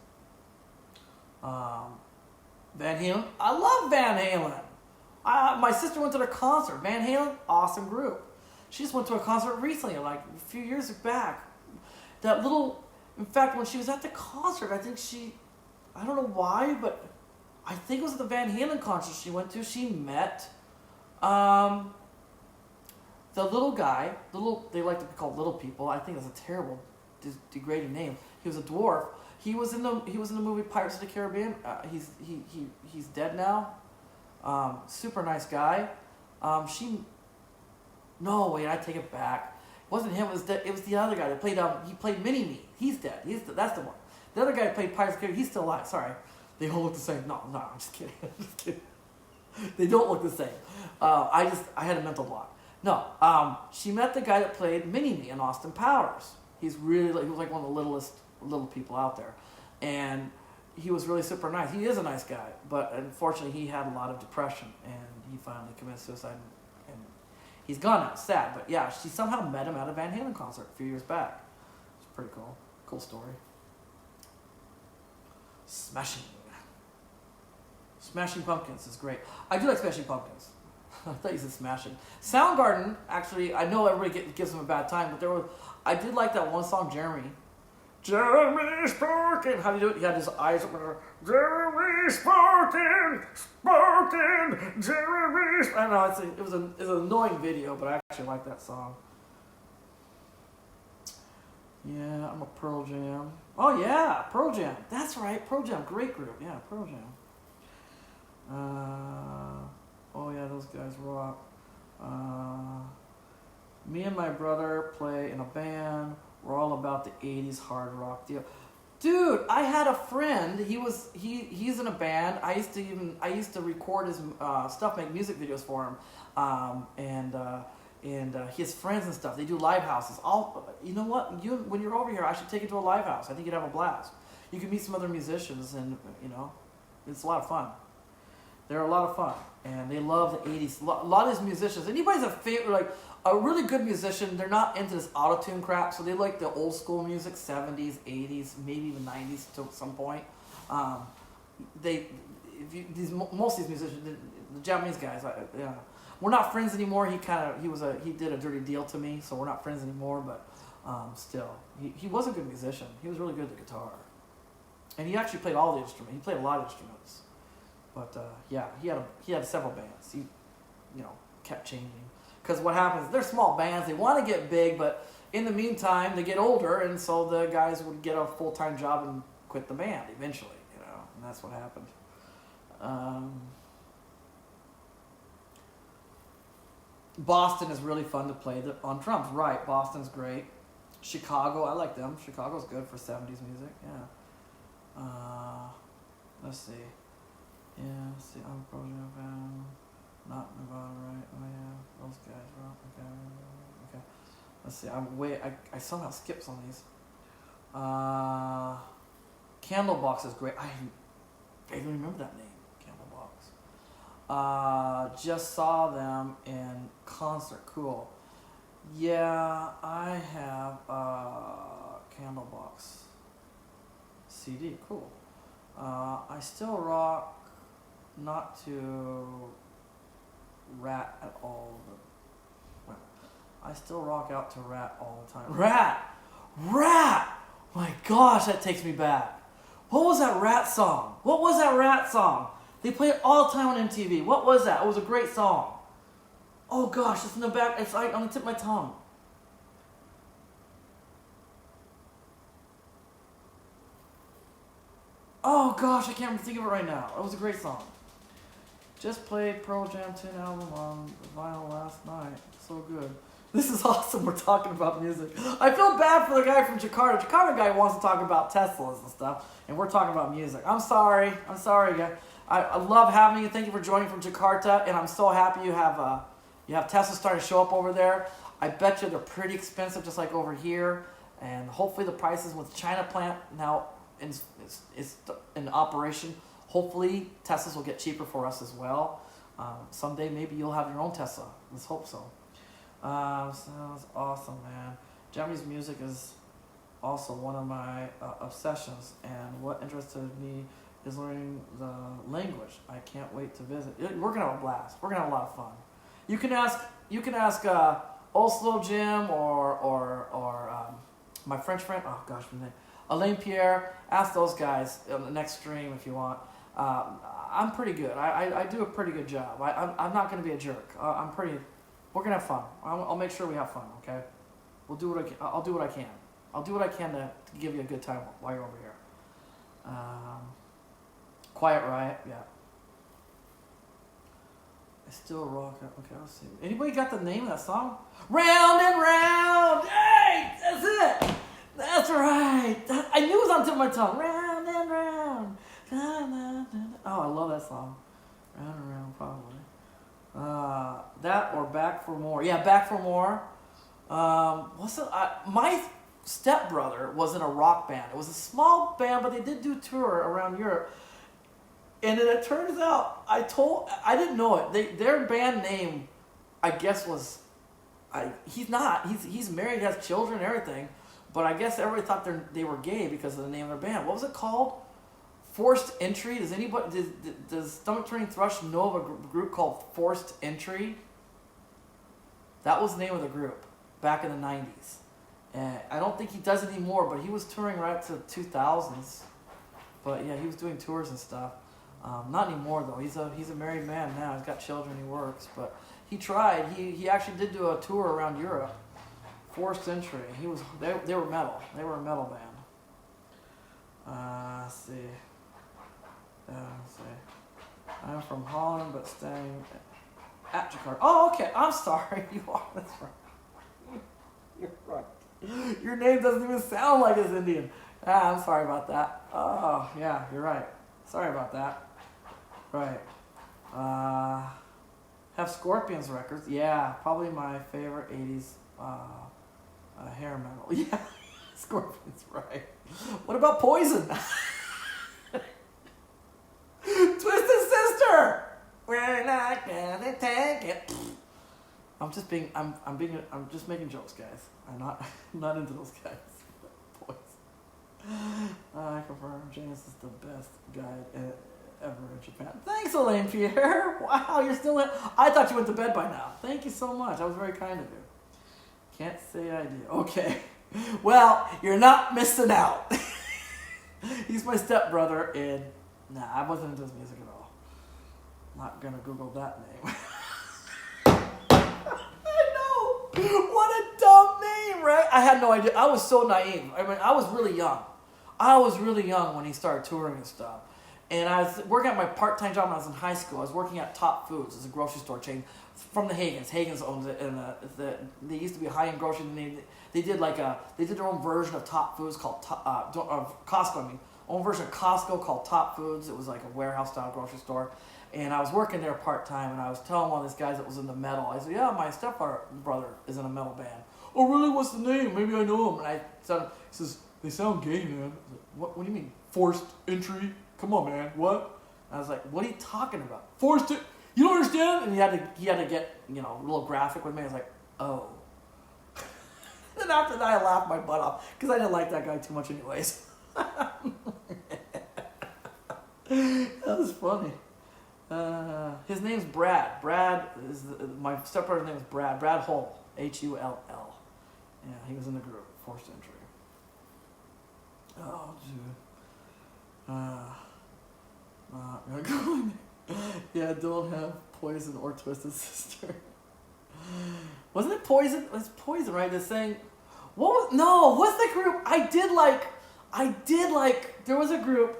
Van Halen. I love Van Halen. My sister went to their concert. Van Halen, awesome group. She just went to a concert recently, like a few years back. In fact, when she was at the concert, I don't know why, but I think it was at the Van Halen concert she went to. She met the little guy. They like to be called little people. I think that's a terrible, degrading name. He was a dwarf. He was in the movie Pirates of the Caribbean. He's dead now. Super nice guy. No, wait, I take it back. It wasn't him. It was the other guy that played. He played Mini-Me. He's dead. That's the one. The other guy that played Pirates of the Caribbean. He's still alive. Sorry, they all look the same. No, I'm just kidding. I'm just kidding. They don't look the same. I had a mental block. No, she met the guy that played Mini-Me in Austin Powers. He was like one of the little people out there, and he was really super nice. He is a nice guy, but unfortunately he had a lot of depression, and he finally committed suicide, and he's gone now. It's sad, but yeah, she somehow met him at a Van Halen concert a few years back. It's pretty cool story. Smashing Pumpkins is great. I do like Smashing Pumpkins. I thought you said Smashing. Soundgarden, actually, I know everybody gives them a bad time, but I did like that one song, Jeremy. Jeremy Sparkin. How do you do it? He had his eyes open. Jeremy Sparkin, Jeremy. I don't know. It was an annoying video, but I actually like that song. Yeah, I'm a Pearl Jam. Oh yeah, Pearl Jam. That's right, Pearl Jam. Great group. Yeah, Pearl Jam. Oh yeah, those guys rock. Me and my brother play in a band. We're all about the 80s hard rock deal. Dude, I had a friend. He's in a band. I used to record his stuff, make music videos for him, and his friends and stuff. They do live houses. You know what? When you're over here, I should take you to a live house. I think you'd have a blast. You can meet some other musicians, and it's a lot of fun. They're a lot of fun, and they love the 80s. A lot of these musicians. Anybody's a really good musician, they're not into this auto-tune crap, so they like the old school music, 70s, 80s, maybe even 90s to some point. Most of these musicians, the Japanese guys, we're not friends anymore. He did a dirty deal to me, so we're not friends anymore. But still, he was a good musician. He was really good at the guitar, and he actually played all the instruments. He played a lot of instruments. But yeah, he had several bands. He kept changing. Because what happens, they're small bands, they want to get big, but in the meantime, they get older, and so the guys would get a full-time job and quit the band eventually, and that's what happened. Boston is really fun to play on drums. Right, Boston's great. Chicago, I like them. Chicago's good for 70s music, yeah. Let's see. Yeah, let's see, I'm a Pearl Jam fan. Not Nevada, right? Oh yeah, those guys. Okay, okay. Let's see. I somehow skipped some of these. Candlebox is great. I vaguely remember that name. Candlebox. Just saw them in concert. Cool. Yeah, I have Candlebox CD. Cool. I still rock not to Rat at all. Well, I still rock out to Rat all the time. Rat! Rat! My gosh, that takes me back. What was that Rat song? What was that Rat song? They play it all the time on MTV. What was that? It was a great song. Oh gosh, it's in the back. It's like on the tip of my tongue. Oh gosh, I can't think of it right now. It was a great song. Just played Pearl Jam 10 album on vinyl last night. So good. This is awesome. We're talking about music. I feel bad for the guy from Jakarta. Jakarta guy wants to talk about Teslas and stuff, and we're talking about music. I'm sorry, guy. I love having you. Thank you for joining from Jakarta, and I'm so happy you have Tesla starting to show up over there. I bet you they're pretty expensive, just like over here, and hopefully the prices with China plant now is in operation. Hopefully Teslas will get cheaper for us as well. Someday maybe you'll have your own Tesla. Let's hope so. Sounds awesome, man. Japanese music is also one of my obsessions, and what interested me is learning the language. I can't wait to visit. We're gonna have a blast. We're gonna have a lot of fun. You can ask Oslo Jim or my French friend. Oh gosh, my name. Alain Pierre. Ask those guys on the next stream if you want. I'm pretty good. I do a pretty good job. I'm not gonna be a jerk. We're gonna have fun. I'll make sure we have fun. Okay. We'll do what I can. I'll do what I can. I'll do what I can to give you a good time while you're over here. Quiet Riot, yeah. I still rock it. Okay, let's see. Anybody got the name of that song? Round and round! Hey! That's it! That's right! I knew it was on the tip of my tongue. Round and round! Oh, I love that song. Round and round, probably. That or Back for More. Yeah, Back for More. My stepbrother was in a rock band. It was a small band, but they did do tour around Europe. And then it turns out, I didn't know it. Their band name, I guess he's married, has children and everything, but I guess everybody thought they were gay because of the name of their band. What was it called? Forced Entry. Does Stomach Turning Thrush know of a group called Forced Entry? That was the name of the group back in the 90s. And I don't think he does it anymore, but he was touring right to the 2000s. But yeah, he was doing tours and stuff. Not anymore though. He's a married man now. He's got children. He works, but he tried. He actually did do a tour around Europe. Forced Entry. They were metal. They were a metal band. Let's see. Let's see. I'm from Holland, but staying at Jakarta. Oh, okay. I'm sorry. You are. That's right. You're right. Your name doesn't even sound like it's Indian. I'm sorry about that. Oh, yeah. You're right. Sorry about that. Right. Have Scorpions records. Yeah, probably my favorite 80s hair metal. Yeah, Scorpions, right. What about Poison? Twisted Sister! We're not gonna take it. I'm just making jokes, guys. I'm not into those guys. Poison. I confirm James is the best guide ever in Japan. Thanks, Elaine Pierre. Wow, you're still in. I thought you went to bed by now. Thank you so much. That was very kind of you. Can't say I do. Okay. Well, you're not missing out. He's my stepbrother, and nah, I wasn't into his music at all. Not gonna Google that name. I know. What a dumb name, right? I had no idea. I was so naive. I mean, I was really young. I was really young when he started touring and stuff. And I was working at my part-time job when I was in high school. I was working at Top Foods. It's a grocery store chain from the Hagens. Hagens owns it, and they used to be a high-end grocery. And they did their own version of Top Foods called of Costco. Own version of Costco called Top Foods. It was like a warehouse-style grocery store. And I was working there part-time, and I was telling one of these guys that was into metal. I said, yeah, my stepbrother is in a metal band. Oh, really? What's the name? Maybe I know him. And I said, he says, they sound gay, man. I was like, what do you mean? Forced entry? Come on, man. What? And I was like, what are you talking about? Forced it? You don't understand? And he had to get, a little graphic with me. I was like, oh. And after that, I laughed my butt off because I didn't like that guy too much anyways. That was funny. His name's Brad. My stepbrother's name is Brad. Brad Hull. Hull. Yeah, he was in the group. Forced entry. Oh, dude. Yeah, don't have Poison or Twisted Sister. Wasn't it Poison? It's Poison, right? They're saying, what's the group? I did like, there was a group,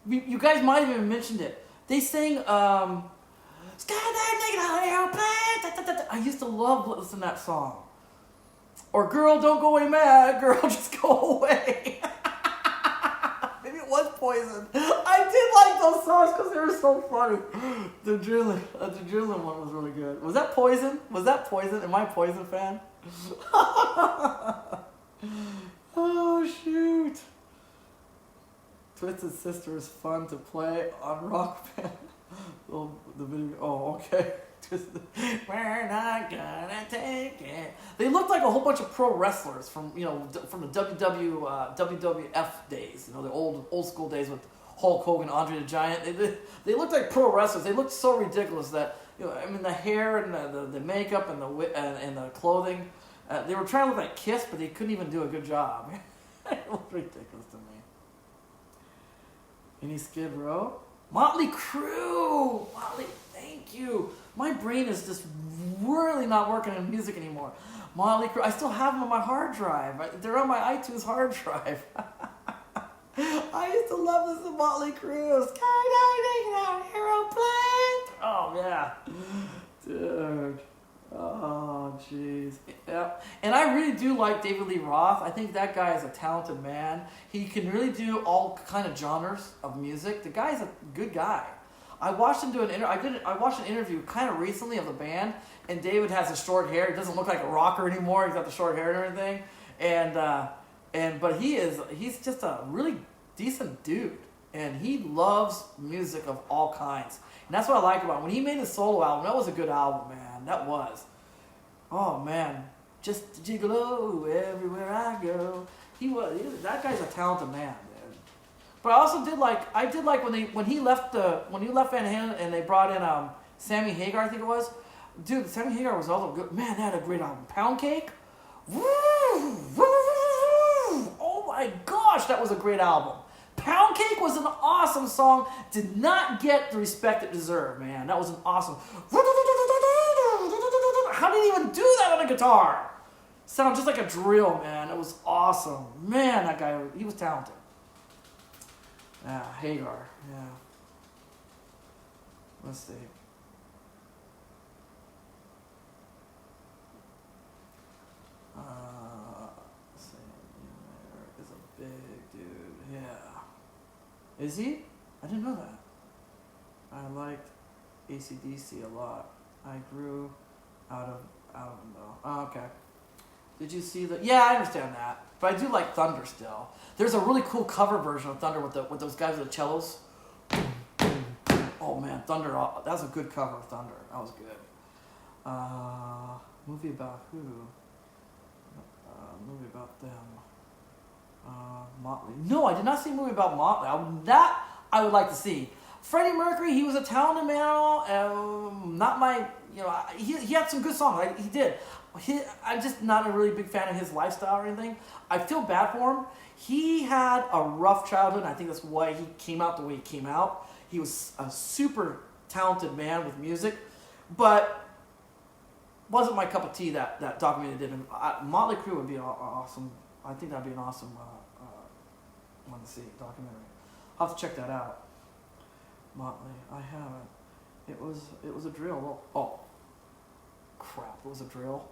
you guys might have even mentioned it. They sang, I used to love listening to that song. Or Girl, Don't Go Away Mad, Girl, Just Go Away. Maybe it was Poison. I did like those songs because they were so funny. The Adrenaline one was really good. Was that Poison? Am I a Poison fan? Oh, shoot. Twisted Sister is fun to play on Rock Band. The video. Oh, okay. We're not gonna take it. They looked like a whole bunch of pro wrestlers from the WWF days. The old school days with Hulk Hogan, Andre the Giant. They looked like pro wrestlers. They looked so ridiculous that the hair and the makeup and the clothing. They were trying to look like Kiss, but they couldn't even do a good job. It looked ridiculous to me. Any Skid Row? Motley Crue! Thank you. My brain is just really not working in music anymore. Motley Crue. I still have them on my hard drive. They're on my iTunes hard drive. I used to love this Motley Crue. Skydiving on aeroplane. Oh, yeah. Dude. Oh, jeez. Yeah. And I really do like David Lee Roth. I think that guy is a talented man. He can really do all kind of genres of music. The guy's a good guy. I watched him do I watched an interview kind of recently of the band, and David has his short hair. He doesn't look like a rocker anymore. He's got the short hair and everything. But he's just a really decent dude, and he loves music of all kinds. And that's what I like about him. When he made his solo album, that was a good album, man. That was. Oh, man. Just a gigolo everywhere I go. That guy's a talented man, dude. But I also did like when he left Van Halen and they brought in Sammy Hagar, I think it was. Dude, Sammy Hagar was also good. Man, they had a great album. Pound Cake. Oh my gosh, that was a great album. Pound Cake was an awesome song. Did not get the respect it deserved, man. That was an awesome. How did he even do that on a guitar? Sounded just like a drill, man. It was awesome. Man, that guy, he was talented. Yeah, Hagar. Yeah. Let's see. There is a big dude. Yeah. Is he? I didn't know that. I liked AC/DC a lot. I grew out of them though. Oh, okay. Did you see the? Yeah, I understand that. But I do like Thunder still. There's a really cool cover version of Thunder with those guys with the cellos. Oh man, Thunder! That was a good cover of Thunder. That was good. Movie about who? Movie about them. Motley. No, I did not see a movie about Motley. That I would like to see. Freddie Mercury, he was a talented man. Not my, he had some good songs. He did. I'm just not a really big fan of his lifestyle or anything. I feel bad for him. He had a rough childhood, and I think that's why he came out the way he came out. He was a super talented man with music, but wasn't my cup of tea, that documentary did. Motley Crue would be awesome. I think that'd be an awesome one to see, documentary. I'll have to check that out. Motley, I haven't. It was a drill. Well, oh, crap! It was a drill.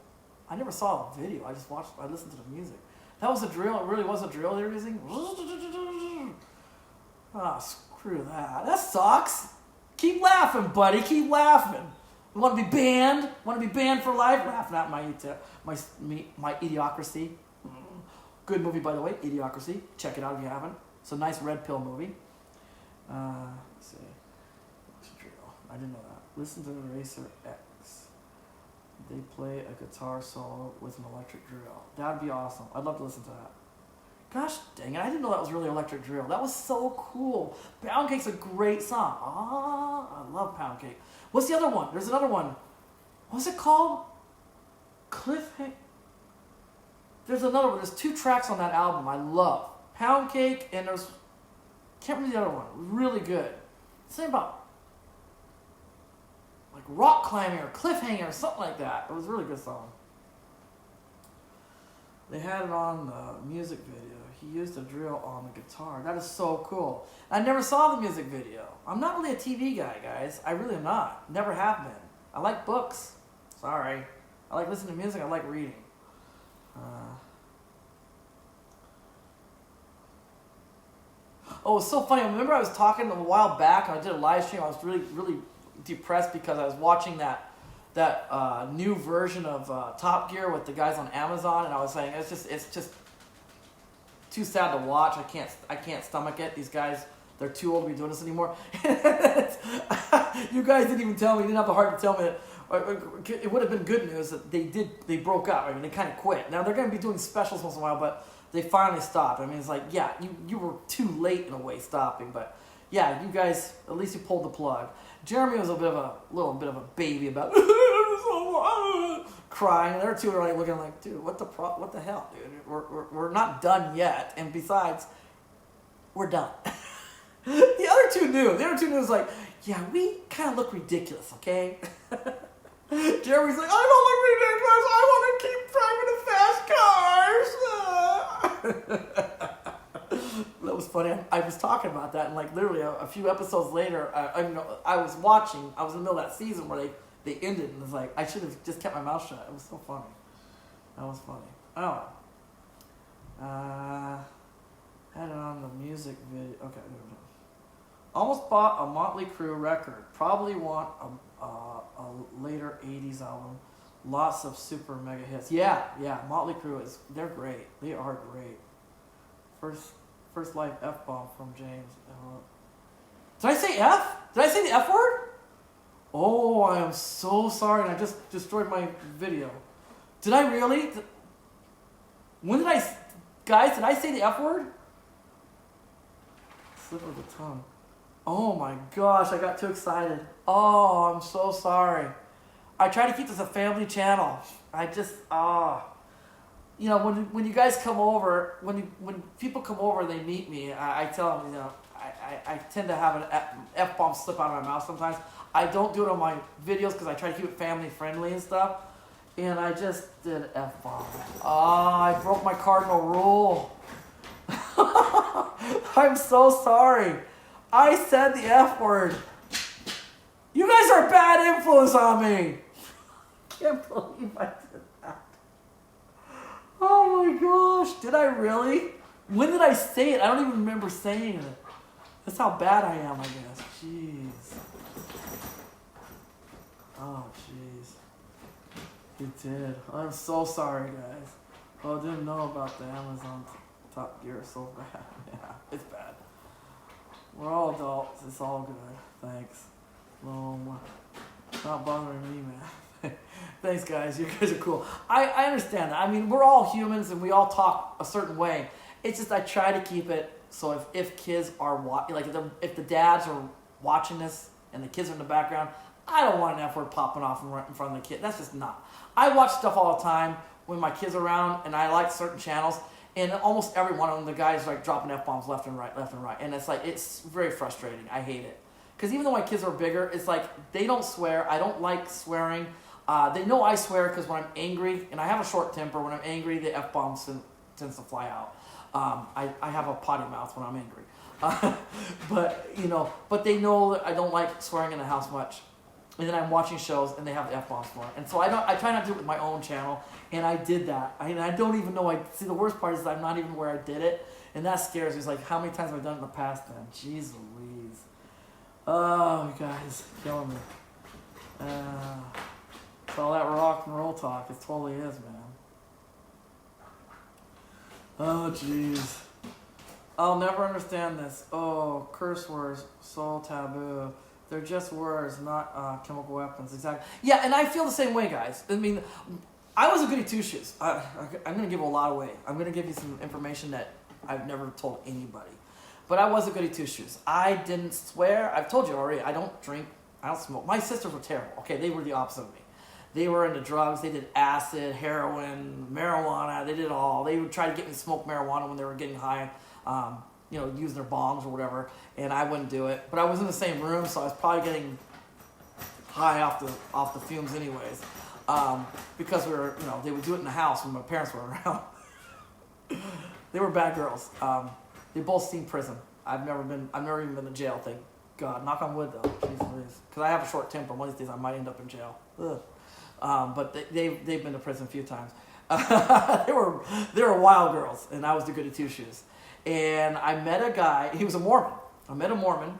I never saw a video. I listened to the music. That was a drill. It really was a drill they were using. Ah, screw that. That sucks. Keep laughing, buddy. Keep laughing. You want to be banned? Want to be banned for life? Laughing at my Idiocracy. Good movie, by the way, Idiocracy. Check it out if you haven't. It's a nice red pill movie. Let's see. I didn't know that. Listen to the Racer X. They play a guitar solo with an electric drill. That would be awesome. I'd love to listen to that. Gosh dang it, I didn't know that was really electric drill. That was so cool. Pound Cake's a great song. I love Pound Cake. What's the other one? There's another one. What's it called? Cliffhanger. There's another one. There's 2 tracks on that album I love. Pound Cake and there's... Can't remember the other one. Really good. Something about... like rock climbing or cliffhanger or something like that. It was a really good song. They had it on the music video. He used a drill on the guitar. That is so cool. I never saw the music video. I'm not really a TV guy, guys. I really am not. Never have been. I like books. Sorry. I like listening to music. I like reading. Oh, it's so funny. I remember I was talking a while back, and I did a live stream. I was really, really depressed because I was watching that new version of Top Gear with the guys on Amazon, and I was saying it's just too sad to watch. I can't stomach it. These guys, they're too old to be doing this anymore. You guys didn't even tell me. You didn't have the heart to tell me that. It would have been good news that they broke up. I mean, they kind of quit. Now they're going to be doing specials once in a while, but they finally stopped. I mean, it's like, yeah, you were too late in a way stopping, but yeah, you guys, at least you pulled the plug. Jeremy was a little bit of a baby about crying, and the other 2 are like looking like, dude, what the hell, dude? We're not done yet, and besides, we're done. The other 2 knew. The other 2 knew was like, yeah, we kind of look ridiculous, okay? Jeremy's like, I don't look ridiculous. I want to keep driving the fast cars. That was funny. I was talking about that, and like literally a few episodes later, I was watching. I was in the middle of that season where they ended, and it was like I should have just kept my mouth shut. It was so funny. That was funny. I don't know. Had it on the music video. Okay. Almost bought a Motley Crue record. Probably want a later '80s album. Lots of super mega hits. Yeah. Motley Crue they're great. They are great. First live F-bomb from James. Did I say F? Did I say the F word? Oh, I am so sorry. I just destroyed my video. Did I really? Guys, did I say the F word? Slip of the tongue. Oh my gosh, I got too excited. Oh, I'm so sorry. I try to keep this a family channel. You know, when you guys come over, when people come over and they meet me, I tell them, you know, I tend to have an F-bomb slip out of my mouth sometimes. I don't do it on my videos because I try to keep it family friendly and stuff. And I just did an F-bomb. I broke my cardinal rule. I'm so sorry. I said the F word. You guys are a bad influence on me. I can't believe I did that. Oh my gosh. Did I really? When did I say it? I don't even remember saying it. That's how bad I am, I guess. Jeez. Oh, jeez. You did. I'm so sorry, guys. Oh, I didn't know about the Amazon Top Gear so bad. Yeah, it's bad. We're all adults. It's all good. Thanks. Not bothering me, man. Thanks, guys. You guys are cool. I understand that. I mean, we're all humans and we all talk a certain way. It's just I try to keep it so if kids are if the dads are watching this and the kids are in the background, I don't want an F word popping off in front of the kid. That's just not. I watch stuff all the time when my kids are around, and I like certain channels. And almost every one of them, the guys like dropping F-bombs left and right. And it's like, it's very frustrating. I hate it. Because even though my kids are bigger, it's like, they don't swear. I don't like swearing. They know I swear because when I'm angry, and I have a short temper, when I'm angry, the F-bomb tends to fly out. I have a potty mouth when I'm angry. But they know that I don't like swearing in the house much. And then I'm watching shows and they have the F-bombs for it. And so I try not to do it with my own channel. And I did that. I don't even know. See, the worst part is I'm not even where I did it. And that scares me. It's like, how many times have I done it in the past then? Jeez Louise. Oh, you guys, killing me. It's all that rock and roll talk. It totally is, man. Oh, jeez. I'll never understand this. Oh, curse words, so taboo. They're just words, not chemical weapons. Exactly. Yeah, and I feel the same way, guys. I mean, I was a goody two-shoes. I'm going to give a lot away. I'm going to give you some information that I've never told anybody. But I was a goody two-shoes. I didn't swear. I've told you already. I don't drink. I don't smoke. My sisters were terrible. Okay, they were the opposite of me. They were into drugs. They did acid, heroin, marijuana. They did it all. They would try to get me to smoke marijuana when they were getting high, using their bombs or whatever. And I wouldn't do it. But I was in the same room, so I was probably getting high off the fumes anyways. Because we were, they would do it in the house when my parents were around. They were bad girls. They both seen prison. I've never even been to jail. Thank God. Knock on wood though. Because I have a short temper. One of these days I might end up in jail. Ugh. But they've been to prison a few times. They were wild girls, and I was the goody two shoes. And I met a guy. He was a Mormon. I met a Mormon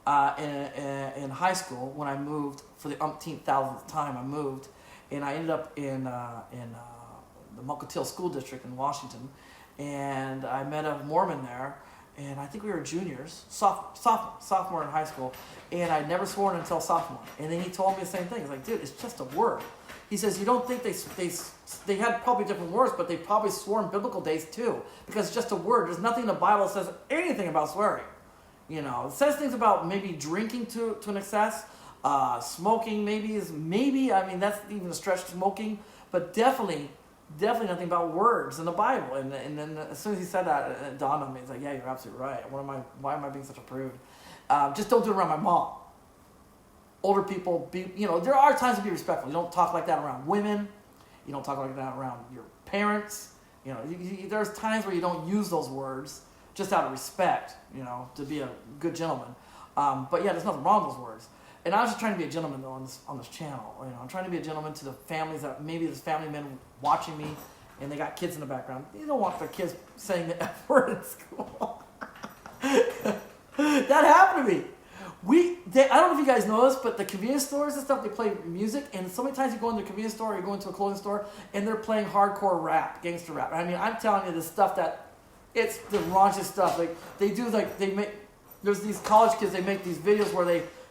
in high school when I moved for the umpteenth thousandth time. I moved, and I ended up in the Mukilteo School District in Washington. And I met a Mormon there, and I think we were juniors, sophomore in high school, and I'd never sworn until sophomore. And then he told me the same thing. He's like, dude, it's just a word. He says, you don't think they had probably different words, but they probably swore in biblical days too, because it's just a word. There's nothing in the Bible that says anything about swearing. It says things about maybe drinking to an excess, smoking maybe, I mean, that's even a stretch, smoking, but definitely nothing about words in the Bible. And then as soon as he said that, it dawned on me. It's like, yeah, you're absolutely right. Why am I being such a prude? Just don't do it around my mom. Older people, there are times to be respectful. You don't talk like that around women. You don't talk like that around your parents. There's times where you don't use those words just out of respect, to be a good gentleman. But yeah, there's nothing wrong with those words. And I was just trying to be a gentleman though on this channel. I'm trying to be a gentleman to the families that maybe there's family men watching me, and they got kids in the background. You don't want their kids saying the F word in school. That happened to me. I don't know if you guys know this, but the convenience stores and stuff, they play music, and so many times you go into a convenience store or you go into a clothing store, and they're playing hardcore rap, gangster rap. I mean, I'm telling you, this stuff it's the raunchiest stuff. Like there's these college kids, they make these videos where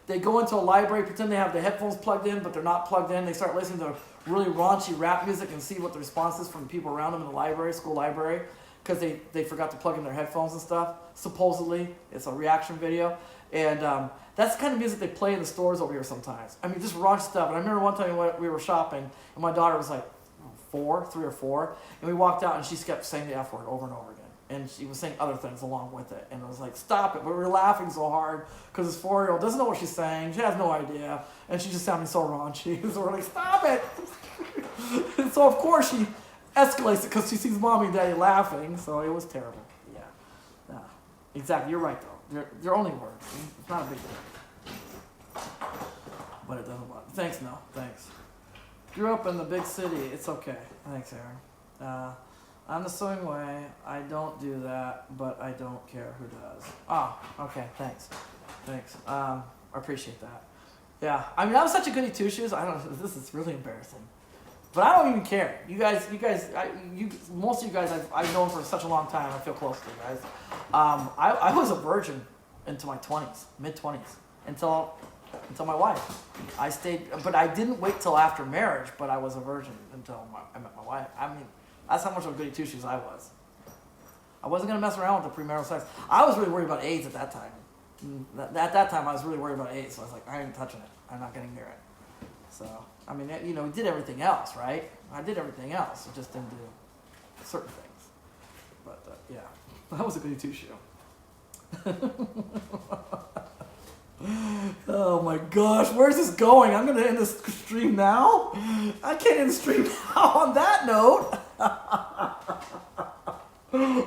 they go into a library, pretend they have the headphones plugged in, but they're not plugged in. They start listening to really raunchy rap music and see what the response is from the people around them in the library, school library, because they forgot to plug in their headphones and stuff. Supposedly, it's a reaction video. And that's the kind of music they play in the stores over here sometimes. I mean, just raunch stuff. And I remember one time we were shopping, and my daughter was like 3 or 4, and we walked out, and she kept saying the F word over and over again. And she was saying other things along with it. And it was like, stop it. But we were laughing so hard because this 4-year-old doesn't know what she's saying. She has no idea. And she's just sounding so raunchy. So we're like, stop it. And so, of course, she escalates it because she sees mommy and daddy laughing. So it was terrible. Yeah. Exactly. You're right, though. They're only words. It's not a big deal. But it doesn't bother. Thanks, no. Thanks. Grew up in the big city. It's okay. Thanks, Aaron. I'm the same way. I don't do that, but I don't care who does. Oh, okay. Thanks. I appreciate that. Yeah. I mean, I was such a goody two shoes. This is really embarrassing, but I don't even care. Most of you guys, I've known for such a long time. I feel close to you guys. I was a virgin into my 20s, mid-20s, until my wife. I stayed, but I didn't wait till after marriage. But I was a virgin until I met my wife. I mean, that's how much of a goody two shoes I was. I wasn't going to mess around with the premarital sex. I was really worried about AIDS at that time. At that time, I was really worried about AIDS. So I was like, I ain't touching it. I'm not getting near it. So, I mean, we did everything else, right? I did everything else. I just didn't do certain things. But, yeah, that was a goody two shoe. Oh my gosh, where's this going? I'm going to end this stream now? I can't end the stream now on that note.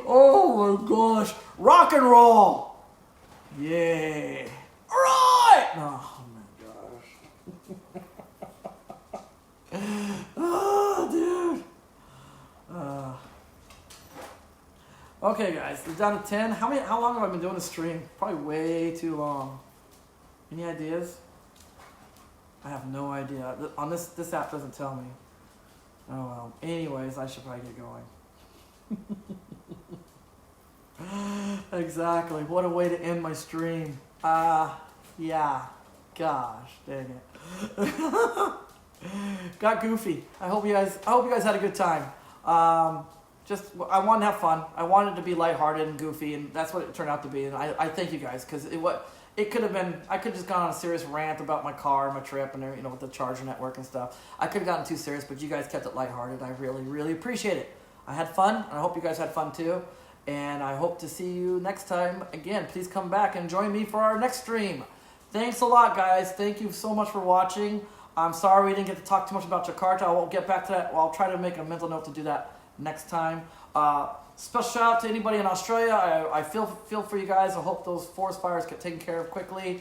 Oh my gosh. Rock and roll. Yay. All right. Oh my gosh. Oh, dude. Okay, guys, we're down to 10. How long have I been doing this stream? Probably way too long. Any ideas? I have no idea. On this app doesn't tell me. Oh well. Anyways, I should probably get going. Exactly. What a way to end my stream. Yeah. Gosh, dang it. Got goofy. I hope you guys had a good time. I wanted to have fun. I wanted to be lighthearted and goofy, and that's what it turned out to be. And I thank you guys, because it could have been. I could have just gone on a serious rant about my car, my trip, and with the charger network and stuff. I could have gotten too serious, but you guys kept it lighthearted. I really, really appreciate it. I had fun, and I hope you guys had fun too. And I hope to see you next time. Again, please come back and join me for our next stream. Thanks a lot, guys. Thank you so much for watching. I'm sorry we didn't get to talk too much about Jakarta. I won't get back to that. Well, I'll try to make a mental note to do that next time. Special shout out to anybody in Australia. I feel for you guys. I hope those forest fires get taken care of quickly.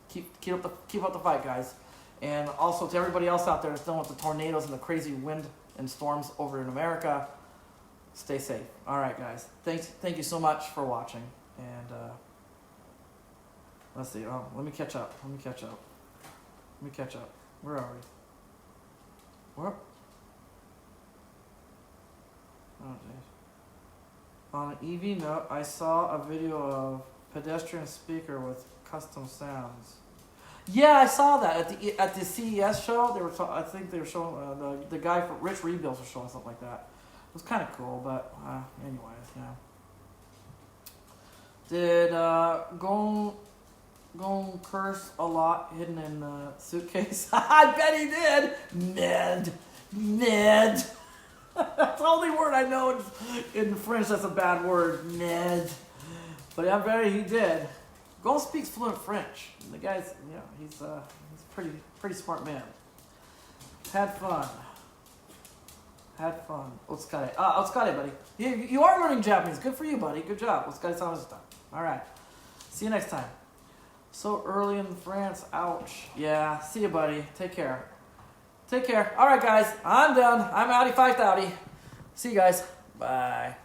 Keep up the fight, guys. And also to everybody else out there that's dealing with the tornadoes and the crazy wind and storms over in America, stay safe. All right, guys. Thank you so much for watching. And let's see. Oh, let me catch up. Where are we? Where? Oh, geez. On an EV note, I saw a video of pedestrian speaker with custom sounds. Yeah, I saw that at the CES show. I think they were showing the guy from Rich Rebuilds was showing something like that. It was kind of cool, but anyways, yeah. Did Gon curse a lot hidden in the suitcase? I bet he did. Ned. That's the only word I know in French that's a bad word. Ned. But I bet he did. Gon speaks fluent French. The guy's, he's a pretty smart man. Had fun. Otskare. Otskare, buddy. You are learning Japanese. Good for you, buddy. Good job. Otskare-sama deshita. All right. See you next time. So early in France. Ouch. Yeah. See you, buddy. Take care. All right, guys. I'm done. I'm outie, 5 outie. See you guys. Bye.